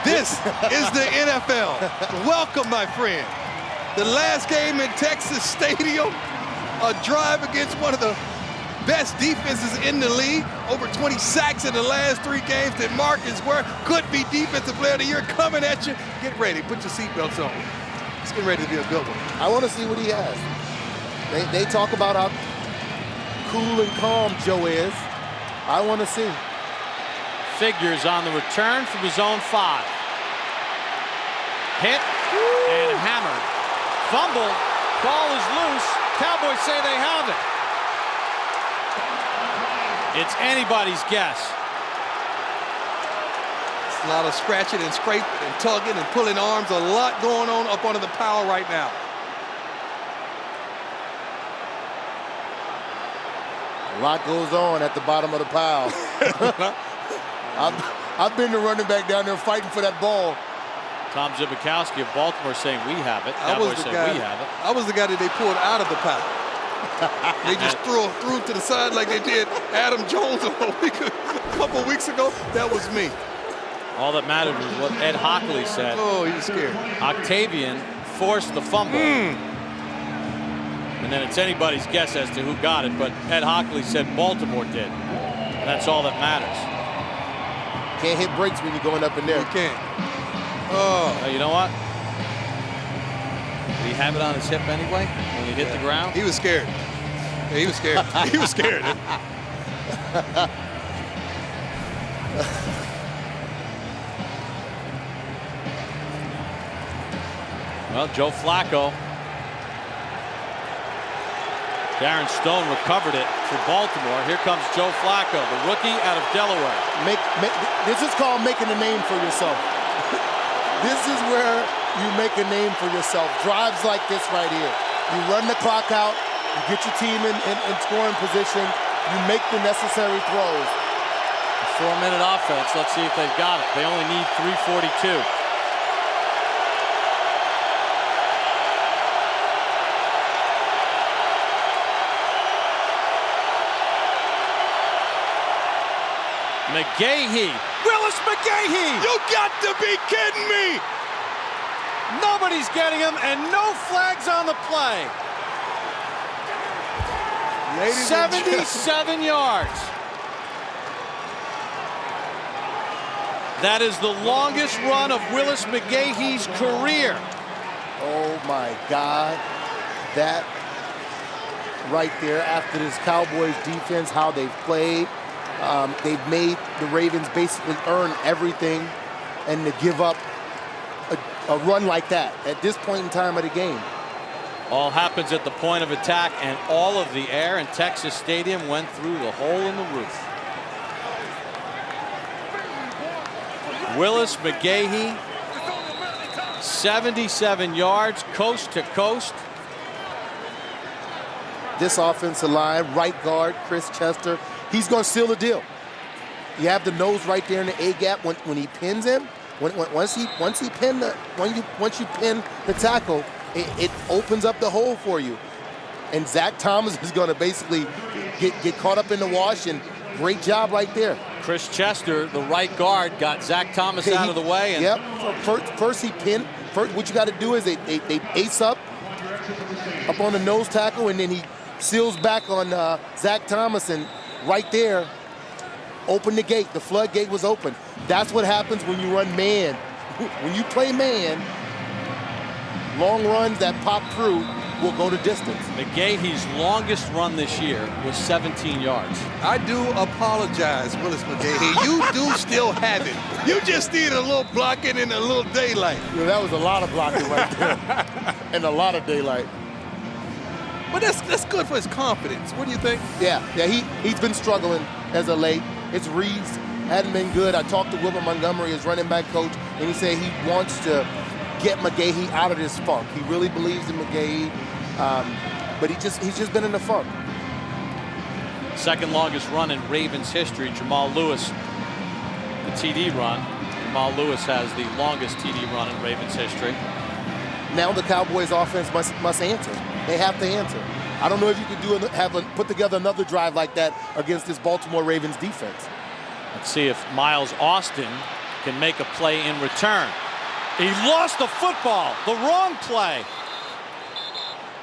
this is the NFL. Welcome, my friend. The last game in Texas Stadium, a drive against one of the best defenses in the league. Over 20 sacks in the last 3 games. That Marcus Ware could be Defensive Player of the Year coming at you. Get ready. Put your seatbelts on. It's getting ready to be a good one. I want to see what he has. They talk about how cool and calm Joe is. I want to see. Figures on the return from his own 5. Hit and hammered. Fumble. Ball is loose. Cowboys say they have it. It's anybody's guess. It's a lot of scratching and scraping and tugging and pulling arms. A lot going on up under the pile right now. A lot goes on at the bottom of the pile. I've been the running back down there fighting for that ball. Tom Zbikowski of Baltimore saying we have it. Cowboys say we have it. I was the guy that they pulled out of the pile. They just threw it to the side like they did Adam Jones a couple of weeks ago. That was me. All that mattered was what Ed Hockley said. Oh, he was scared. Octavian forced the fumble. And then it's anybody's guess as to who got it, but Ed Hockley said Baltimore did. And that's all that matters. Can't hit brakes when you're going up in there. You can't. Oh. You know what? Did he have it on his hip anyway when he hit the ground? He was scared. Yeah, he was scared. He was scared. Well, Joe Flacco. Darren Stone recovered it for Baltimore. Here comes Joe Flacco, the rookie out of Delaware. This is called making a name for yourself. This is where you make a name for yourself. Drives like this right here. You run the clock out, you get your team in scoring position, you make the necessary throws. A 4-minute offense. Let's see if they've got it. They only need 3:42. McGahee. Willis McGahee! You got to be kidding me! Nobody's getting him, and no flags on the play. 77 yards. That is the longest run of Willis McGahee's career. Oh my God. That right there, after this Cowboys defense, how they've played, they've made the Ravens basically earn everything, and to give up a run like that at this point in time of the game. All happens at the point of attack, and all of the air in Texas Stadium went through the hole in the roof. Willis McGahee, 77 yards, coast to coast. This offensive line, right guard, Chris Chester, he's going to seal the deal. You have the nose right there in the A-gap when he pins him. Once you pin the tackle, it opens up the hole for you. And Zach Thomas is going to basically get caught up in the wash, and great job right there. Chris Chester, the right guard, got Zach Thomas out of the way. And yep. First he pinned. First, what you got to do is they ace up on the nose tackle, and then he seals back on Zach Thomas, and right there, open the gate. The floodgate was open. That's what happens when you run man. When you play man, long runs that pop through will go the distance. McGahee's longest run this year was 17 yards. I do apologize, Willis McGahee. You do still have it. You just need a little blocking and a little daylight. Yeah, that was a lot of blocking right there. And a lot of daylight. But that's good for his confidence. What do you think? Yeah, he's been struggling as of late. His reads hadn't been good. I talked to Wilbert Montgomery, his running back coach, and he said he wants to get McGahee out of this funk. He really believes in McGahee, but he's just been in the funk. Second longest run in Ravens history, Jamal Lewis, the TD run. Jamal Lewis has the longest TD run in Ravens history. Now the Cowboys offense must answer. They have to answer. I don't know if you could put together another drive like that against this Baltimore Ravens defense. Let's see if Miles Austin can make a play in return. He lost the football, the wrong play.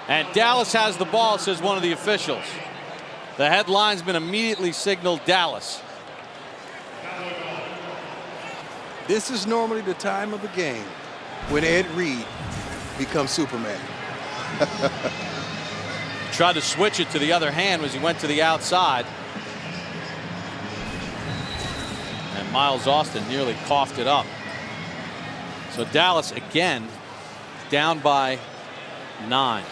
And Dallas has the ball, says one of the officials. The headline's been immediately signaled Dallas. This is normally the time of the game when Ed Reed becomes Superman. Tried to switch it to the other hand as he went to the outside. And Miles Austin nearly coughed it up. So Dallas again down by 9.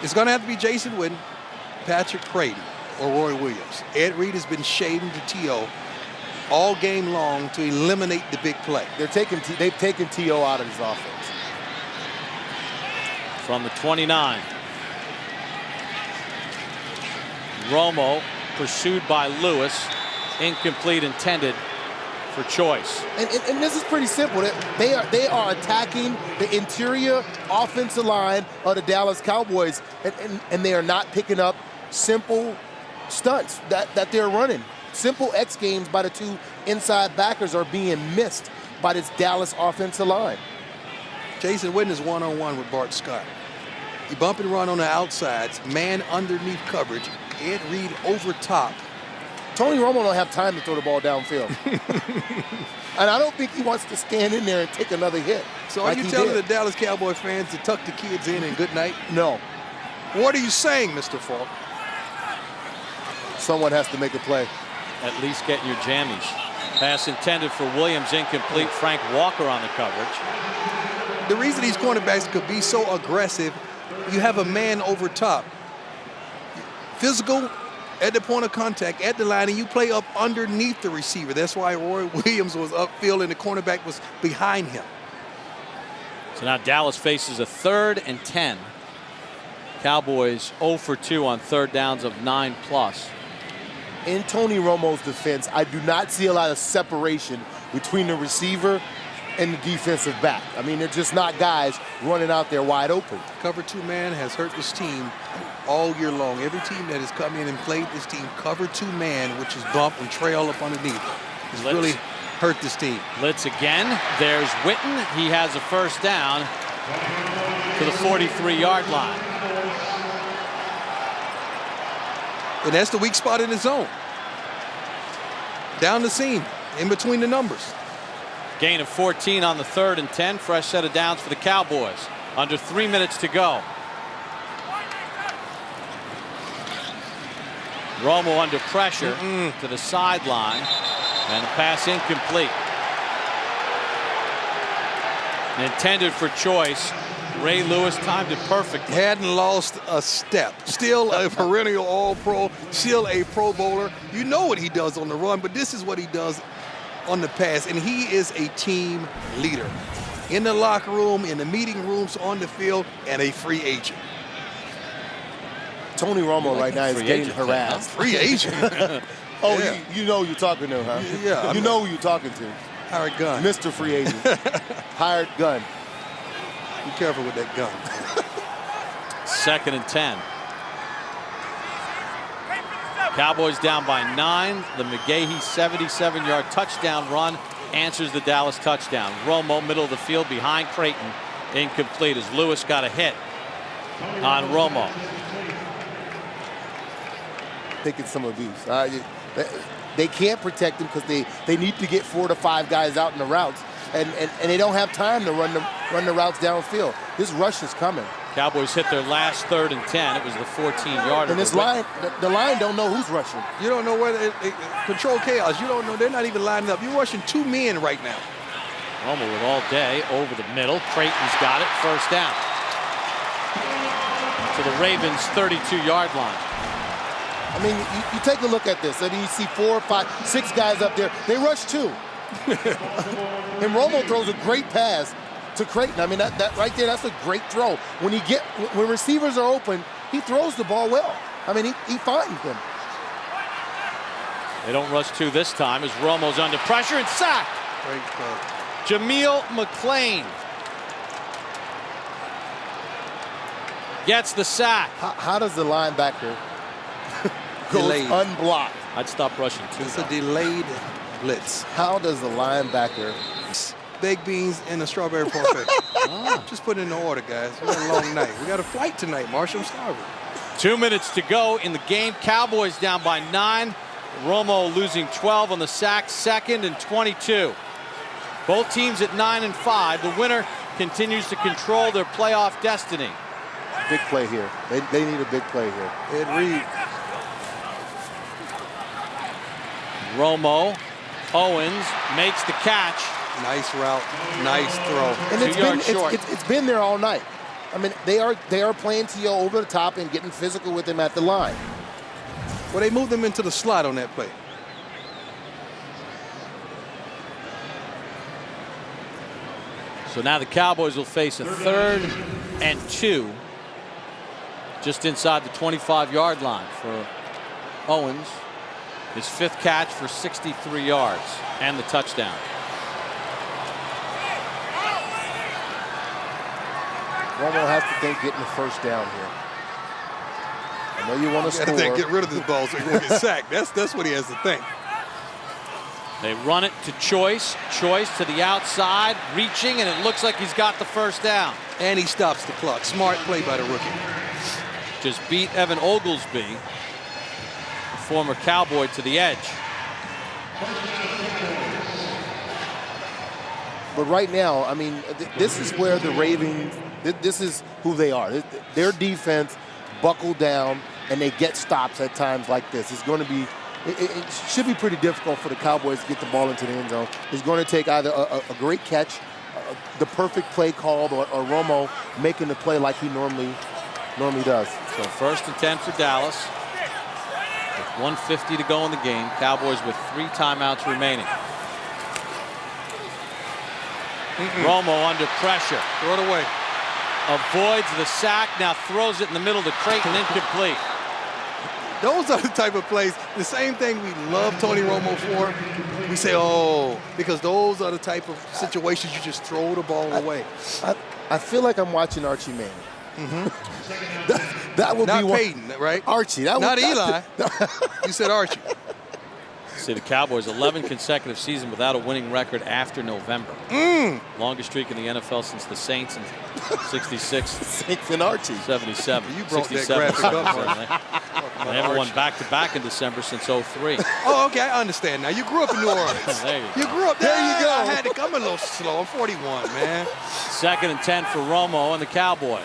It's going to have to be Jason Witten, Patrick Creighton, or Roy Williams. Ed Reed has been shading to T.O. all game long to eliminate the big play. They've taken T.O. out of his offense. From the 29. Romo pursued by Lewis. Incomplete, intended for choice. And this is pretty simple. They are attacking the interior offensive line of the Dallas Cowboys, and they are not picking up simple stunts that they're running. Simple X games by the two inside backers are being missed by this Dallas offensive line. Jason Witten is one-on-one with Bart Scott. You bump and run on the outsides, man underneath coverage, Ed Reed over top. Tony Romo don't have time to throw the ball downfield. And I don't think he wants to stand in there and take another hit. So are you telling the Dallas Cowboy fans to tuck the kids in and good night? No. What are you saying, Mr. Falk? Someone has to make a play. At least get your jammies. Pass intended for Williams, incomplete. Frank Walker on the coverage. The reason these cornerbacks could be so aggressive, you have a man over top. Physical at the point of contact, at the line, and you play up underneath the receiver. That's why Roy Williams was upfield and the cornerback was behind him. So now Dallas faces a 3rd and 10. Cowboys 0 for 2 on third downs of 9+. In Tony Romo's defense, I do not see a lot of separation between the receiver and the defensive back. I mean, they're just not guys running out there wide open. Cover 2 man has hurt this team all year long. Every team that has come in and played this team, cover 2 man, which is bump and trail up underneath, has really hurt this team. Blitz again. There's Witten. He has a first down to the 43-yard line. And that's the weak spot in the zone. Down the seam, in between the numbers. Gain of 14 on the 3rd and 10. Fresh set of downs for the Cowboys. Under 3 minutes to go. Romo under pressure to the sideline, and the pass incomplete. Intended for choice. Ray Lewis timed it perfectly. Hadn't lost a step. Still a perennial All-Pro. Still a Pro Bowler. You know what he does on the run, but this is what he does on the pass, and he is a team leader. In the locker room, in the meeting rooms, on the field, and a free agent. Tony Romo right now is getting harassed. Free agent? Oh, yeah. you know who you're talking to, huh? Yeah. You know who you're talking to. Hired gun. Mr. Free Agent. Hired gun. Be careful with that gun. 2nd and 10. Cowboys down by 9. The McGahee 77-yard touchdown run answers the Dallas touchdown. Romo, middle of the field behind Creighton. Incomplete as Lewis got a hit on Romo. I think it's some abuse. They can't protect him because they need to get 4 to 5 guys out in the routes, and they don't have time to run the routes downfield. This rush is coming. Cowboys hit their last 3rd and 10. It was the 14-yarder. And this line, the line don't know who's rushing. You don't know where control chaos. You don't know. They're not even lining up. You're rushing 2 men right now. Romo with all day over the middle. Creighton's got it. 1st down. To the Ravens' 32-yard line. I mean, you take a look at this, and you see 4, 5, 6 guys up there. They rush 2. And Romo throws a great pass to Creighton. I mean, that right there, that's a great throw. When receivers are open, he throws the ball well. I mean, he finds them. They don't rush 2 this time as Romo's under pressure and sacked. Great play. Jameel McClain gets the sack. How does the linebacker go unblocked? I'd stop rushing 2. It's a delayed blitz. How does the linebacker? Baked beans and a strawberry parfait. Just put it in the order, guys. We got a long night. We got a flight tonight, Marshall. I'm starving. 2 minutes to go in the game. Cowboys down by 9. Romo losing 12 on the sack. 2nd and 22. Both teams at 9 and 5. The winner continues to control their playoff destiny. Big play here. They need a big play here. Ed Reed. Romo. Owens makes the catch. Nice route. Nice throw. And 2 yards short. It's been there all night. I mean, they are playing T.O. over the top and getting physical with him at the line. Well, they moved him into the slot on that play. So now the Cowboys will face a 3rd and 2 just inside the 25-yard line for Owens. His 5th catch for 63 yards and the touchdown. Romo has to think getting the 1st down here. I know you want to score. Get rid of this ball so he won't get sacked. That's what he has to think. They run it to Choice. Choice to the outside, reaching, and it looks like he's got the 1st down. And he stops the clock. Smart play by the rookie. Just beat Evan Oglesby, the former Cowboy, to the edge. But right now, I mean, this is where the Ravens, this is who they are. Their defense buckled down, and they get stops at times like this. It's going to be, it should be pretty difficult for the Cowboys to get the ball into the end zone. It's going to take either a great catch, the perfect play called, or Romo making the play like he normally does. So 1st and 10 for Dallas. With 1:50 to go in the game. Cowboys with 3 timeouts remaining. Romo under pressure. Throw it away. Avoids the sack. Now throws it in the middle to Creighton. Incomplete. Those are the type of plays, the same thing we love Tony Romo for. We say, oh, because those are the type of situations you just throw the ball away. I feel like I'm watching Archie Manning. that would Not be one. Peyton, right? Archie. Not Eli. You said Archie. See, the Cowboys 11 consecutive seasons without a winning record after November. Longest streak in the NFL since the Saints in 66. Saints and Archie. 77. You brought that 67, graphic up, 77. They haven't won back-to-back in December since 03. Oh, okay, I understand now. You grew up in New Orleans. There you You go. grew up there. There you go. I had to come a little slow. I'm 41, man. 2nd and 10 for Romo and the Cowboys.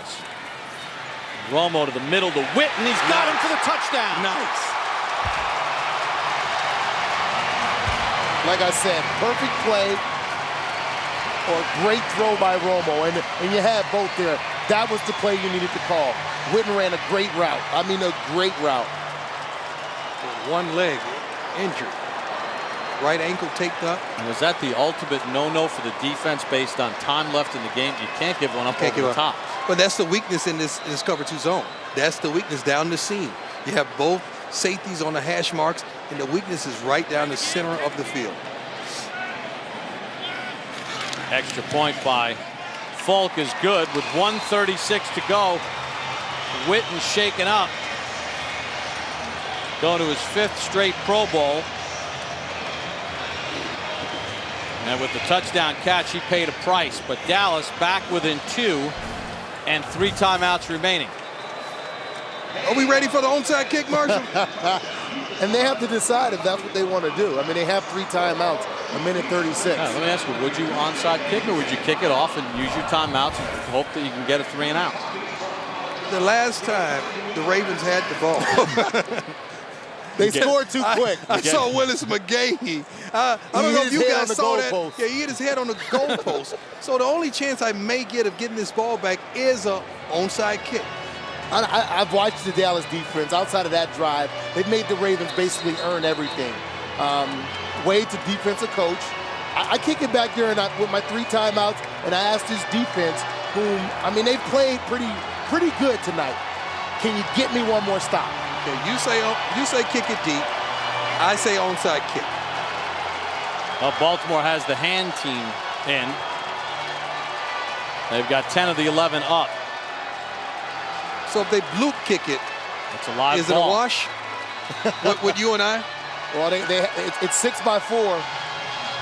Romo to the middle to Witten. He's got him for the touchdown. Nice. Like I said, perfect play or great throw by Romo, and you had both there. That was the play you needed to call. Witten ran a great route. I mean, a great route. One leg injured. Right ankle taped up. And was that the ultimate no-no for the defense based on time left in the game? You can't give one up over the top. But that's the weakness in this cover 2 zone. That's the weakness down the seam. You have both safeties on the hash marks, and the weakness is right down the center of the field. Extra point by Falk is good with 1:36 to go. Witten shaken up. Going to his 5th straight Pro Bowl. And with the touchdown catch, he paid a price. But Dallas back within 2 and 3 timeouts remaining. Are we ready for the onside kick, Marshall? And they have to decide if that's what they want to do. I mean, they have 3 timeouts, 1:36. Yeah, let me ask you, would you onside kick or would you kick it off and use your timeouts and hope that you can get a 3 and out? The last time the Ravens had the ball. They scored too quick. I saw Willis McGahee. I don't know if you guys saw that. Yeah, he hit his head on the goalpost. So the only chance I may get of getting this ball back is a onside kick. I've watched the Dallas defense. Outside of that drive, they've made the Ravens basically earn everything. Wade's a defensive coach. I kick it back there and with my 3 timeouts, and I asked this defense, whom, I mean, they've played pretty good tonight. Can you get me one more stop? Okay, you say kick it deep. I say onside kick. Well, Baltimore has the hand team in. They've got 10 of the 11 up. So if they bloop kick it, It's a live is ball. it a wash? with you and I? Well, it's 6-4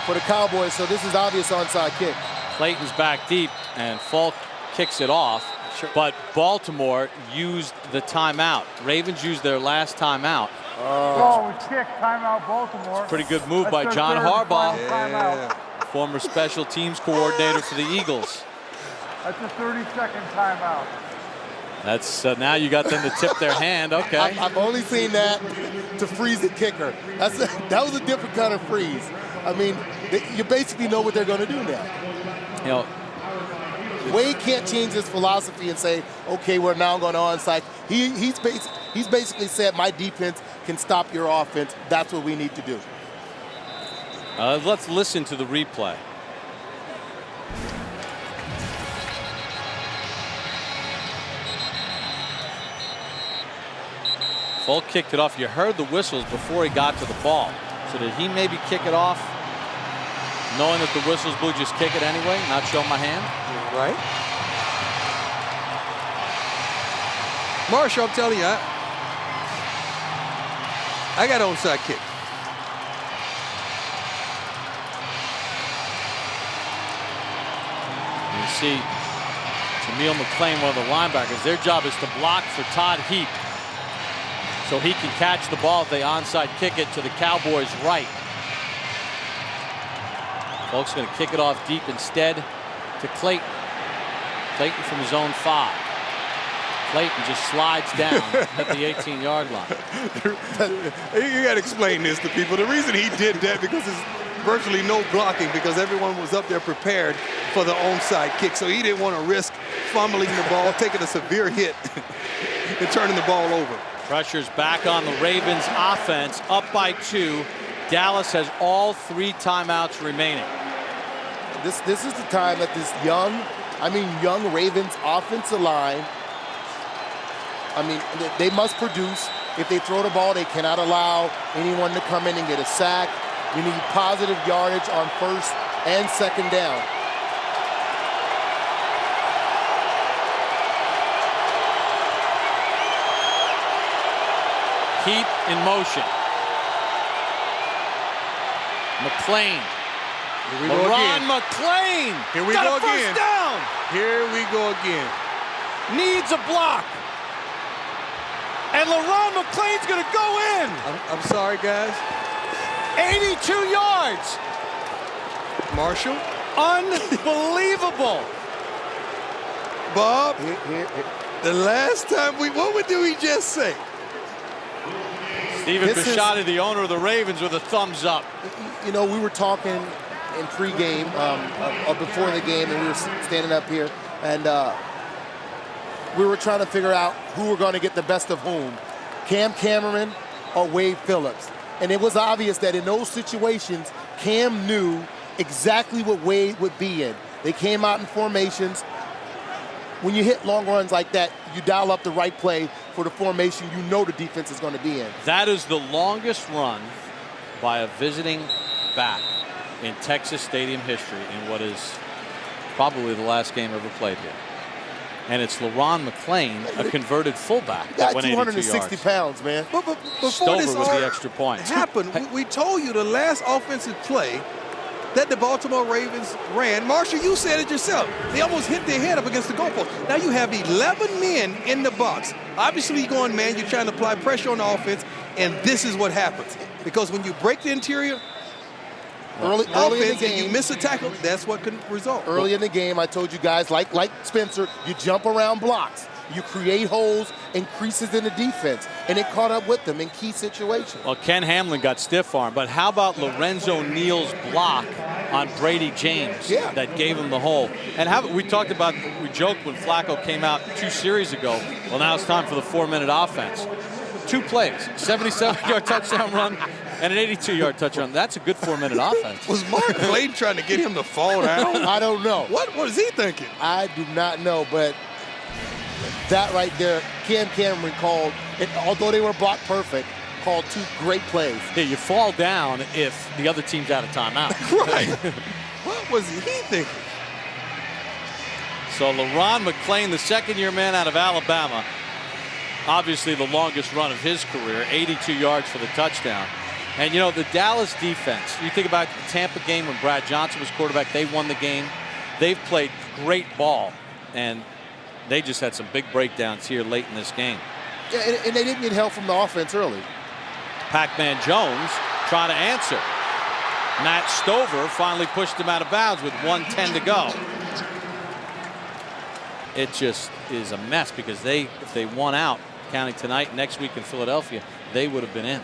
for the Cowboys, so this is obvious onside kick. Clayton's back deep, and Falk kicks it off. Sure. But Baltimore used the timeout. Ravens used their last timeout. Ball was kicked. Timeout, Baltimore. Pretty good move That's by their John third and Harbaugh, final timeout. former special teams coordinator for the Eagles. That's a 30-second timeout. That's now you got them to tip their hand. Okay. I've only seen that to freeze the kicker. That was a different kind of freeze. I mean, you basically know what they're going to do now. You know, Wade can't change his philosophy and say, okay, we're now going to onside. He's basically said, my defense can stop your offense. That's what we need to do. let's listen to the replay. Falk kicked it off. You heard the whistles before he got to the ball. So did he maybe kick it off knowing that the whistles blew, just kick it anyway, not show my hand? Right. Marshall, I'm telling you, I got onside kick. You see Jameel McClain, one of the linebackers, their job is to block for Todd Heap so he can catch the ball if they onside kick it to the Cowboys' right. Falk's going to kick it off deep instead to Clayton. Clayton from his own 5. Clayton just slides down at the 18-yard line. You got to explain this to people. The reason he did that because there's virtually no blocking because everyone was up there prepared for the onside kick. So he didn't want to risk fumbling the ball, taking a severe hit, and turning the ball over. Pressure's back on the Ravens offense, up by 2. Dallas has all 3 timeouts remaining. This is the time that this young Ravens offensive line, they must produce. If they throw the ball, they cannot allow anyone to come in and get a sack. You need positive yardage on 1st and 2nd down. Heat in motion. McClain. Here we go LeRon again. McClain. Here we got go a first again. down. Here we go again. Needs a block. And LeRon McClain's going to go in. I'm sorry, guys. 82 yards. Marshall. Unbelievable. Bob, the last time what did we just say? Stephen Bisciotti, the owner of the Ravens, with a thumbs up. You know, we were talking in pregame, before the game, and we were standing up here, and we were trying to figure out who were going to get the best of whom, Cam Cameron or Wade Phillips. And it was obvious that in those situations, Cam knew exactly what Wade would be in. They came out in formations. When you hit long runs like that, you dial up the right play for the formation you know the defense is going to be in. That is the longest run by a visiting back in Texas Stadium history in what is probably the last game ever played here. And it's LeRon McClain, a converted fullback, that went 260 yards. pounds, man. But before Stover this with all the extra point. happened, we told you the last offensive play that the Baltimore Ravens ran. Marshall, you said it yourself. They almost hit their head up against the goalpost. Now you have 11 men in the box. Obviously, you're going man. You're trying to apply pressure on the offense, and this is what happens. Because when you break the interior Early in the game, and you miss a tackle, that's what can result. Early in the game, I told you guys, like Spencer, you jump around blocks. You create holes and creases in the defense, and it caught up with them in key situations. Well, Ken Hamlin got stiff arm, but how about Lorenzo Neal's block on Brady James that gave him the hole? And we talked about, we joked when Flacco came out 2 series ago, well, now it's time for the 4-minute offense. 2 plays, 77-yard touchdown run and an 82-yard touchdown. That's a good 4-minute offense. Was Mark Clayton trying to get him to fall down? I don't know. What was he thinking? I do not know, but that right there, Cam Cameron called, although they were blocked perfect, called 2 great plays. Yeah, you fall down if the other team's out of timeout. Right. What was he thinking? So LeRon McClain, the second-year man out of Alabama, obviously the longest run of his career, 82 yards for the touchdown. And, you know, the Dallas defense, you think about the Tampa game when Brad Johnson was quarterback, they won the game. They've played great ball, and they just had some big breakdowns here late in this game. Yeah, and they didn't get help from the offense early. Pac-Man Jones trying to answer. Matt Stover finally pushed him out of bounds with 1:10 to go. It just is a mess because if they won out, counting tonight, next week in Philadelphia, they would have been in.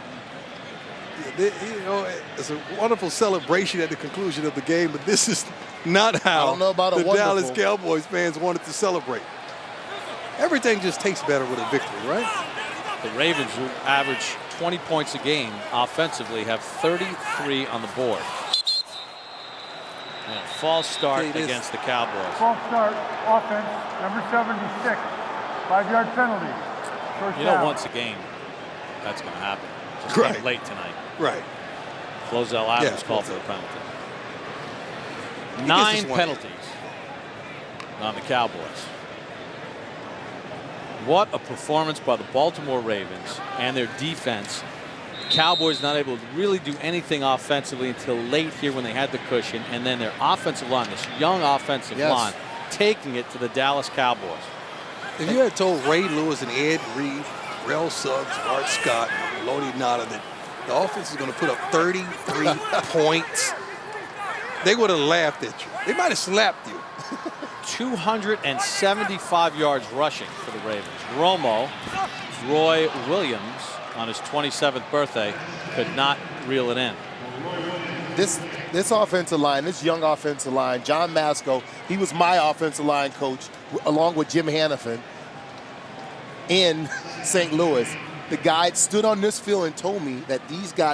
You know, it's a wonderful celebration at the conclusion of the game, but this is not how I don't know about the Dallas Cowboys fans wanted to celebrate. Everything just tastes better with a victory, right? The Ravens, who average 20 points a game offensively, have 33 on the board. And a false start against the Cowboys. False start, offense, number 76, 5-yard penalty. First down. Once a game, that's going to happen. Just Right. late tonight. Right. Flozell Adams called for the penalty. 9 penalties on the Cowboys. What a performance by the Baltimore Ravens and their defense. The Cowboys not able to really do anything offensively until late here when they had the cushion, and then their offensive line, this young offensive line, taking it to the Dallas Cowboys. If you had told Ray Lewis and Ed Reed, Rel Suggs, Art Scott, Lodi Nada that the offense is going to put up 33 points, they would have laughed at you. They might have slapped you. 275 yards rushing for the Ravens. Romo, Roy Williams, on his 27th birthday, could not reel it in. This offensive line, this young offensive line, John Masco, he was my offensive line coach along with Jim Hannafin in St. Louis. The guy stood on this field and told me that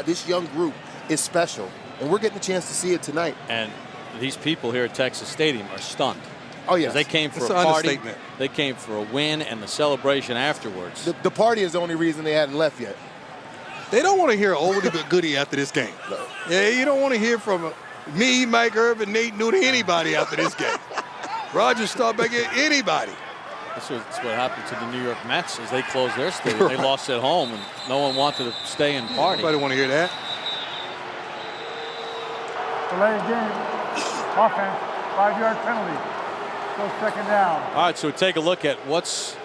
this young group is special. And we're getting a chance to see it tonight. And these people here at Texas Stadium are stunned. Oh, yes. They came for a party. They came for a win and the celebration afterwards. The party is the only reason they hadn't left yet. They don't want to hear oldie but goodie after this game. No. Yeah, you don't want to hear from me, Mike Irvin, Nate Newton, anybody after this game. Roger Staubach, anybody. That's what happened to the New York Mets as they closed their stadium. They lost at home, and no one wanted to stay and party. Nobody want to hear that. Delay of game. Offense. 5-yard penalty. So second down. All right, so take a look at what's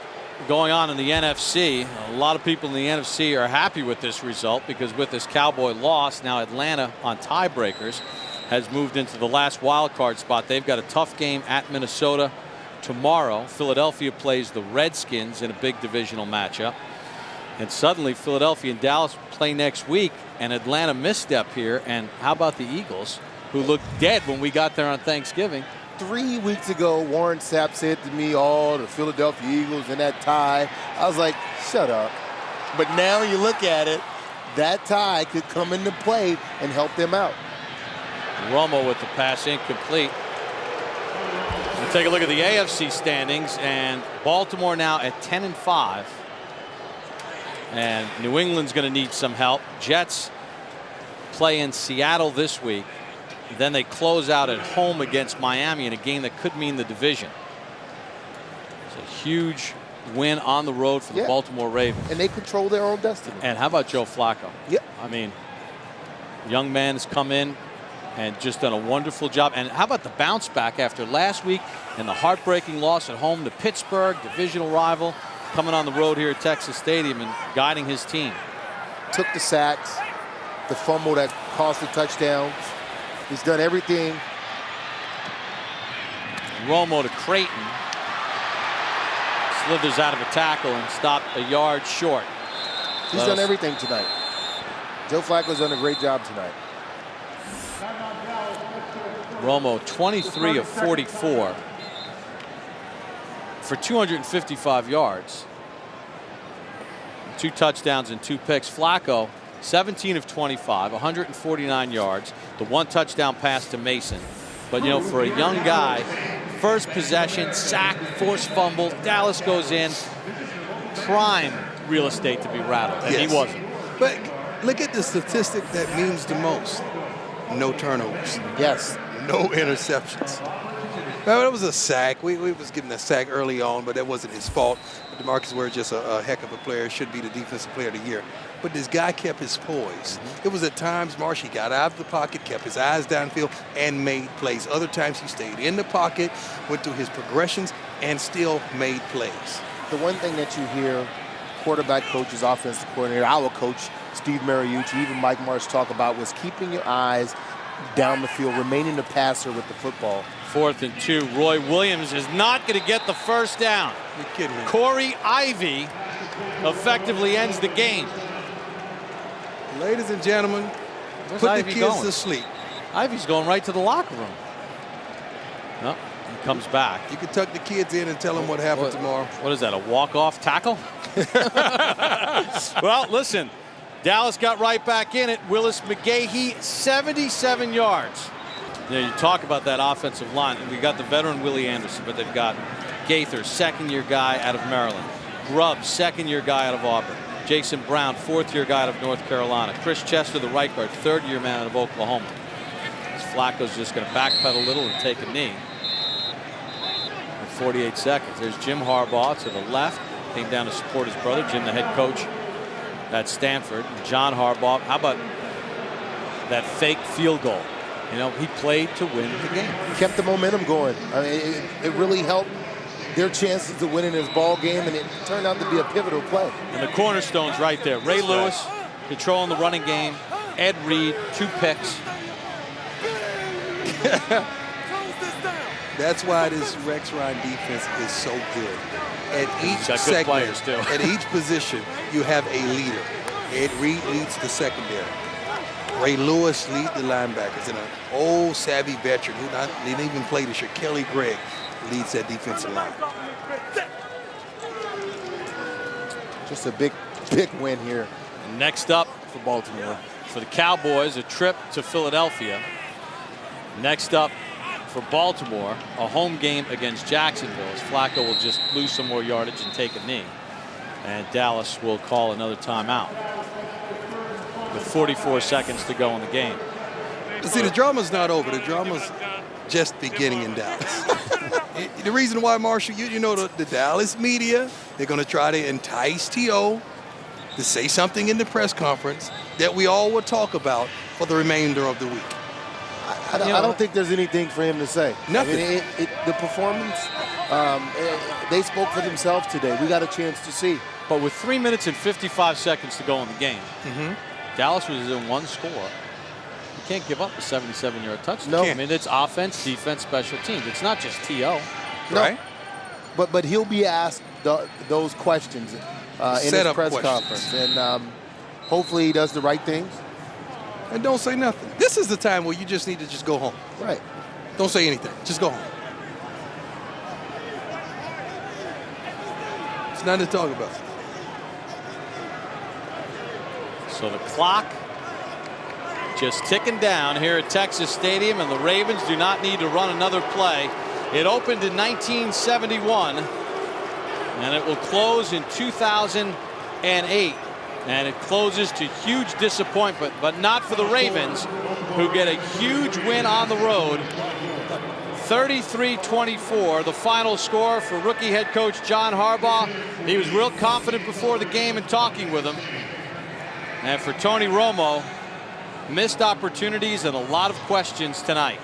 going on in the NFC. A lot of people in the NFC are happy with this result because with this Cowboy loss, now Atlanta on tiebreakers has moved into the last wild card spot. They've got a tough game at Minnesota tomorrow. Philadelphia plays the Redskins in a big divisional matchup. And suddenly Philadelphia and Dallas play next week, and Atlanta misstep here. And how about the Eagles, who looked dead when we got there on Thanksgiving? 3 weeks ago, Warren Sapp said to me, "Oh, the Philadelphia Eagles and that tie." I was like, shut up. But now you look at it, that tie could come into play and help them out. Romo with the pass incomplete. We'll take a look at the AFC standings, and Baltimore now at 10-5. And New England's going to need some help. Jets play in Seattle this week. Then they close out at home against Miami in a game that could mean the division. It's a huge win on the road for the Baltimore Ravens. And they control their own destiny. And how about Joe Flacco? Yep. I mean, young man has come in and just done a wonderful job. And how about the bounce back after last week and the heartbreaking loss at home to Pittsburgh, divisional rival, coming on the road here at Texas Stadium and guiding his team. Took the sacks, the fumble that cost the touchdown. He's done everything. Romo to Creighton. Slithers out of a tackle and stopped a yard short. He's done everything tonight. Joe Flacco's done a great job tonight. Romo 23 of 44 for 255 yards. 2 touchdowns and 2 picks. Flacco 17 of 25, 149 yards. The 1 touchdown pass to Mason. But, you know, for a young guy, first possession, sack, forced fumble, Dallas goes in. Prime real estate to be rattled, and he wasn't. But look at the statistic that means the most. No turnovers. Yes. No interceptions. Well, it was a sack. We was given a sack early on, but that wasn't his fault. DeMarcus Ware just a heck of a player. Should be the defensive player of the year. But this guy kept his poise. It was at times Marshy got out of the pocket, kept his eyes downfield, and made plays. Other times he stayed in the pocket, went through his progressions, and still made plays. The one thing that you hear quarterback coaches, offensive coordinator, our coach, Steve Mariucci, even Mike Marsh talk about was keeping your eyes down the field, remaining the passer with the football. 4th and 2. Roy Williams is not going to get the first down. You're kidding me. Corey Ivy effectively ends the game. Ladies and gentlemen, Where's put Ivy the kids going? to sleep. Ivy's going right to the locker room. No, he comes back. You can tuck the kids in and tell them what happened tomorrow. What is that, a walk-off tackle? Well, listen, Dallas got right back in it. Willis McGahee, 77 yards. You know, you talk about that offensive line, and we got the veteran Willie Anderson, but they've got Gaither, 2nd-year guy out of Maryland. Grubb, 2nd-year guy out of Auburn. Jason Brown, 4th-year guy out of North Carolina. Chris Chester, the right guard, 3rd-year man out of Oklahoma. Flacco's just going to backpedal a little and take a knee. In 48 seconds. There's Jim Harbaugh to the left. Came down to support his brother, Jim, the head coach at Stanford. And John Harbaugh, how about that fake field goal? You know, he played to win the game. Kept the momentum going. I mean, it really helped their chances of winning this ball game, and it turned out to be a pivotal play. And the cornerstone's right there. Ray Lewis controlling the running game. Ed Reed, 2 picks. That's why this Rex Ryan defense is so good. At each got good segment, players too. at each position, you have a leader. Ed Reed leads the secondary. Ray Lewis leads the linebackers. And an old savvy veteran who didn't even play this year, Kelly Gregg, leads that defensive line. Just a big win here. Next up for Baltimore, for the Cowboys, a trip to Philadelphia. Next up for Baltimore, a home game against Jacksonville, as Flacco will just lose some more yardage and take a knee. And Dallas will call another timeout with 44 seconds to go in the game. See, the drama's not over. The drama's just beginning in Dallas. The reason why, Marshall, you know, the Dallas media, they're going to try to entice T.O. to say something in the press conference that we all will talk about for the remainder of the week. I don't think there's anything for him to say. Nothing. I mean, the performance, they spoke for themselves today. We got a chance to see. But with 3 minutes and 55 seconds to go in the game, Dallas was in one score. You can't give up a 77-yard touchdown. No. I mean, it's offense, defense, special teams. It's not just T.O. Right? But he'll be asked those questions in his press conference. And hopefully he does the right things. And don't say nothing. This is the time where you just need to just go home. Right. Don't say anything. Just go home. It's nothing to talk about. So the clock just ticking down here at Texas Stadium, and the Ravens do not need to run another play. It opened in 1971, and it will close in 2008. And it closes to huge disappointment, but not for the Ravens, who get a huge win on the road. 33-24, the final score for rookie head coach John Harbaugh. He was real confident before the game and talking with him. And for Tony Romo, missed opportunities and a lot of questions tonight.